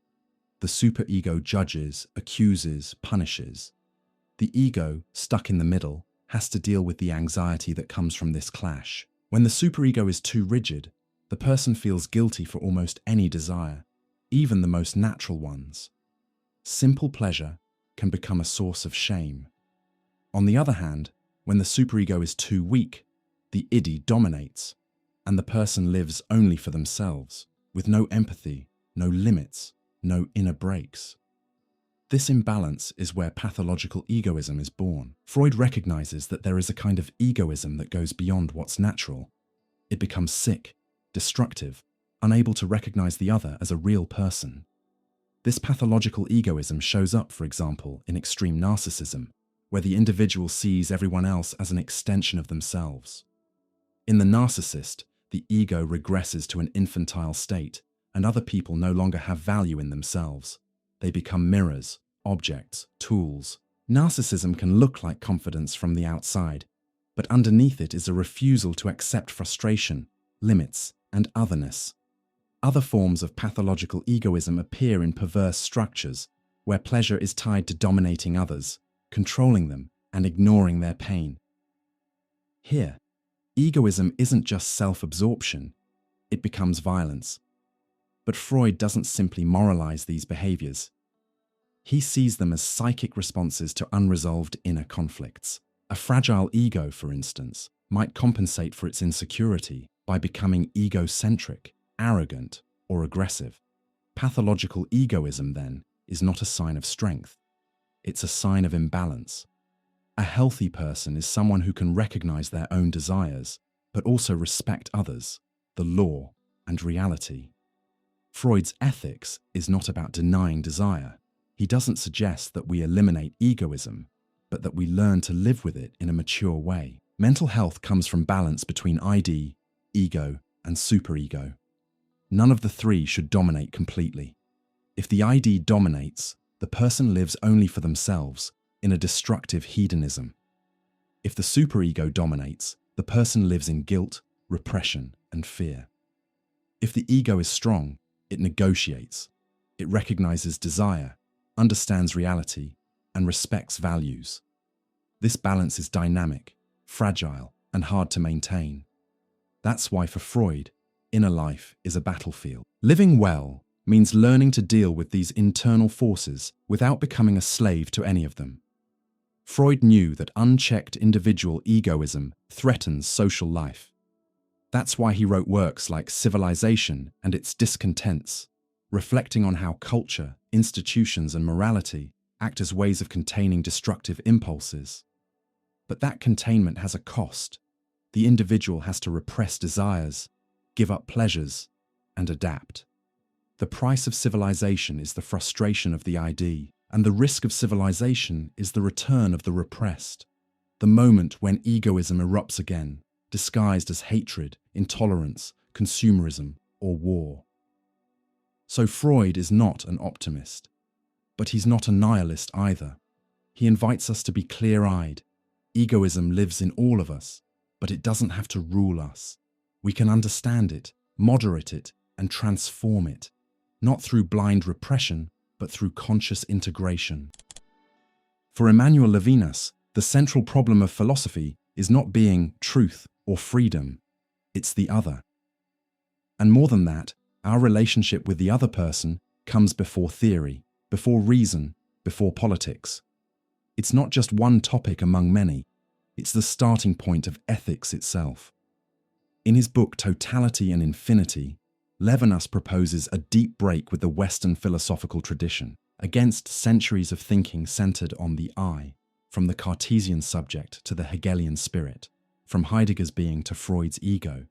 The superego judges, accuses, punishes. The ego, stuck in the middle, has to deal with the anxiety that comes from this clash. When the superego is too rigid, the person feels guilty for almost any desire, even the most natural ones. Simple pleasure can become a source of shame. On the other hand, when the superego is too weak, the id dominates, and the person lives only for themselves, with no empathy, no limits, no inner brakes. This imbalance is where pathological egoism is born. Freud recognizes that there is a kind of egoism that goes beyond what's natural. It becomes sick, destructive, unable to recognize the other as a real person. This pathological egoism shows up, for example, in extreme narcissism, where the individual sees everyone else as an extension of themselves. In the narcissist, the ego regresses to an infantile state, and other people no longer have value in themselves. They become mirrors, objects, tools. Narcissism can look like confidence from the outside, but underneath it is a refusal to accept frustration, limits, and otherness. Other forms of pathological egoism appear in perverse structures, where pleasure is tied to dominating others, controlling them, and ignoring their pain. Here, egoism isn't just self-absorption, it becomes violence. But Freud doesn't simply moralize these behaviors. He sees them as psychic responses to unresolved inner conflicts. A fragile ego, for instance, might compensate for its insecurity by becoming egocentric, arrogant, or aggressive. Pathological egoism, then, is not a sign of strength. It's a sign of imbalance. A healthy person is someone who can recognize their own desires, but also respect others, the law, and reality. Freud's ethics is not about denying desire. He doesn't suggest that we eliminate egoism, but that we learn to live with it in a mature way. Mental health comes from balance between id, ego, and superego. None of the three should dominate completely. If the id dominates, the person lives only for themselves, in a destructive hedonism. If the superego dominates, the person lives in guilt, repression, and fear. If the ego is strong, it negotiates. It recognizes desire, understands reality, and respects values. This balance is dynamic, fragile, and hard to maintain. That's why for Freud, inner life is a battlefield. Living well means learning to deal with these internal forces without becoming a slave to any of them. Freud knew that unchecked individual egoism threatens social life. That's why he wrote works like Civilization and its Discontents, reflecting on how culture, institutions, and morality act as ways of containing destructive impulses. But that containment has a cost. The individual has to repress desires, give up pleasures, and adapt. The price of civilization is the frustration of the id, and the risk of civilization is the return of the repressed, the moment when egoism erupts again, disguised as hatred, intolerance, consumerism, or war. So Freud is not an optimist, but he's not a nihilist either. He invites us to be clear-eyed. Egoism lives in all of us, but it doesn't have to rule us. We can understand it, moderate it, and transform it, not through blind repression, but through conscious integration. For Emmanuel Levinas, the central problem of philosophy is not being truth or freedom, it's the other. And more than that, our relationship with the other person comes before theory, before reason, before politics. It's not just one topic among many, it's the starting point of ethics itself. In his book Totality and Infinity, Levinas proposes a deep break with the Western philosophical tradition, against centuries of thinking centered on the I, from the Cartesian subject to the Hegelian spirit, from Heidegger's being to Freud's ego.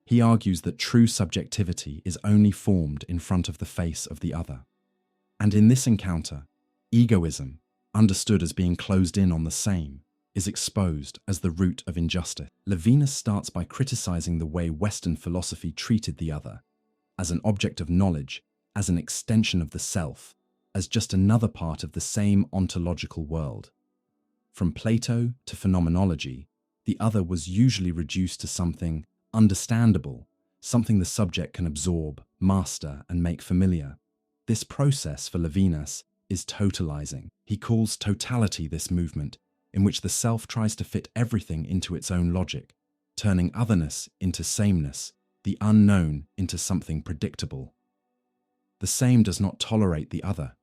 He argues that true subjectivity is only formed in front of the face of the other. And in this encounter, egoism, understood as being closed in on the same, is exposed as the root of injustice. Levinas starts by criticizing the way Western philosophy treated the other, as an object of knowledge, as an extension of the self, as just another part of the same ontological world. From Plato to phenomenology, the other was usually reduced to something understandable, something the subject can absorb, master, and make familiar. This process for Levinas is totalizing. He calls totality this movement in which the self tries to fit everything into its own logic, turning otherness into sameness, the unknown into something predictable. The same does not tolerate the other.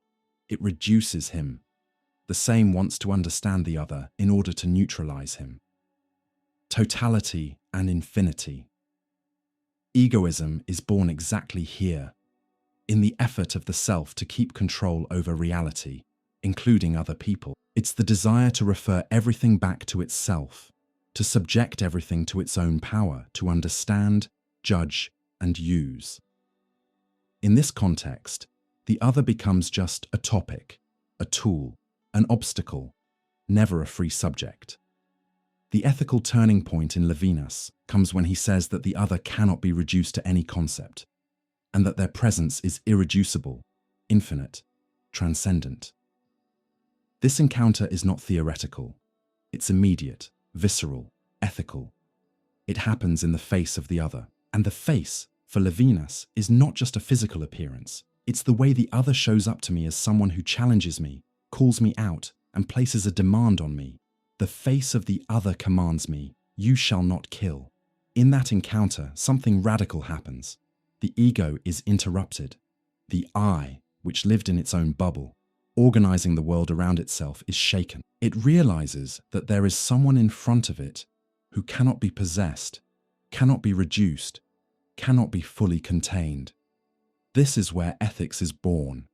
It reduces him. The same wants to understand the other in order to neutralize him. Totality and infinity. Egoism is born exactly here, in the effort of the self to keep control over reality, including other people. It's the desire to refer everything back to itself, to subject everything to its own power, to understand, judge, and use. In this context, the other becomes just a topic, a tool, an obstacle, never a free subject. The ethical turning point in Levinas comes when he says that the other cannot be reduced to any concept, and that their presence is irreducible, infinite, transcendent. This encounter is not theoretical. It's immediate, visceral, ethical. It happens in the face of the other. And the face, for Levinas, is not just a physical appearance. It's the way the other shows up to me as someone who challenges me, calls me out, and places a demand on me. The face of the other commands me, "You shall not kill." In that encounter, something radical happens. The ego is interrupted. The I, which lived in its own bubble, organizing the world around itself, is shaken. It realizes that there is someone in front of it who cannot be possessed, cannot be reduced, cannot be fully contained. This is where ethics is born,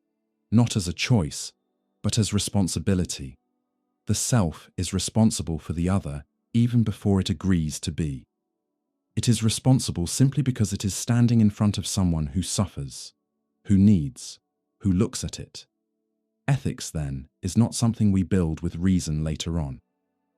not as a choice, but as responsibility. The self is responsible for the other even before it agrees to be. It is responsible simply because it is standing in front of someone who suffers, who needs, who looks at it. Ethics, then, is not something we build with reason later on.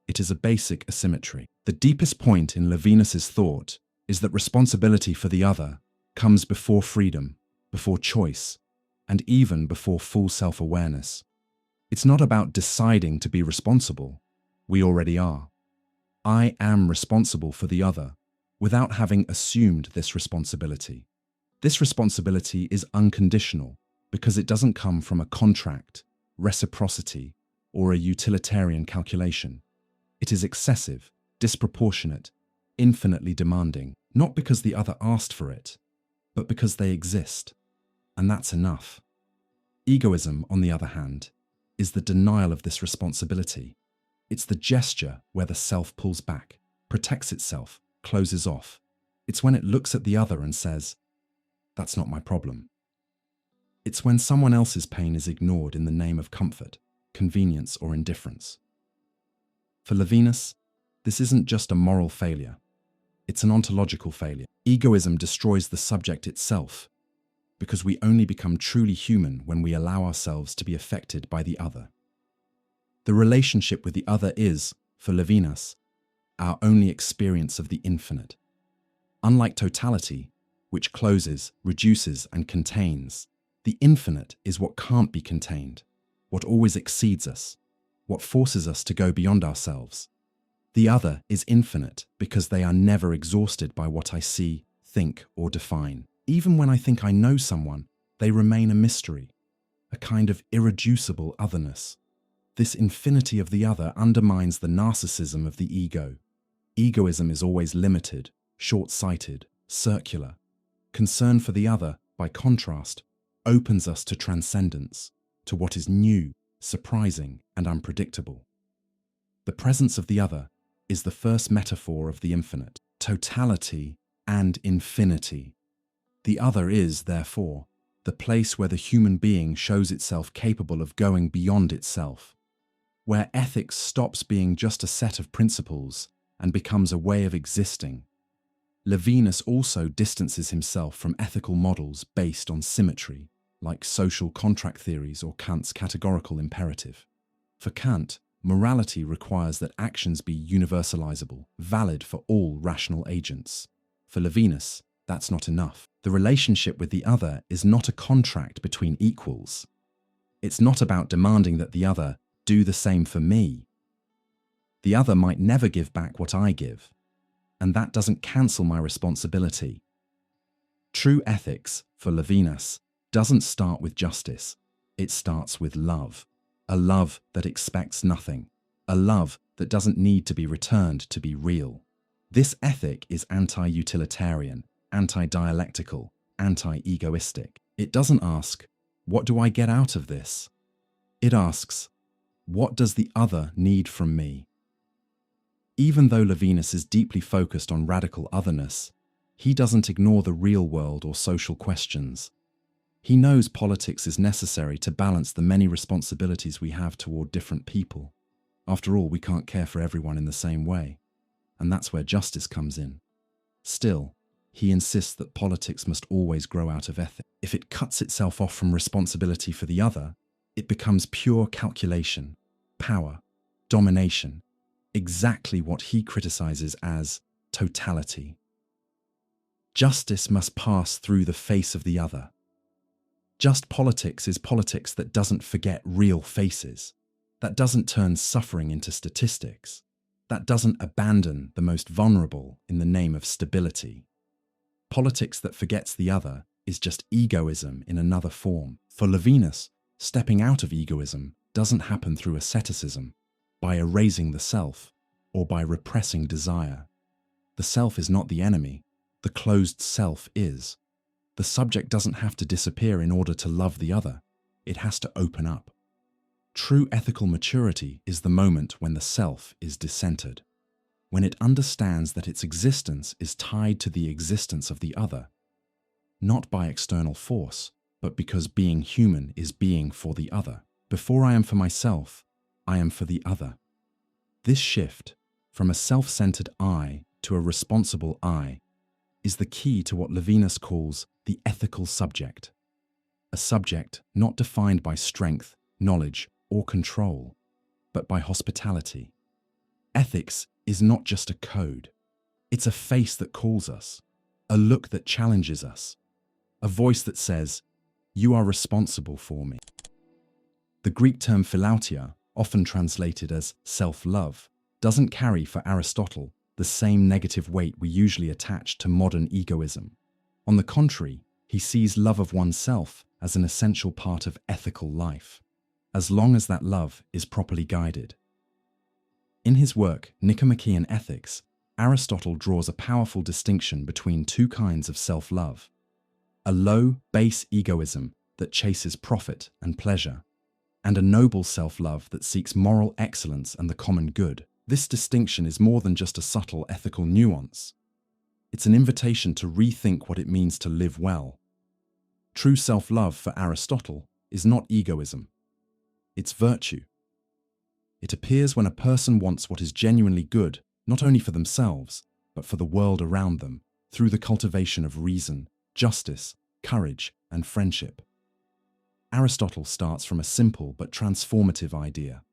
It is a basic asymmetry. The deepest point in Levinas's thought is that responsibility for the other comes before freedom, before choice, and even before full self-awareness. It's not about deciding to be responsible. We already are. I am responsible for the other without having assumed this responsibility. This responsibility is unconditional because it doesn't come from a contract, reciprocity, or a utilitarian calculation. It is excessive, disproportionate, infinitely demanding, not because the other asked for it, but because they exist, and that's enough. Egoism, on the other hand, is the denial of this responsibility. It's the gesture where the self pulls back, protects itself, closes off. It's when it looks at the other and says, "That's not my problem." It's when someone else's pain is ignored in the name of comfort, convenience, or indifference. For Levinas, this isn't just a moral failure. It's an ontological failure. Egoism destroys the subject itself, because we only become truly human when we allow ourselves to be affected by the other. The relationship with the other is, for Levinas, our only experience of the infinite. Unlike totality, which closes, reduces, and contains, the infinite is what can't be contained, what always exceeds us, what forces us to go beyond ourselves. The other is infinite because they are never exhausted by what I see, think, or define. Even when I think I know someone, they remain a mystery, a kind of irreducible otherness. This infinity of the other undermines the narcissism of the ego. Egoism is always limited, short-sighted, circular. Concern for the other, by contrast, opens us to transcendence, to what is new, surprising, and unpredictable. The presence of the other is the first metaphor of the infinite, totality and infinity. The other is, therefore, the place where the human being shows itself capable of going beyond itself, where ethics stops being just a set of principles and becomes a way of existing. Levinas also distances himself from ethical models based on symmetry, like social contract theories or Kant's categorical imperative. For Kant, morality requires that actions be universalizable, valid for all rational agents. For Levinas, that's not enough. The relationship with the other is not a contract between equals. It's not about demanding that the other do the same for me. The other might never give back what I give, and that doesn't cancel my responsibility. True ethics, for Levinas, doesn't start with justice. It starts with love. A love that expects nothing. A love that doesn't need to be returned to be real. This ethic is anti-utilitarian, anti-dialectical, anti-egoistic. It doesn't ask, what do I get out of this? It asks, what does the other need from me? Even though Levinas is deeply focused on radical otherness, he doesn't ignore the real world or social questions. He knows politics is necessary to balance the many responsibilities we have toward different people. After all, we can't care for everyone in the same way, and that's where justice comes in. Still, he insists that politics must always grow out of ethics. If it cuts itself off from responsibility for the other, it becomes pure calculation, power, domination, exactly what he criticizes as totality. Justice must pass through the face of the other. Just politics is politics that doesn't forget real faces, that doesn't turn suffering into statistics, that doesn't abandon the most vulnerable in the name of stability. Politics that forgets the other is just egoism in another form. For Levinas, stepping out of egoism doesn't happen through asceticism, by erasing the self, or by repressing desire. The self is not the enemy, the closed self is. The subject doesn't have to disappear in order to love the other, it has to open up. True ethical maturity is the moment when the self is discentered, when it understands that its existence is tied to the existence of the other, not by external force, but because being human is being for the other. Before I am for myself, I am for the other. This shift, from a self-centered I to a responsible I, is the key to what Levinas calls the ethical subject. A subject not defined by strength, knowledge, or control, but by hospitality. Ethics is not just a code. It's a face that calls us, a look that challenges us, a voice that says, "You are responsible for me." The Greek term philautia, often translated as self-love, doesn't carry for Aristotle the same negative weight we usually attach to modern egoism. On the contrary, he sees love of oneself as an essential part of ethical life, as long as that love is properly guided. In his work, Nicomachean Ethics, Aristotle draws a powerful distinction between two kinds of self-love: a low, base egoism that chases profit and pleasure, and a noble self-love that seeks moral excellence and the common good. This distinction is more than just a subtle ethical nuance. It's an invitation to rethink what it means to live well. True self-love for Aristotle is not egoism. It's virtue. It appears when a person wants what is genuinely good, not only for themselves, but for the world around them, through the cultivation of reason, justice, courage, and friendship. Aristotle starts from a simple but transformative idea.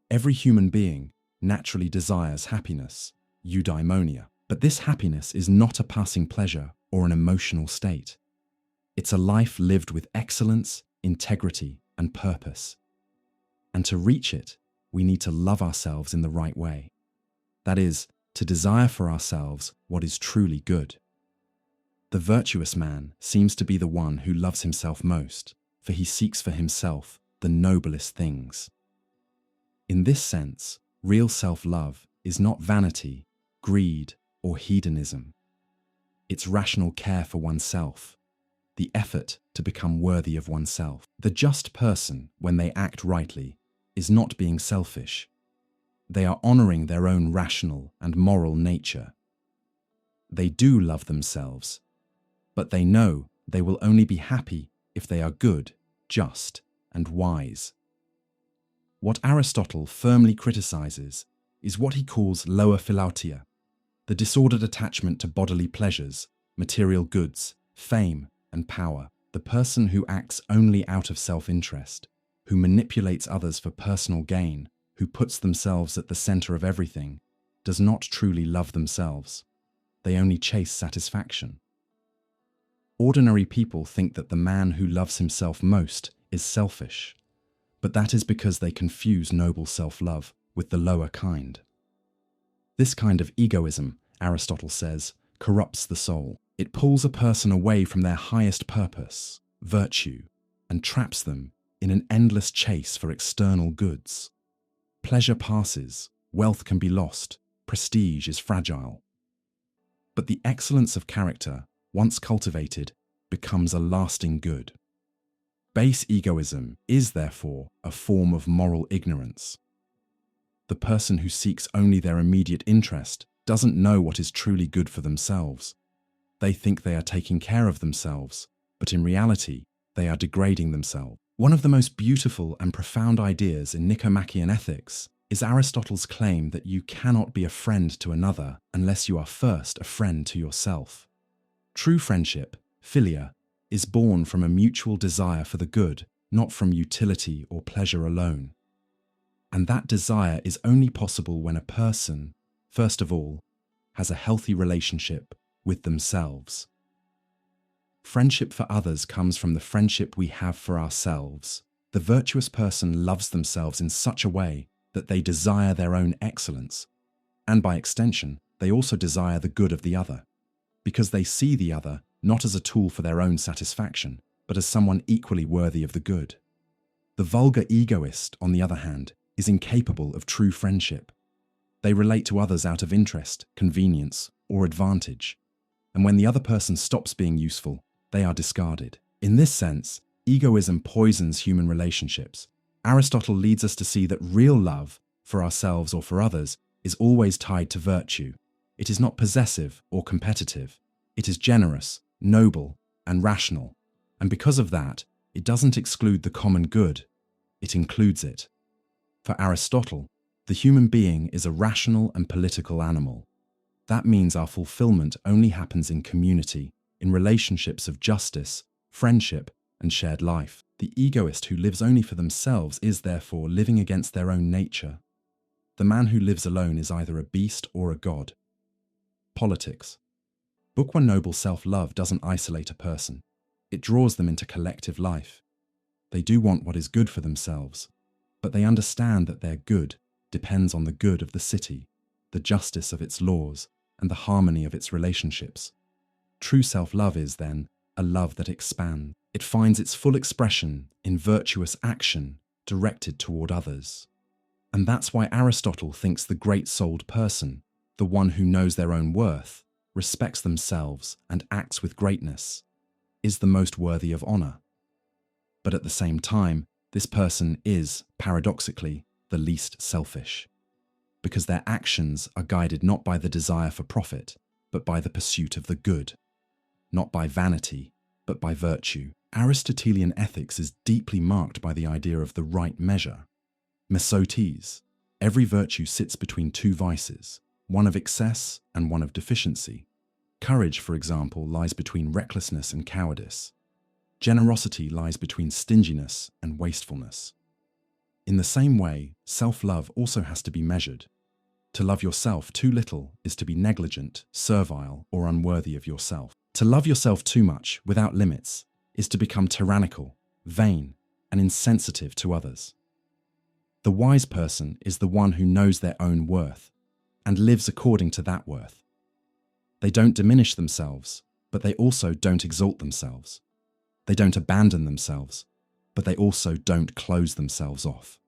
Every human being naturally desires happiness, eudaimonia. But this happiness is not a passing pleasure or an emotional state. It's a life lived with excellence, integrity, and purpose. And to reach it, we need to love ourselves in the right way. That is, to desire for ourselves what is truly good. The virtuous man seems to be the one who loves himself most, for he seeks for himself the noblest things. In this sense, real self-love is not vanity, greed, or hedonism. It's rational care for oneself, the effort to become worthy of oneself. The just person, when they act rightly, is not being selfish. They are honoring their own rational and moral nature. They do love themselves, but they know they will only be happy if they are good, just, and wise. What Aristotle firmly criticizes is what he calls lower philautia, the disordered attachment to bodily pleasures, material goods, fame, and power. The person who acts only out of self-interest, who manipulates others for personal gain, who puts themselves at the center of everything, does not truly love themselves. They only chase satisfaction. Ordinary people think that the man who loves himself most is selfish. but that is because they confuse noble self-love with the lower kind. This kind of egoism, Aristotle says, corrupts the soul. It pulls a person away from their highest purpose, virtue, and traps them in an endless chase for external goods. Pleasure passes, wealth can be lost, prestige is fragile. But the excellence of character, once cultivated, becomes a lasting good. Base egoism is, therefore, a form of moral ignorance. The person who seeks only their immediate interest doesn't know what is truly good for themselves. They think they are taking care of themselves, but in reality, they are degrading themselves. One of the most beautiful and profound ideas in Nicomachean ethics is Aristotle's claim that you cannot be a friend to another unless you are first a friend to yourself. True friendship, philia, is born from a mutual desire for the good, not from utility or pleasure alone. And that desire is only possible when a person, first of all, has a healthy relationship with themselves. Friendship for others comes from the friendship we have for ourselves. The virtuous person loves themselves in such a way that they desire their own excellence, and by extension, they also desire the good of the other, because they see the other not as a tool for their own satisfaction, but as someone equally worthy of the good. The vulgar egoist, on the other hand, is incapable of true friendship. They relate to others out of interest, convenience, or advantage, and when the other person stops being useful, they are discarded. In this sense, egoism poisons human relationships. Aristotle leads us to see that real love, for ourselves or for others, is always tied to virtue. It is not possessive or competitive. It is generous, noble, and rational. And because of that, it doesn't exclude the common good. It includes it. For Aristotle, the human being is a rational and political animal. That means our fulfillment only happens in community, in relationships of justice, friendship, and shared life. The egoist who lives only for themselves is, therefore, living against their own nature. The man who lives alone is either a beast or a god. Politics. Book One Noble Self-Love doesn't isolate a person. It draws them into collective life. They do want what is good for themselves, but they understand that their good depends on the good of the city, the justice of its laws, and the harmony of its relationships. True self-love is, then, a love that expands. It finds its full expression in virtuous action directed toward others. And that's why Aristotle thinks the great-souled person, the one who knows their own worth, respects themselves and acts with greatness, is the most worthy of honor. But at the same time, this person is, paradoxically, the least selfish, because their actions are guided not by the desire for profit, but by the pursuit of the good, not by vanity, but by virtue. Aristotelian ethics is deeply marked by the idea of the right measure. Mesotes, every virtue sits between two vices, one of excess and one of deficiency. Courage, for example, lies between recklessness and cowardice. Generosity lies between stinginess and wastefulness. In the same way, self-love also has to be measured. To love yourself too little is to be negligent, servile, or unworthy of yourself. To love yourself too much, without limits, is to become tyrannical, vain, and insensitive to others. The wise person is the one who knows their own worth and lives according to that worth. They don't diminish themselves, but they also don't exalt themselves. They don't abandon themselves, but they also don't close themselves off.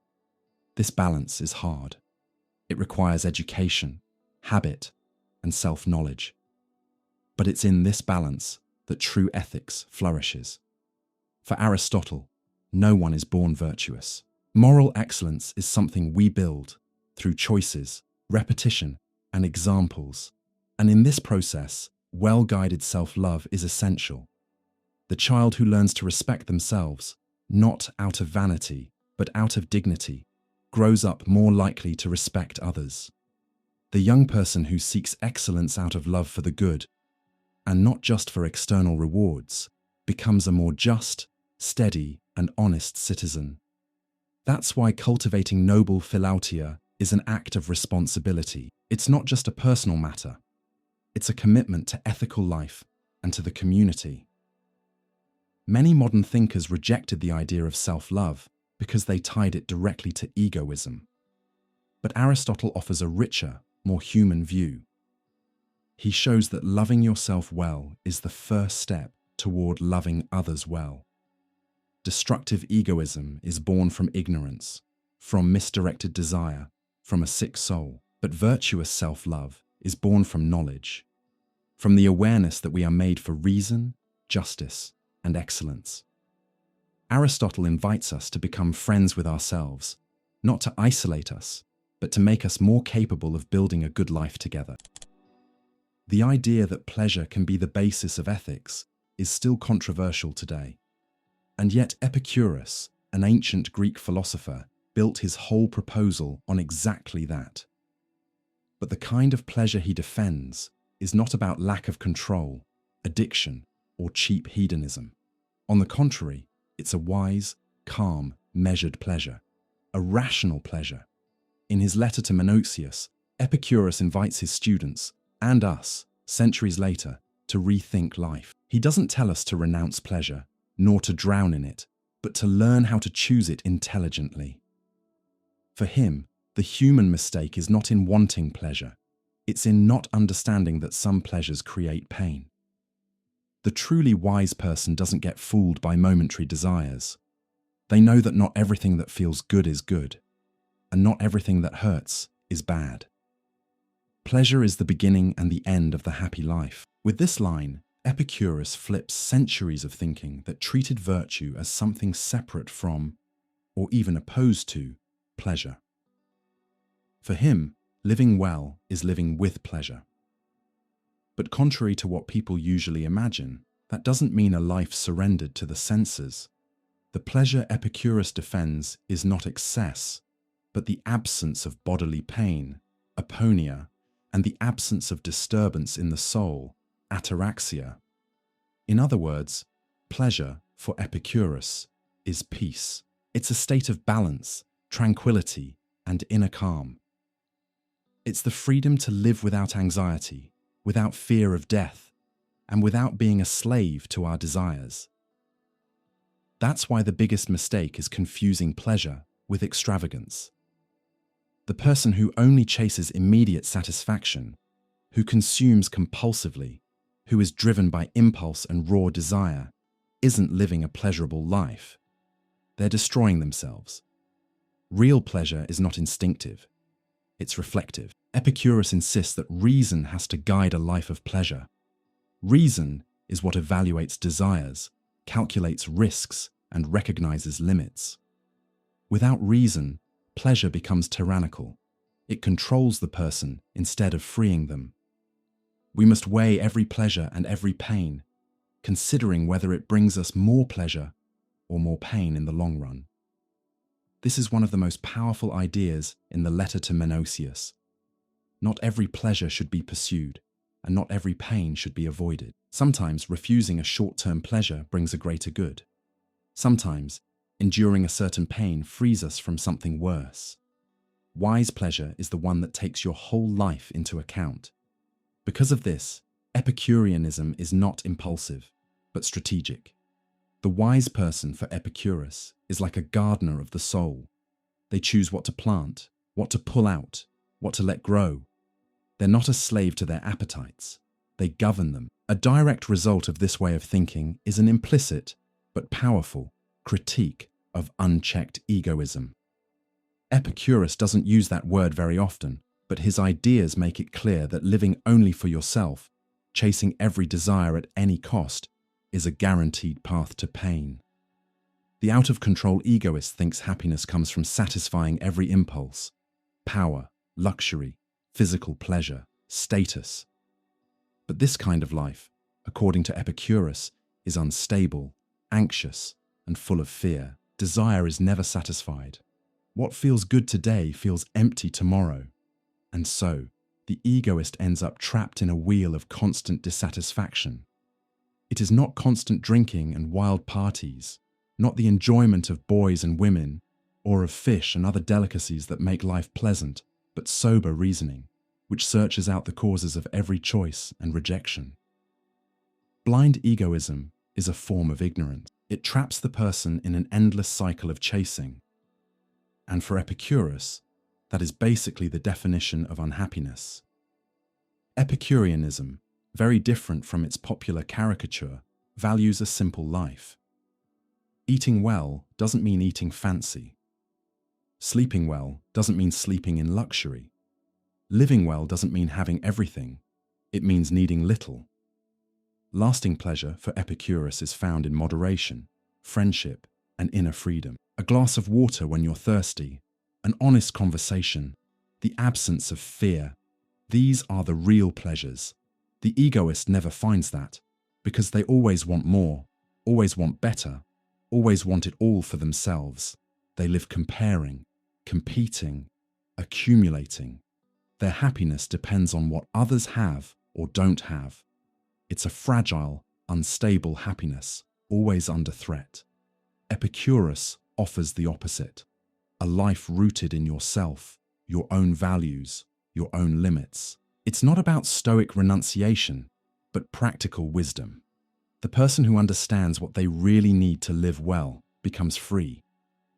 This balance is hard. It requires education, habit, and self-knowledge. But it's in this balance that true ethics flourishes. For Aristotle, no one is born virtuous. Moral excellence is something we build through choices, repetition, and examples. And in this process, well-guided self-love is essential. The child who learns to respect themselves, not out of vanity, but out of dignity, grows up more likely to respect others. The young person who seeks excellence out of love for the good, and not just for external rewards, becomes a more just, steady, and honest citizen. That's why cultivating noble philautia is an act of responsibility. It's not just a personal matter. It's a commitment to ethical life and to the community. Many modern thinkers rejected the idea of self-love because they tied it directly to egoism. But Aristotle offers a richer, more human view. He shows that loving yourself well is the first step toward loving others well. Destructive egoism is born from ignorance, from misdirected desire, from a sick soul. But virtuous self-love is born from knowledge, from the awareness that we are made for reason, justice, and excellence. Aristotle invites us to become friends with ourselves, not to isolate us, but to make us more capable of building a good life together. The idea that pleasure can be the basis of ethics is still controversial today. And yet Epicurus, an ancient Greek philosopher, built his whole proposal on exactly that. But the kind of pleasure he defends is not about lack of control, addiction, or cheap hedonism. On the contrary, it's a wise, calm, measured pleasure, a rational pleasure. In his letter to Menocius, Epicurus invites his students, and us, centuries later, to rethink life. He doesn't tell us to renounce pleasure, nor to drown in it, but to learn how to choose it intelligently. For him, the human mistake is not in wanting pleasure, it's in not understanding that some pleasures create pain. The truly wise person doesn't get fooled by momentary desires. They know that not everything that feels good is good, and not everything that hurts is bad. Pleasure is the beginning and the end of the happy life. With this line, Epicurus flips centuries of thinking that treated virtue as something separate from, or even opposed to, pleasure. For him, living well is living with pleasure. But contrary to what people usually imagine, that doesn't mean a life surrendered to the senses. The pleasure Epicurus defends is not excess, but the absence of bodily pain, aponia, and the absence of disturbance in the soul, ataraxia. In other words, pleasure, for Epicurus, is peace. It's a state of balance, tranquility, and inner calm. It's the freedom to live without anxiety, without fear of death, and without being a slave to our desires. That's why the biggest mistake is confusing pleasure with extravagance. The person who only chases immediate satisfaction, who consumes compulsively, who is driven by impulse and raw desire, isn't living a pleasurable life. They're destroying themselves. Real pleasure is not instinctive. It's reflective. Epicurus insists that reason has to guide a life of pleasure. Reason is what evaluates desires, calculates risks, and recognizes limits. Without reason, pleasure becomes tyrannical. It controls the person instead of freeing them. We must weigh every pleasure and every pain, considering whether it brings us more pleasure or more pain in the long run. This is one of the most powerful ideas in the letter to Menocius. Not every pleasure should be pursued, and not every pain should be avoided. Sometimes refusing a short-term pleasure brings a greater good. Sometimes enduring a certain pain frees us from something worse. Wise pleasure is the one that takes your whole life into account. Because of this, Epicureanism is not impulsive, but strategic. The wise person for Epicurus is like a gardener of the soul. They choose what to plant, what to pull out, what to let grow. They're not a slave to their appetites. They govern them. A direct result of this way of thinking is an implicit, but powerful, critique of unchecked egoism. Epicurus doesn't use that word very often, but his ideas make it clear that living only for yourself, chasing every desire at any cost, is a guaranteed path to pain. The out-of-control egoist thinks happiness comes from satisfying every impulse, power, luxury, physical pleasure, status. But this kind of life, according to Epicurus, is unstable, anxious, and full of fear. Desire is never satisfied. What feels good today feels empty tomorrow. And so, the egoist ends up trapped in a wheel of constant dissatisfaction. It is not constant drinking and wild parties, not the enjoyment of boys and women, or of fish and other delicacies that make life pleasant, but sober reasoning, which searches out the causes of every choice and rejection. Blind egoism is a form of ignorance. It traps the person in an endless cycle of chasing, And for Epicurus, that is basically the definition of unhappiness. Epicureanism, very different from its popular caricature, values a simple life. Eating well doesn't mean eating fancy. Sleeping well doesn't mean sleeping in luxury. Living well doesn't mean having everything. It means needing little. Lasting pleasure for Epicurus is found in moderation, friendship, and inner freedom. A glass of water when you're thirsty, an honest conversation, the absence of fear. These are the real pleasures. The egoist never finds that, because they always want more, always want better, always want it all for themselves. They live comparing, competing, accumulating. Their happiness depends on what others have or don't have. It's a fragile, unstable happiness, always under threat. Epicurus offers the opposite, a life rooted in yourself, your own values, your own limits. It's not about stoic renunciation, but practical wisdom. The person who understands what they really need to live well becomes free.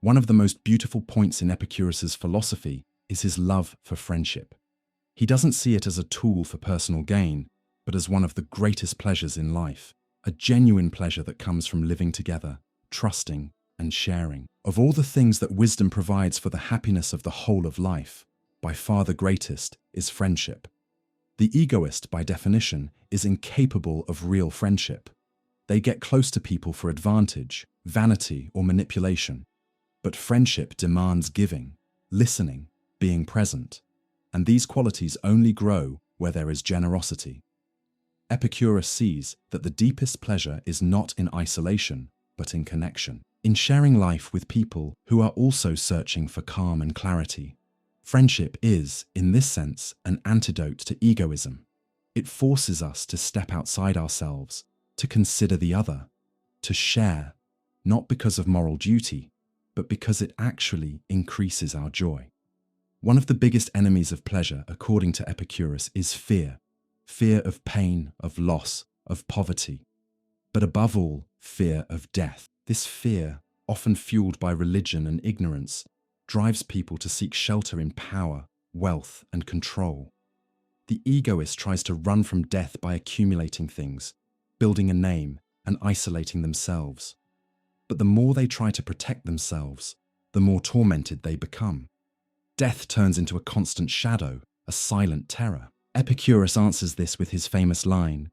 One of the most beautiful points in Epicurus's philosophy is his love for friendship. He doesn't see it as a tool for personal gain, but as one of the greatest pleasures in life, a genuine pleasure that comes from living together, trusting, and sharing. Of all the things that wisdom provides for the happiness of the whole of life, by far the greatest is friendship. The egoist, by definition, is incapable of real friendship. They get close to people for advantage, vanity, or manipulation. But friendship demands giving, listening, being present. And these qualities only grow where there is generosity. Epicurus sees that the deepest pleasure is not in isolation, but in connection, in sharing life with people who are also searching for calm and clarity. Friendship is, in this sense, an antidote to egoism. It forces us to step outside ourselves, to consider the other, to share, not because of moral duty, but because it actually increases our joy. One of the biggest enemies of pleasure, according to Epicurus, is fear. Fear of pain, of loss, of poverty. But above all, fear of death. This fear, often fueled by religion and ignorance, drives people to seek shelter in power, wealth, and control. The egoist tries to run from death by accumulating things, building a name, and isolating themselves. But the more they try to protect themselves, the more tormented they become. Death turns into a constant shadow, a silent terror. Epicurus answers this with his famous line,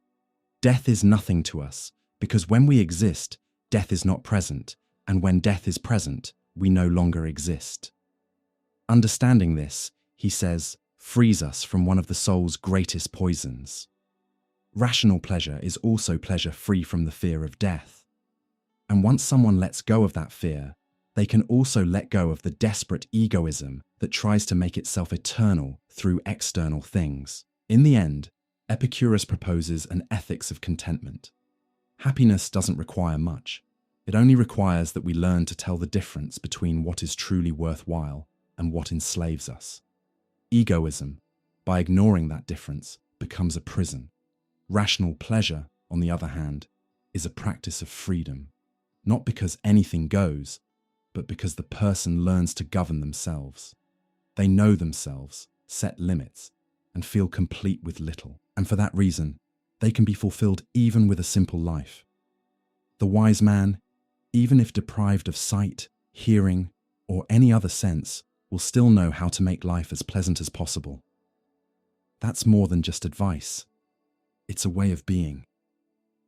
"Death is nothing to us, because when we exist, death is not present, and when death is present, we no longer exist." Understanding this, he says, frees us from one of the soul's greatest poisons. Rational pleasure is also pleasure free from the fear of death. And once someone lets go of that fear, they can also let go of the desperate egoism that tries to make itself eternal through external things. In the end, Epicurus proposes an ethics of contentment. Happiness doesn't require much. It only requires that we learn to tell the difference between what is truly worthwhile and what enslaves us. Egoism, by ignoring that difference, becomes a prison. Rational pleasure, on the other hand, is a practice of freedom, not because anything goes, but because the person learns to govern themselves. They know themselves, set limits, and feel complete with little. And for that reason, they can be fulfilled even with a simple life. The wise man, even if deprived of sight, hearing, or any other sense, will still know how to make life as pleasant as possible. That's more than just advice. It's a way of being,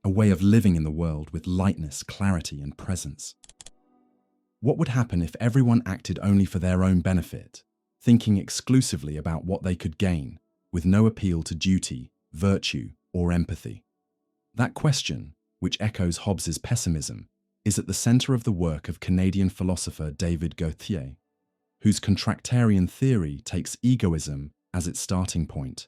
a way of living in the world with lightness, clarity, and presence. What would happen if everyone acted only for their own benefit, thinking exclusively about what they could gain, with no appeal to duty, virtue, or empathy? That question, which echoes Hobbes's pessimism, is at the center of the work of Canadian philosopher David Gauthier, whose contractarian theory takes egoism as its starting point,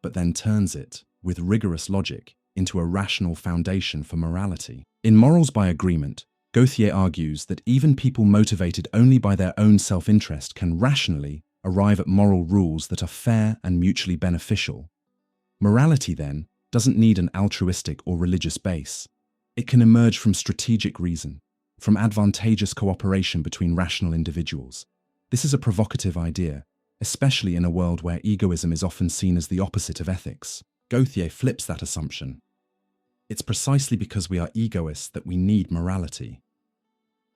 but then turns it, with rigorous logic, into a rational foundation for morality. In Morals by Agreement, Gauthier argues that even people motivated only by their own self-interest can rationally arrive at moral rules that are fair and mutually beneficial. Morality, then, doesn't need an altruistic or religious base. It can emerge from strategic reason, from advantageous cooperation between rational individuals. This is a provocative idea, especially in a world where egoism is often seen as the opposite of ethics. Gauthier flips that assumption. It's precisely because we are egoists that we need morality.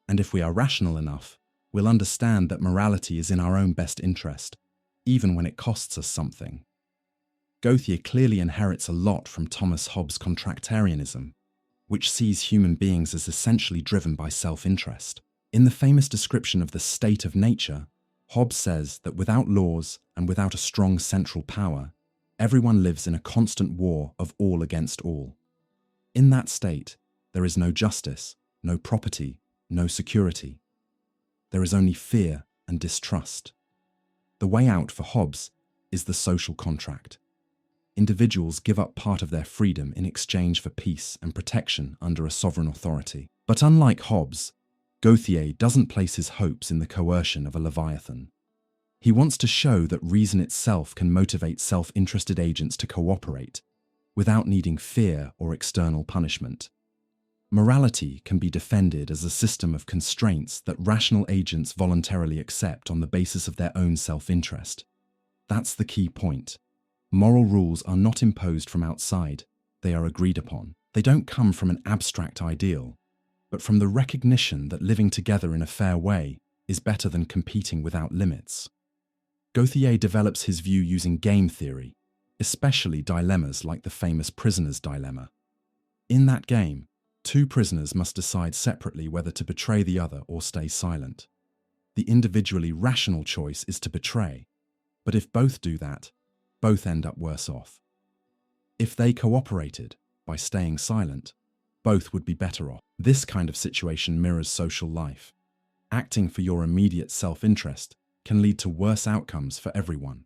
And if we are rational enough, we'll understand that morality is in our own best interest, even when it costs us something. Gauthier clearly inherits a lot from Thomas Hobbes' contractarianism, which sees human beings as essentially driven by self-interest. In the famous description of the state of nature, Hobbes says that without laws and without a strong central power, everyone lives in a constant war of all against all. In that state, there is no justice, no property, no security. There is only fear and distrust. The way out for Hobbes is the social contract. Individuals give up part of their freedom in exchange for peace and protection under a sovereign authority. But unlike Hobbes, Gauthier doesn't place his hopes in the coercion of a leviathan. He wants to show that reason itself can motivate self-interested agents to cooperate without needing fear or external punishment. Morality can be defended as a system of constraints that rational agents voluntarily accept on the basis of their own self-interest. That's the key point. Moral rules are not imposed from outside, they are agreed upon. They don't come from an abstract ideal, but from the recognition that living together in a fair way is better than competing without limits. Gauthier develops his view using game theory, especially dilemmas like the famous prisoner's dilemma. In that game, two prisoners must decide separately whether to betray the other or stay silent. The individually rational choice is to betray, but if both do that, both end up worse off. If they cooperated by staying silent, both would be better off. This kind of situation mirrors social life. Acting for your immediate self-interest can lead to worse outcomes for everyone.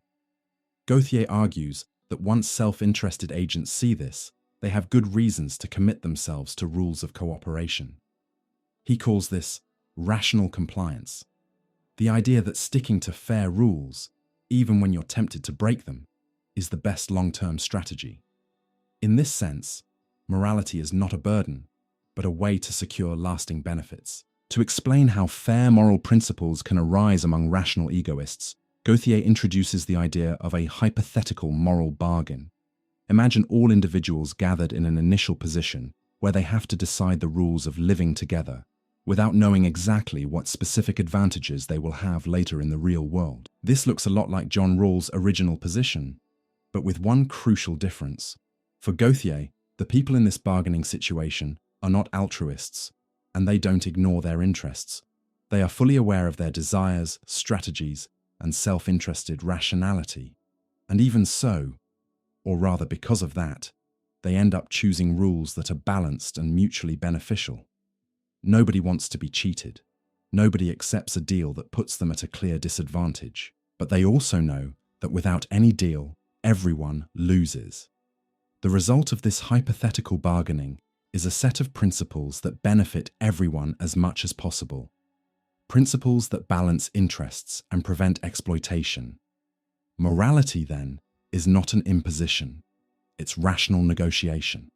Gauthier argues that once self-interested agents see this, they have good reasons to commit themselves to rules of cooperation. He calls this rational compliance, the idea that sticking to fair rules, even when you're tempted to break them, is the best long-term strategy. In this sense, morality is not a burden, but a way to secure lasting benefits. To explain how fair moral principles can arise among rational egoists, Gauthier introduces the idea of a hypothetical moral bargain. Imagine all individuals gathered in an initial position where they have to decide the rules of living together, without knowing exactly what specific advantages they will have later in the real world. This looks a lot like John Rawls' original position, but with one crucial difference. For Gauthier, the people in this bargaining situation are not altruists, and they don't ignore their interests. They are fully aware of their desires, strategies, and self-interested rationality. And even so, or rather because of that, they end up choosing rules that are balanced and mutually beneficial. Nobody wants to be cheated. Nobody accepts a deal that puts them at a clear disadvantage. But they also know that without any deal, everyone loses. The result of this hypothetical bargaining is a set of principles that benefit everyone as much as possible. Principles that balance interests and prevent exploitation. Morality, then, is not an imposition. It's rational negotiation.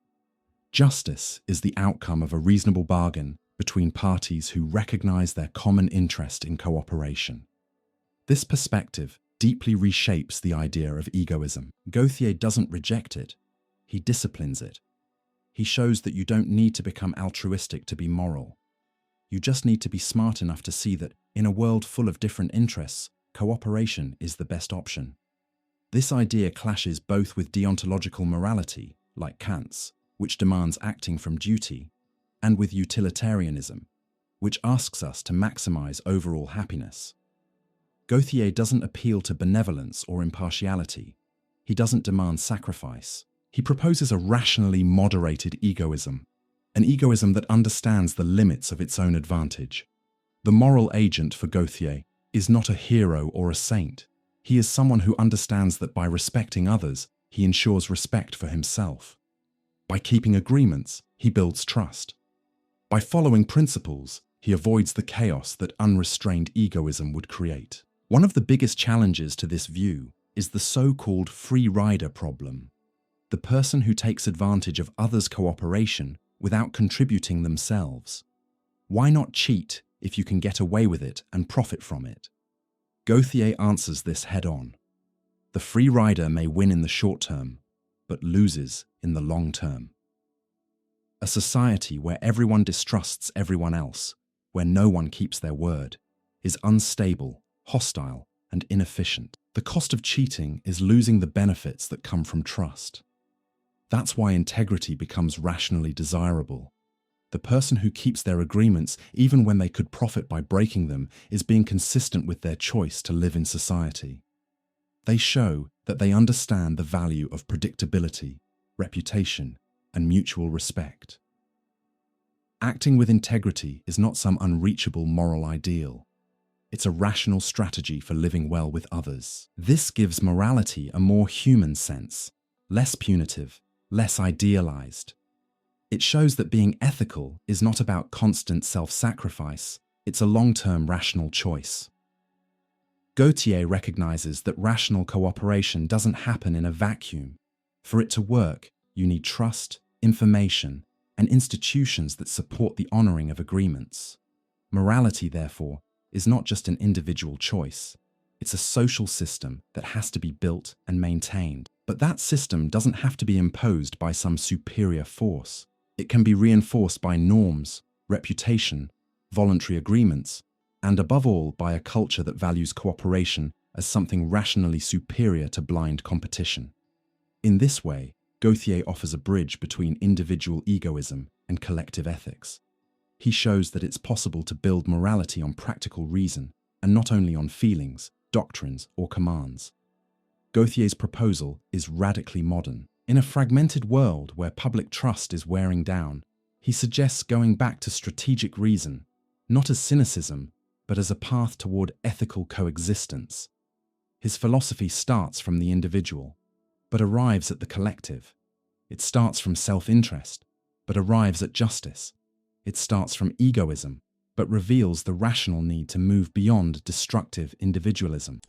Justice is the outcome of a reasonable bargain between parties who recognize their common interest in cooperation. This perspective deeply reshapes the idea of egoism. Gauthier doesn't reject it, he disciplines it. He shows that you don't need to become altruistic to be moral. You just need to be smart enough to see that, in a world full of different interests, cooperation is the best option. This idea clashes both with deontological morality, like Kant's, which demands acting from duty, and with utilitarianism, which asks us to maximize overall happiness. Gauthier doesn't appeal to benevolence or impartiality. He doesn't demand sacrifice. He proposes a rationally moderated egoism, an egoism that understands the limits of its own advantage. The moral agent for Gauthier is not a hero or a saint. He is someone who understands that by respecting others, he ensures respect for himself. By keeping agreements, he builds trust. By following principles, he avoids the chaos that unrestrained egoism would create. One of the biggest challenges to this view is the so-called free rider problem. The person who takes advantage of others' cooperation without contributing themselves. Why not cheat if you can get away with it and profit from it? Gauthier answers this head-on. The free rider may win in the short term, but loses in the long term. A society where everyone distrusts everyone else, where no one keeps their word, is unstable, hostile, and inefficient. The cost of cheating is losing the benefits that come from trust. That's why integrity becomes rationally desirable. The person who keeps their agreements, even when they could profit by breaking them, is being consistent with their choice to live in society. They show that they understand the value of predictability, reputation, and mutual respect. Acting with integrity is not some unreachable moral ideal. It's a rational strategy for living well with others. This gives morality a more human sense, less punitive, less idealized. It shows that being ethical is not about constant self-sacrifice, it's a long-term rational choice. Gauthier recognizes that rational cooperation doesn't happen in a vacuum. For it to work, you need trust, information, and institutions that support the honoring of agreements. Morality, therefore, is not just an individual choice. It's a social system that has to be built and maintained. But that system doesn't have to be imposed by some superior force. It can be reinforced by norms, reputation, voluntary agreements, and above all by a culture that values cooperation as something rationally superior to blind competition. In this way, Gauthier offers a bridge between individual egoism and collective ethics. He shows that it's possible to build morality on practical reason, and not only on feelings, doctrines, or commands. Gauthier's proposal is radically modern. In a fragmented world where public trust is wearing down, he suggests going back to strategic reason, not as cynicism, but as a path toward ethical coexistence. His philosophy starts from the individual, but arrives at the collective. It starts from self-interest, but arrives at justice. It starts from egoism, but reveals the rational need to move beyond destructive individualism.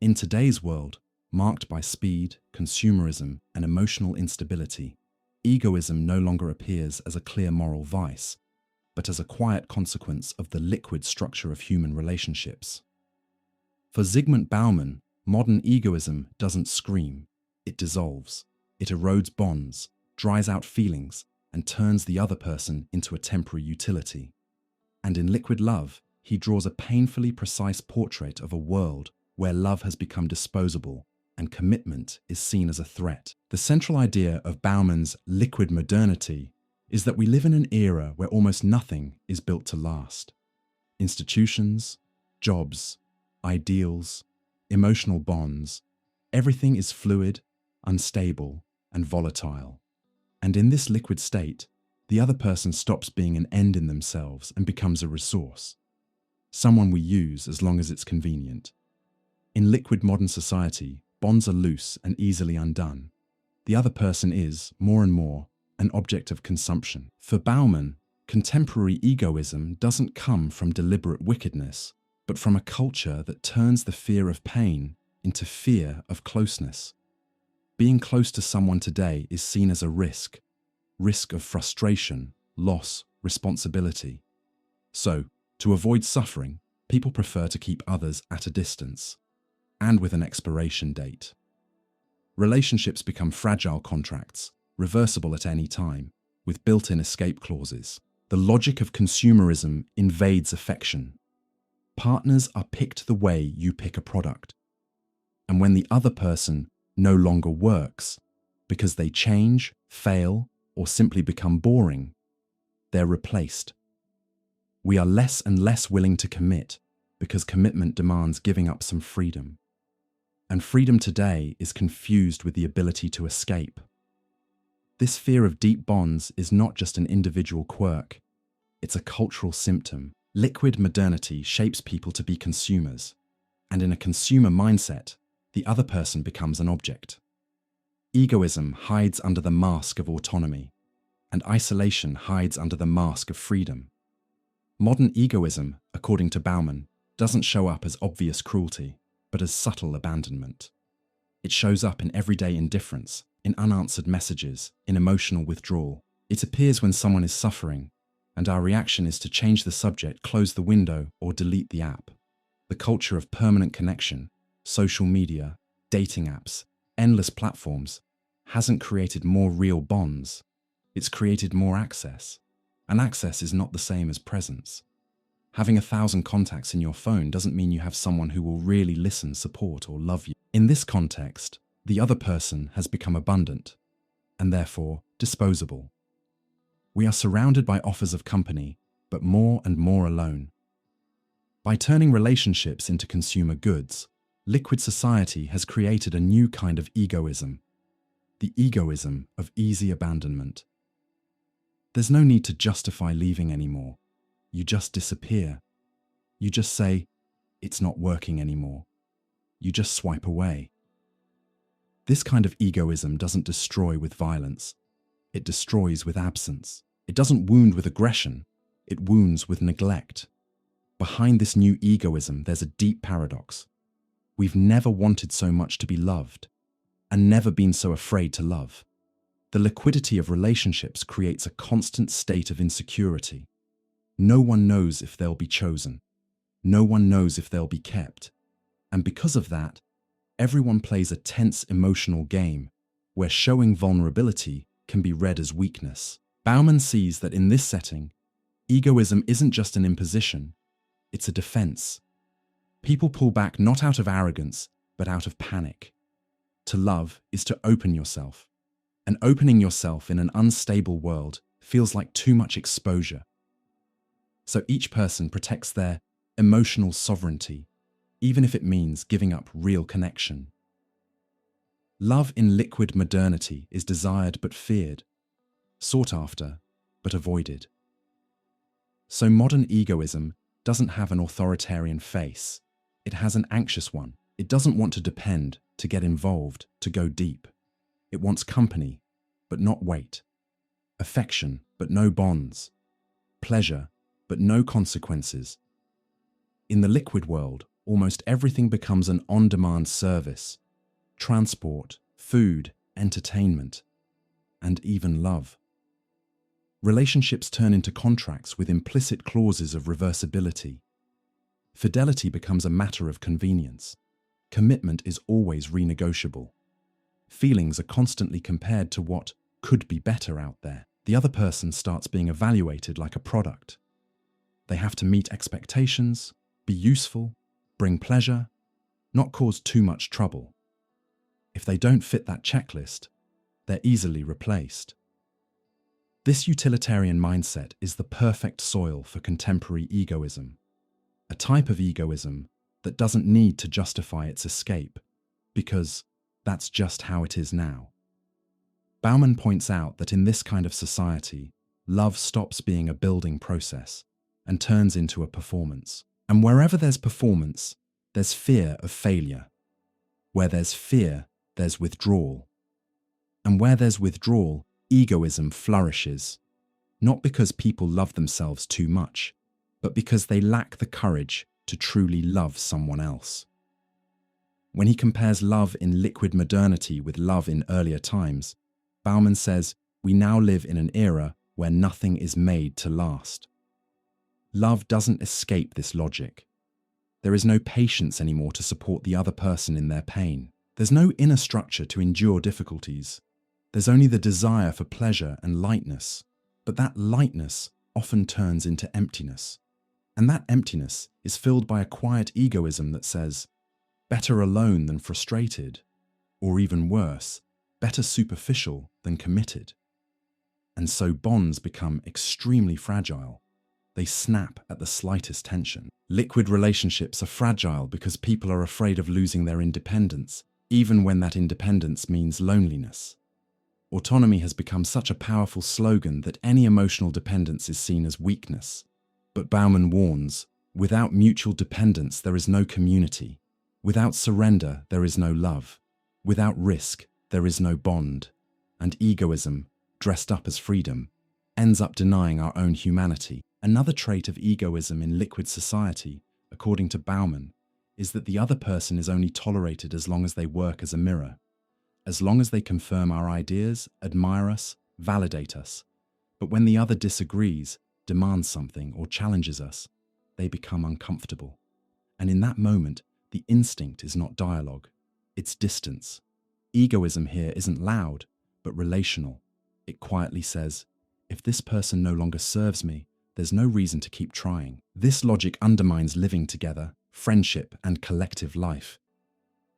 In today's world, marked by speed, consumerism, and emotional instability, egoism no longer appears as a clear moral vice, but as a quiet consequence of the liquid structure of human relationships. For Zygmunt Bauman, modern egoism doesn't scream, it dissolves. It erodes bonds, dries out feelings, and turns the other person into a temporary utility. And in Liquid Love, he draws a painfully precise portrait of a world where love has become disposable and commitment is seen as a threat. The central idea of Bauman's liquid modernity is that we live in an era where almost nothing is built to last. Institutions, jobs, ideals, emotional bonds, everything is fluid, unstable, and volatile. And in this liquid state, the other person stops being an end in themselves and becomes a resource, someone we use as long as it's convenient. In liquid modern society, bonds are loose and easily undone. The other person is, more and more, an object of consumption. For Bauman, contemporary egoism doesn't come from deliberate wickedness, but from a culture that turns the fear of pain into fear of closeness. Being close to someone today is seen as a risk of frustration, loss, responsibility. So, to avoid suffering, people prefer to keep others at a distance, and with an expiration date. Relationships become fragile contracts, reversible at any time, with built-in escape clauses. The logic of consumerism invades affection. Partners are picked the way you pick a product. And when the other person no longer works, because they change, fail, or simply become boring, they're replaced. We are less and less willing to commit because commitment demands giving up some freedom. And freedom today is confused with the ability to escape. This fear of deep bonds is not just an individual quirk, it's a cultural symptom. Liquid modernity shapes people to be consumers, and in a consumer mindset, the other person becomes an object. Egoism hides under the mask of autonomy, and isolation hides under the mask of freedom. Modern egoism, according to Bauman, doesn't show up as obvious cruelty, but as subtle abandonment. It shows up in everyday indifference, in unanswered messages, in emotional withdrawal. It appears when someone is suffering, and our reaction is to change the subject, close the window, or delete the app. The culture of permanent connection, social media, dating apps, endless platforms, hasn't created more real bonds. It's created more access. And access is not the same as presence. Having 1,000 contacts in your phone doesn't mean you have someone who will really listen, support, or love you. In this context, the other person has become abundant, and therefore disposable. We are surrounded by offers of company, but more and more alone. By turning relationships into consumer goods, liquid society has created a new kind of egoism, the egoism of easy abandonment. There's no need to justify leaving anymore. You just disappear. You just say, it's not working anymore. You just swipe away. This kind of egoism doesn't destroy with violence. It destroys with absence. It doesn't wound with aggression. It wounds with neglect. Behind this new egoism, there's a deep paradox. We've never wanted so much to be loved, and never been so afraid to love. The liquidity of relationships creates a constant state of insecurity. No one knows if they'll be chosen. No one knows if they'll be kept. And because of that, everyone plays a tense emotional game where showing vulnerability can be read as weakness. Bauman sees that in this setting, egoism isn't just an imposition, it's a defense. People pull back not out of arrogance, but out of panic. To love is to open yourself. And opening yourself in an unstable world feels like too much exposure. So each person protects their emotional sovereignty, even if it means giving up real connection. Love in liquid modernity is desired but feared, sought after but avoided. So modern egoism doesn't have an authoritarian face. It has an anxious one. It doesn't want to depend, to get involved, to go deep. It wants company, but not weight. Affection, but no bonds. Pleasure, but no consequences. In the liquid world, almost everything becomes an on-demand service. Transport, food, entertainment, and even love. Relationships turn into contracts with implicit clauses of reversibility. Fidelity becomes a matter of convenience. Commitment is always renegotiable. Feelings are constantly compared to what could be better out there. The other person starts being evaluated like a product. They have to meet expectations, be useful, bring pleasure, not cause too much trouble. If they don't fit that checklist, they're easily replaced. This utilitarian mindset is the perfect soil for contemporary egoism, a type of egoism that doesn't need to justify its escape, because that's just how it is now. Bauman points out that in this kind of society, love stops being a building process and turns into a performance. And wherever there's performance, there's fear of failure. Where there's fear, there's withdrawal. And where there's withdrawal, egoism flourishes, not because people love themselves too much, but because they lack the courage to truly love someone else. When he compares love in liquid modernity with love in earlier times, Bauman says, we now live in an era where nothing is made to last. Love doesn't escape this logic. There is no patience anymore to support the other person in their pain. There's no inner structure to endure difficulties. There's only the desire for pleasure and lightness. But that lightness often turns into emptiness. And that emptiness is filled by a quiet egoism that says, better alone than frustrated, or even worse, better superficial than committed. And so bonds become extremely fragile. They snap at the slightest tension. Liquid relationships are fragile because people are afraid of losing their independence, even when that independence means loneliness. Autonomy has become such a powerful slogan that any emotional dependence is seen as weakness. But Bauman warns, without mutual dependence there is no community. Without surrender there is no love. Without risk there is no bond. And egoism, dressed up as freedom, ends up denying our own humanity. Another trait of egoism in liquid society, according to Bauman, is that the other person is only tolerated as long as they work as a mirror, as long as they confirm our ideas, admire us, validate us. But when the other disagrees, demands something, or challenges us, they become uncomfortable. And in that moment, the instinct is not dialogue, it's distance. Egoism here isn't loud, but relational. It quietly says, if this person no longer serves me, there's no reason to keep trying. This logic undermines living together, friendship, and collective life.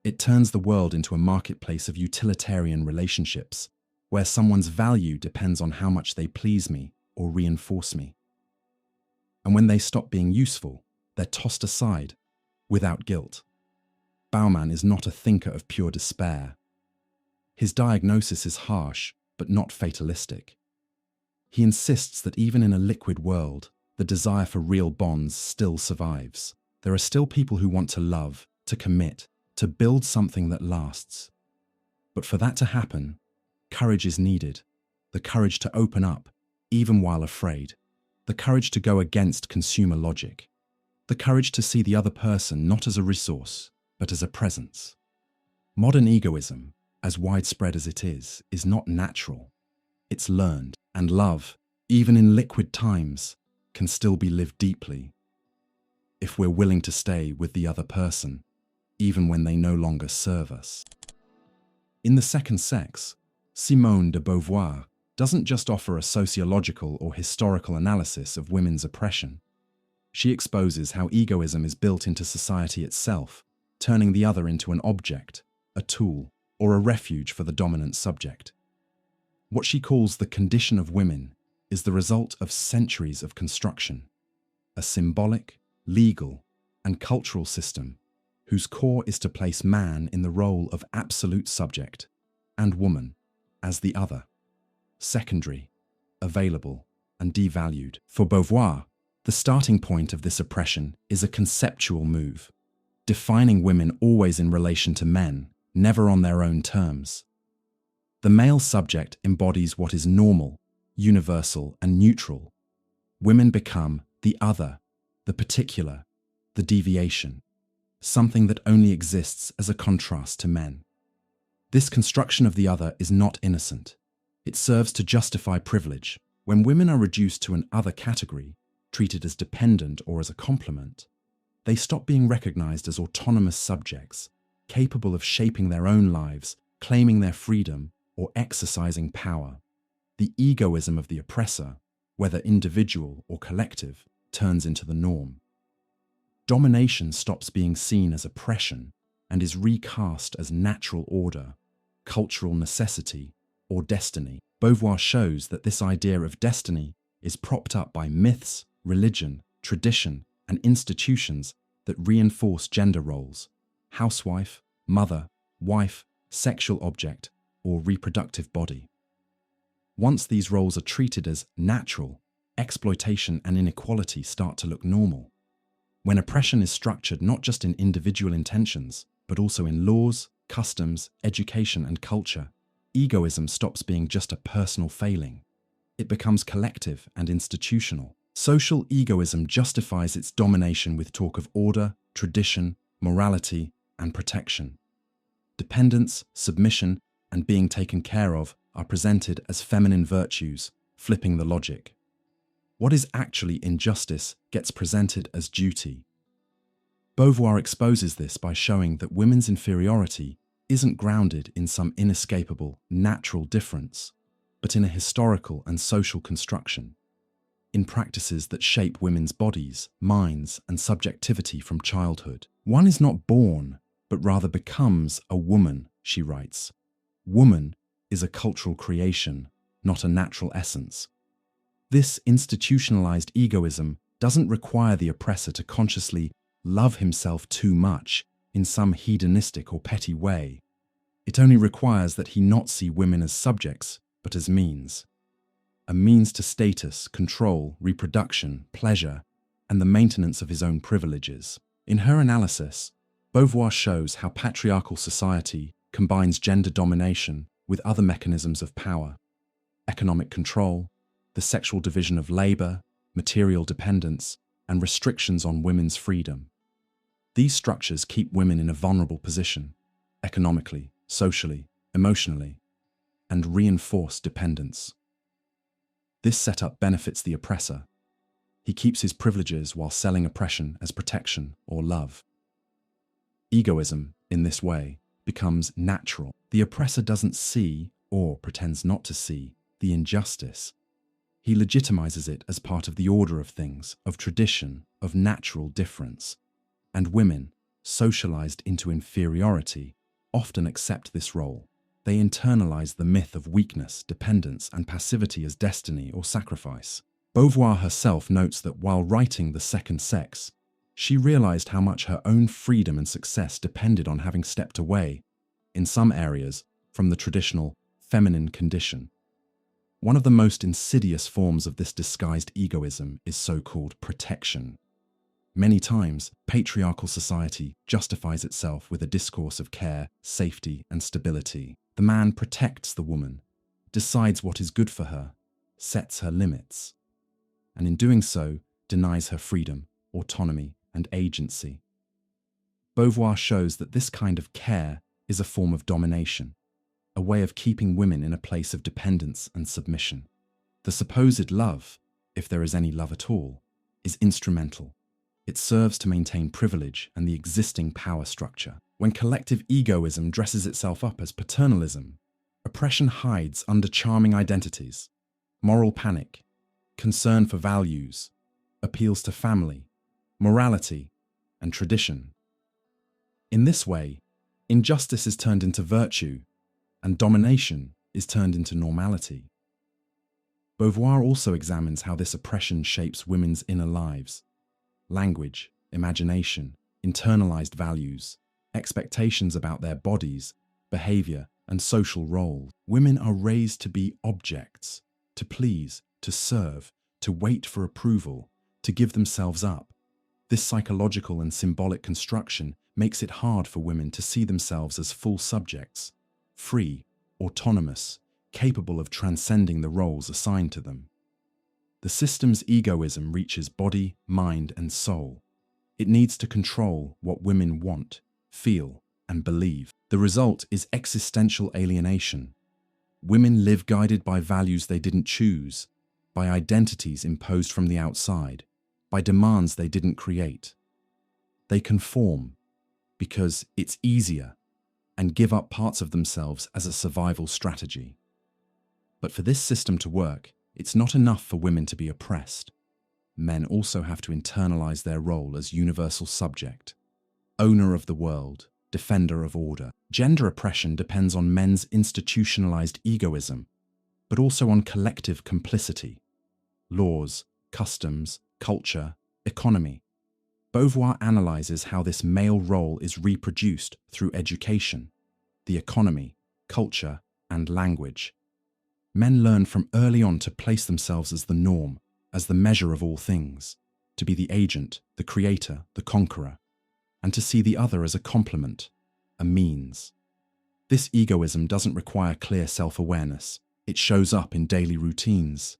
It turns the world into a marketplace of utilitarian relationships, where someone's value depends on how much they please me or reinforce me. And when they stop being useful, they're tossed aside, without guilt. Bauman is not a thinker of pure despair. His diagnosis is harsh, but not fatalistic. He insists that even in a liquid world, the desire for real bonds still survives. There are still people who want to love, to commit, to build something that lasts. But for that to happen, courage is needed. The courage to open up, even while afraid. The courage to go against consumer logic. The courage to see the other person not as a resource, but as a presence. Modern egoism, as widespread as it is not natural. It's learned, and love, even in liquid times, can still be lived deeply if we're willing to stay with the other person, even when they no longer serve us. In The Second Sex, Simone de Beauvoir doesn't just offer a sociological or historical analysis of women's oppression. She exposes how egoism is built into society itself, turning the other into an object, a tool, or a refuge for the dominant subject. What she calls the condition of women is the result of centuries of construction, a symbolic, legal, and cultural system whose core is to place man in the role of absolute subject and woman as the other, secondary, available, and devalued. For Beauvoir, the starting point of this oppression is a conceptual move, defining women always in relation to men, never on their own terms. The male subject embodies what is normal, universal, and neutral. Women become the other, the particular, the deviation, something that only exists as a contrast to men. This construction of the other is not innocent. It serves to justify privilege. When women are reduced to an other category, treated as dependent or as a complement, they stop being recognized as autonomous subjects, capable of shaping their own lives, claiming their freedom, or exercising power. The egoism of the oppressor, whether individual or collective, turns into the norm. Domination stops being seen as oppression and is recast as natural order, cultural necessity, or destiny. Beauvoir shows that this idea of destiny is propped up by myths, religion, tradition, and institutions that reinforce gender roles: housewife, mother, wife, sexual object, or reproductive body. Once these roles are treated as natural, exploitation and inequality start to look normal. When oppression is structured not just in individual intentions, but also in laws, customs, education, and culture, egoism stops being just a personal failing. It becomes collective and institutional. Social egoism justifies its domination with talk of order, tradition, morality, and protection. Dependence, submission, and being taken care of are presented as feminine virtues, flipping the logic. What is actually injustice gets presented as duty. Beauvoir exposes this by showing that women's inferiority isn't grounded in some inescapable, natural difference, but in a historical and social construction, in practices that shape women's bodies, minds, and subjectivity from childhood. One is not born, but rather becomes a woman, she writes. Woman is a cultural creation, not a natural essence. This institutionalized egoism doesn't require the oppressor to consciously love himself too much in some hedonistic or petty way. It only requires that he not see women as subjects, but as means. A means to status, control, reproduction, pleasure, and the maintenance of his own privileges. In her analysis, Beauvoir shows how patriarchal society combines gender domination with other mechanisms of power: economic control, the sexual division of labor, material dependence, and restrictions on women's freedom. These structures keep women in a vulnerable position, economically, socially, emotionally, and reinforce dependence. This setup benefits the oppressor. He keeps his privileges while selling oppression as protection or love. Egoism, in this way, becomes natural. The oppressor doesn't see, or pretends not to see, the injustice. He legitimizes it as part of the order of things, of tradition, of natural difference. And women, socialized into inferiority, often accept this role. They internalize the myth of weakness, dependence, and passivity as destiny or sacrifice. Beauvoir herself notes that while writing The Second Sex, she realized how much her own freedom and success depended on having stepped away, in some areas, from the traditional feminine condition. One of the most insidious forms of this disguised egoism is so-called protection. Many times, patriarchal society justifies itself with a discourse of care, safety, and stability. The man protects the woman, decides what is good for her, sets her limits, and in doing so, denies her freedom, autonomy, and agency. Beauvoir shows that this kind of care is a form of domination, a way of keeping women in a place of dependence and submission. The supposed love, if there is any love at all, is instrumental. It serves to maintain privilege and the existing power structure. When collective egoism dresses itself up as paternalism, oppression hides under charming identities, moral panic, concern for values, appeals to family, morality, and tradition. In this way, injustice is turned into virtue, and domination is turned into normality. Beauvoir also examines how this oppression shapes women's inner lives. Language, imagination, internalized values, expectations about their bodies, behavior, and social roles. Women are raised to be objects, to please, to serve, to wait for approval, to give themselves up. This psychological and symbolic construction makes it hard for women to see themselves as full subjects, free, autonomous, capable of transcending the roles assigned to them. The system's egoism reaches body, mind, and soul. It needs to control what women want, feel, and believe. The result is existential alienation. Women live guided by values they didn't choose, by identities imposed from the outside, by demands they didn't create. They conform because it's easier and give up parts of themselves as a survival strategy. But for this system to work, it's not enough for women to be oppressed. Men also have to internalize their role as universal subject, owner of the world, defender of order. Gender oppression depends on men's institutionalized egoism, but also on collective complicity, laws, customs, culture, economy. Beauvoir analyzes how this male role is reproduced through education, the economy, culture, and language. Men learn from early on to place themselves as the norm, as the measure of all things, to be the agent, the creator, the conqueror, and to see the other as a complement, a means. This egoism doesn't require clear self-awareness. It shows up in daily routines,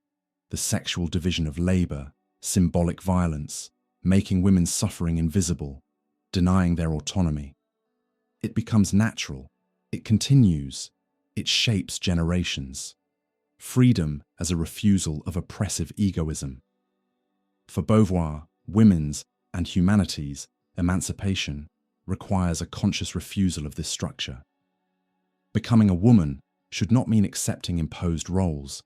the sexual division of labor, symbolic violence, making women's suffering invisible, denying their autonomy. It becomes natural. It continues. It shapes generations. Freedom as a refusal of oppressive egoism. For Beauvoir, women's and humanity's emancipation requires a conscious refusal of this structure. Becoming a woman should not mean accepting imposed roles,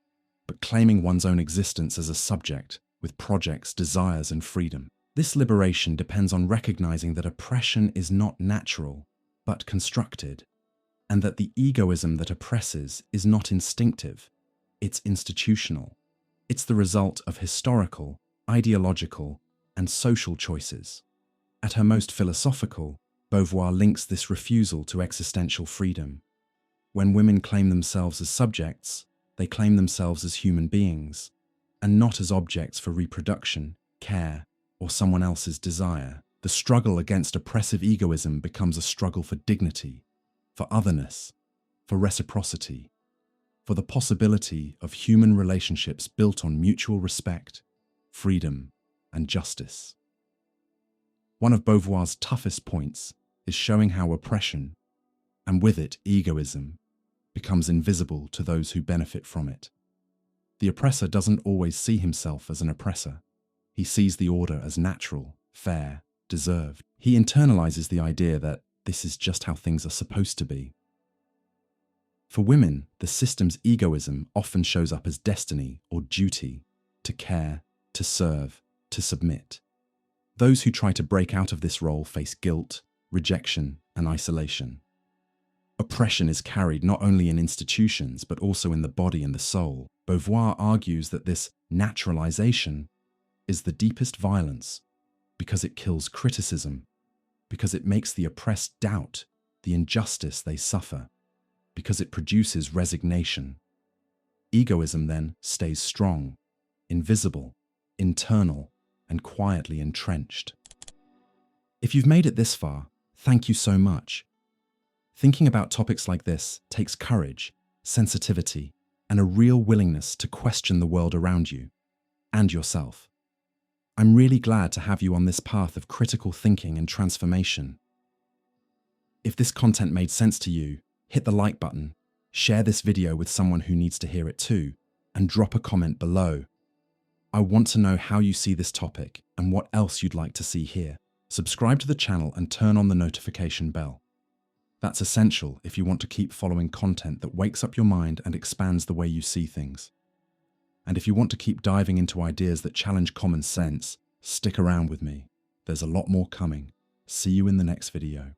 but claiming one's own existence as a subject with projects, desires, and freedom. This liberation depends on recognizing that oppression is not natural, but constructed, and that the egoism that oppresses is not instinctive. It's institutional. It's the result of historical, ideological, and social choices. At her most philosophical, Beauvoir links this refusal to existential freedom. When women claim themselves as subjects, they claim themselves as human beings, and not as objects for reproduction, care, or someone else's desire. The struggle against oppressive egoism becomes a struggle for dignity, for otherness, for reciprocity, for the possibility of human relationships built on mutual respect, freedom, and justice. One of Beauvoir's toughest points is showing how oppression, and with it egoism, becomes invisible to those who benefit from it. The oppressor doesn't always see himself as an oppressor. He sees the order as natural, fair, deserved. He internalizes the idea that this is just how things are supposed to be. For women, the system's egoism often shows up as destiny or duty, to care, to serve, to submit. Those who try to break out of this role face guilt, rejection, and isolation. Oppression is carried not only in institutions but also in the body and the soul. Beauvoir argues that this naturalization is the deepest violence because it kills criticism, because it makes the oppressed doubt the injustice they suffer, because it produces resignation. Egoism then stays strong, invisible, internal, and quietly entrenched. If you've made it this far, thank you so much. Thinking about topics like this takes courage, sensitivity, and a real willingness to question the world around you and yourself. I'm really glad to have you on this path of critical thinking and transformation. If this content made sense to you, hit the like button, share this video with someone who needs to hear it too, and drop a comment below. I want to know how you see this topic and what else you'd like to see here. Subscribe to the channel and turn on the notification bell. That's essential if you want to keep following content that wakes up your mind and expands the way you see things. And if you want to keep diving into ideas that challenge common sense, stick around with me. There's a lot more coming. See you in the next video.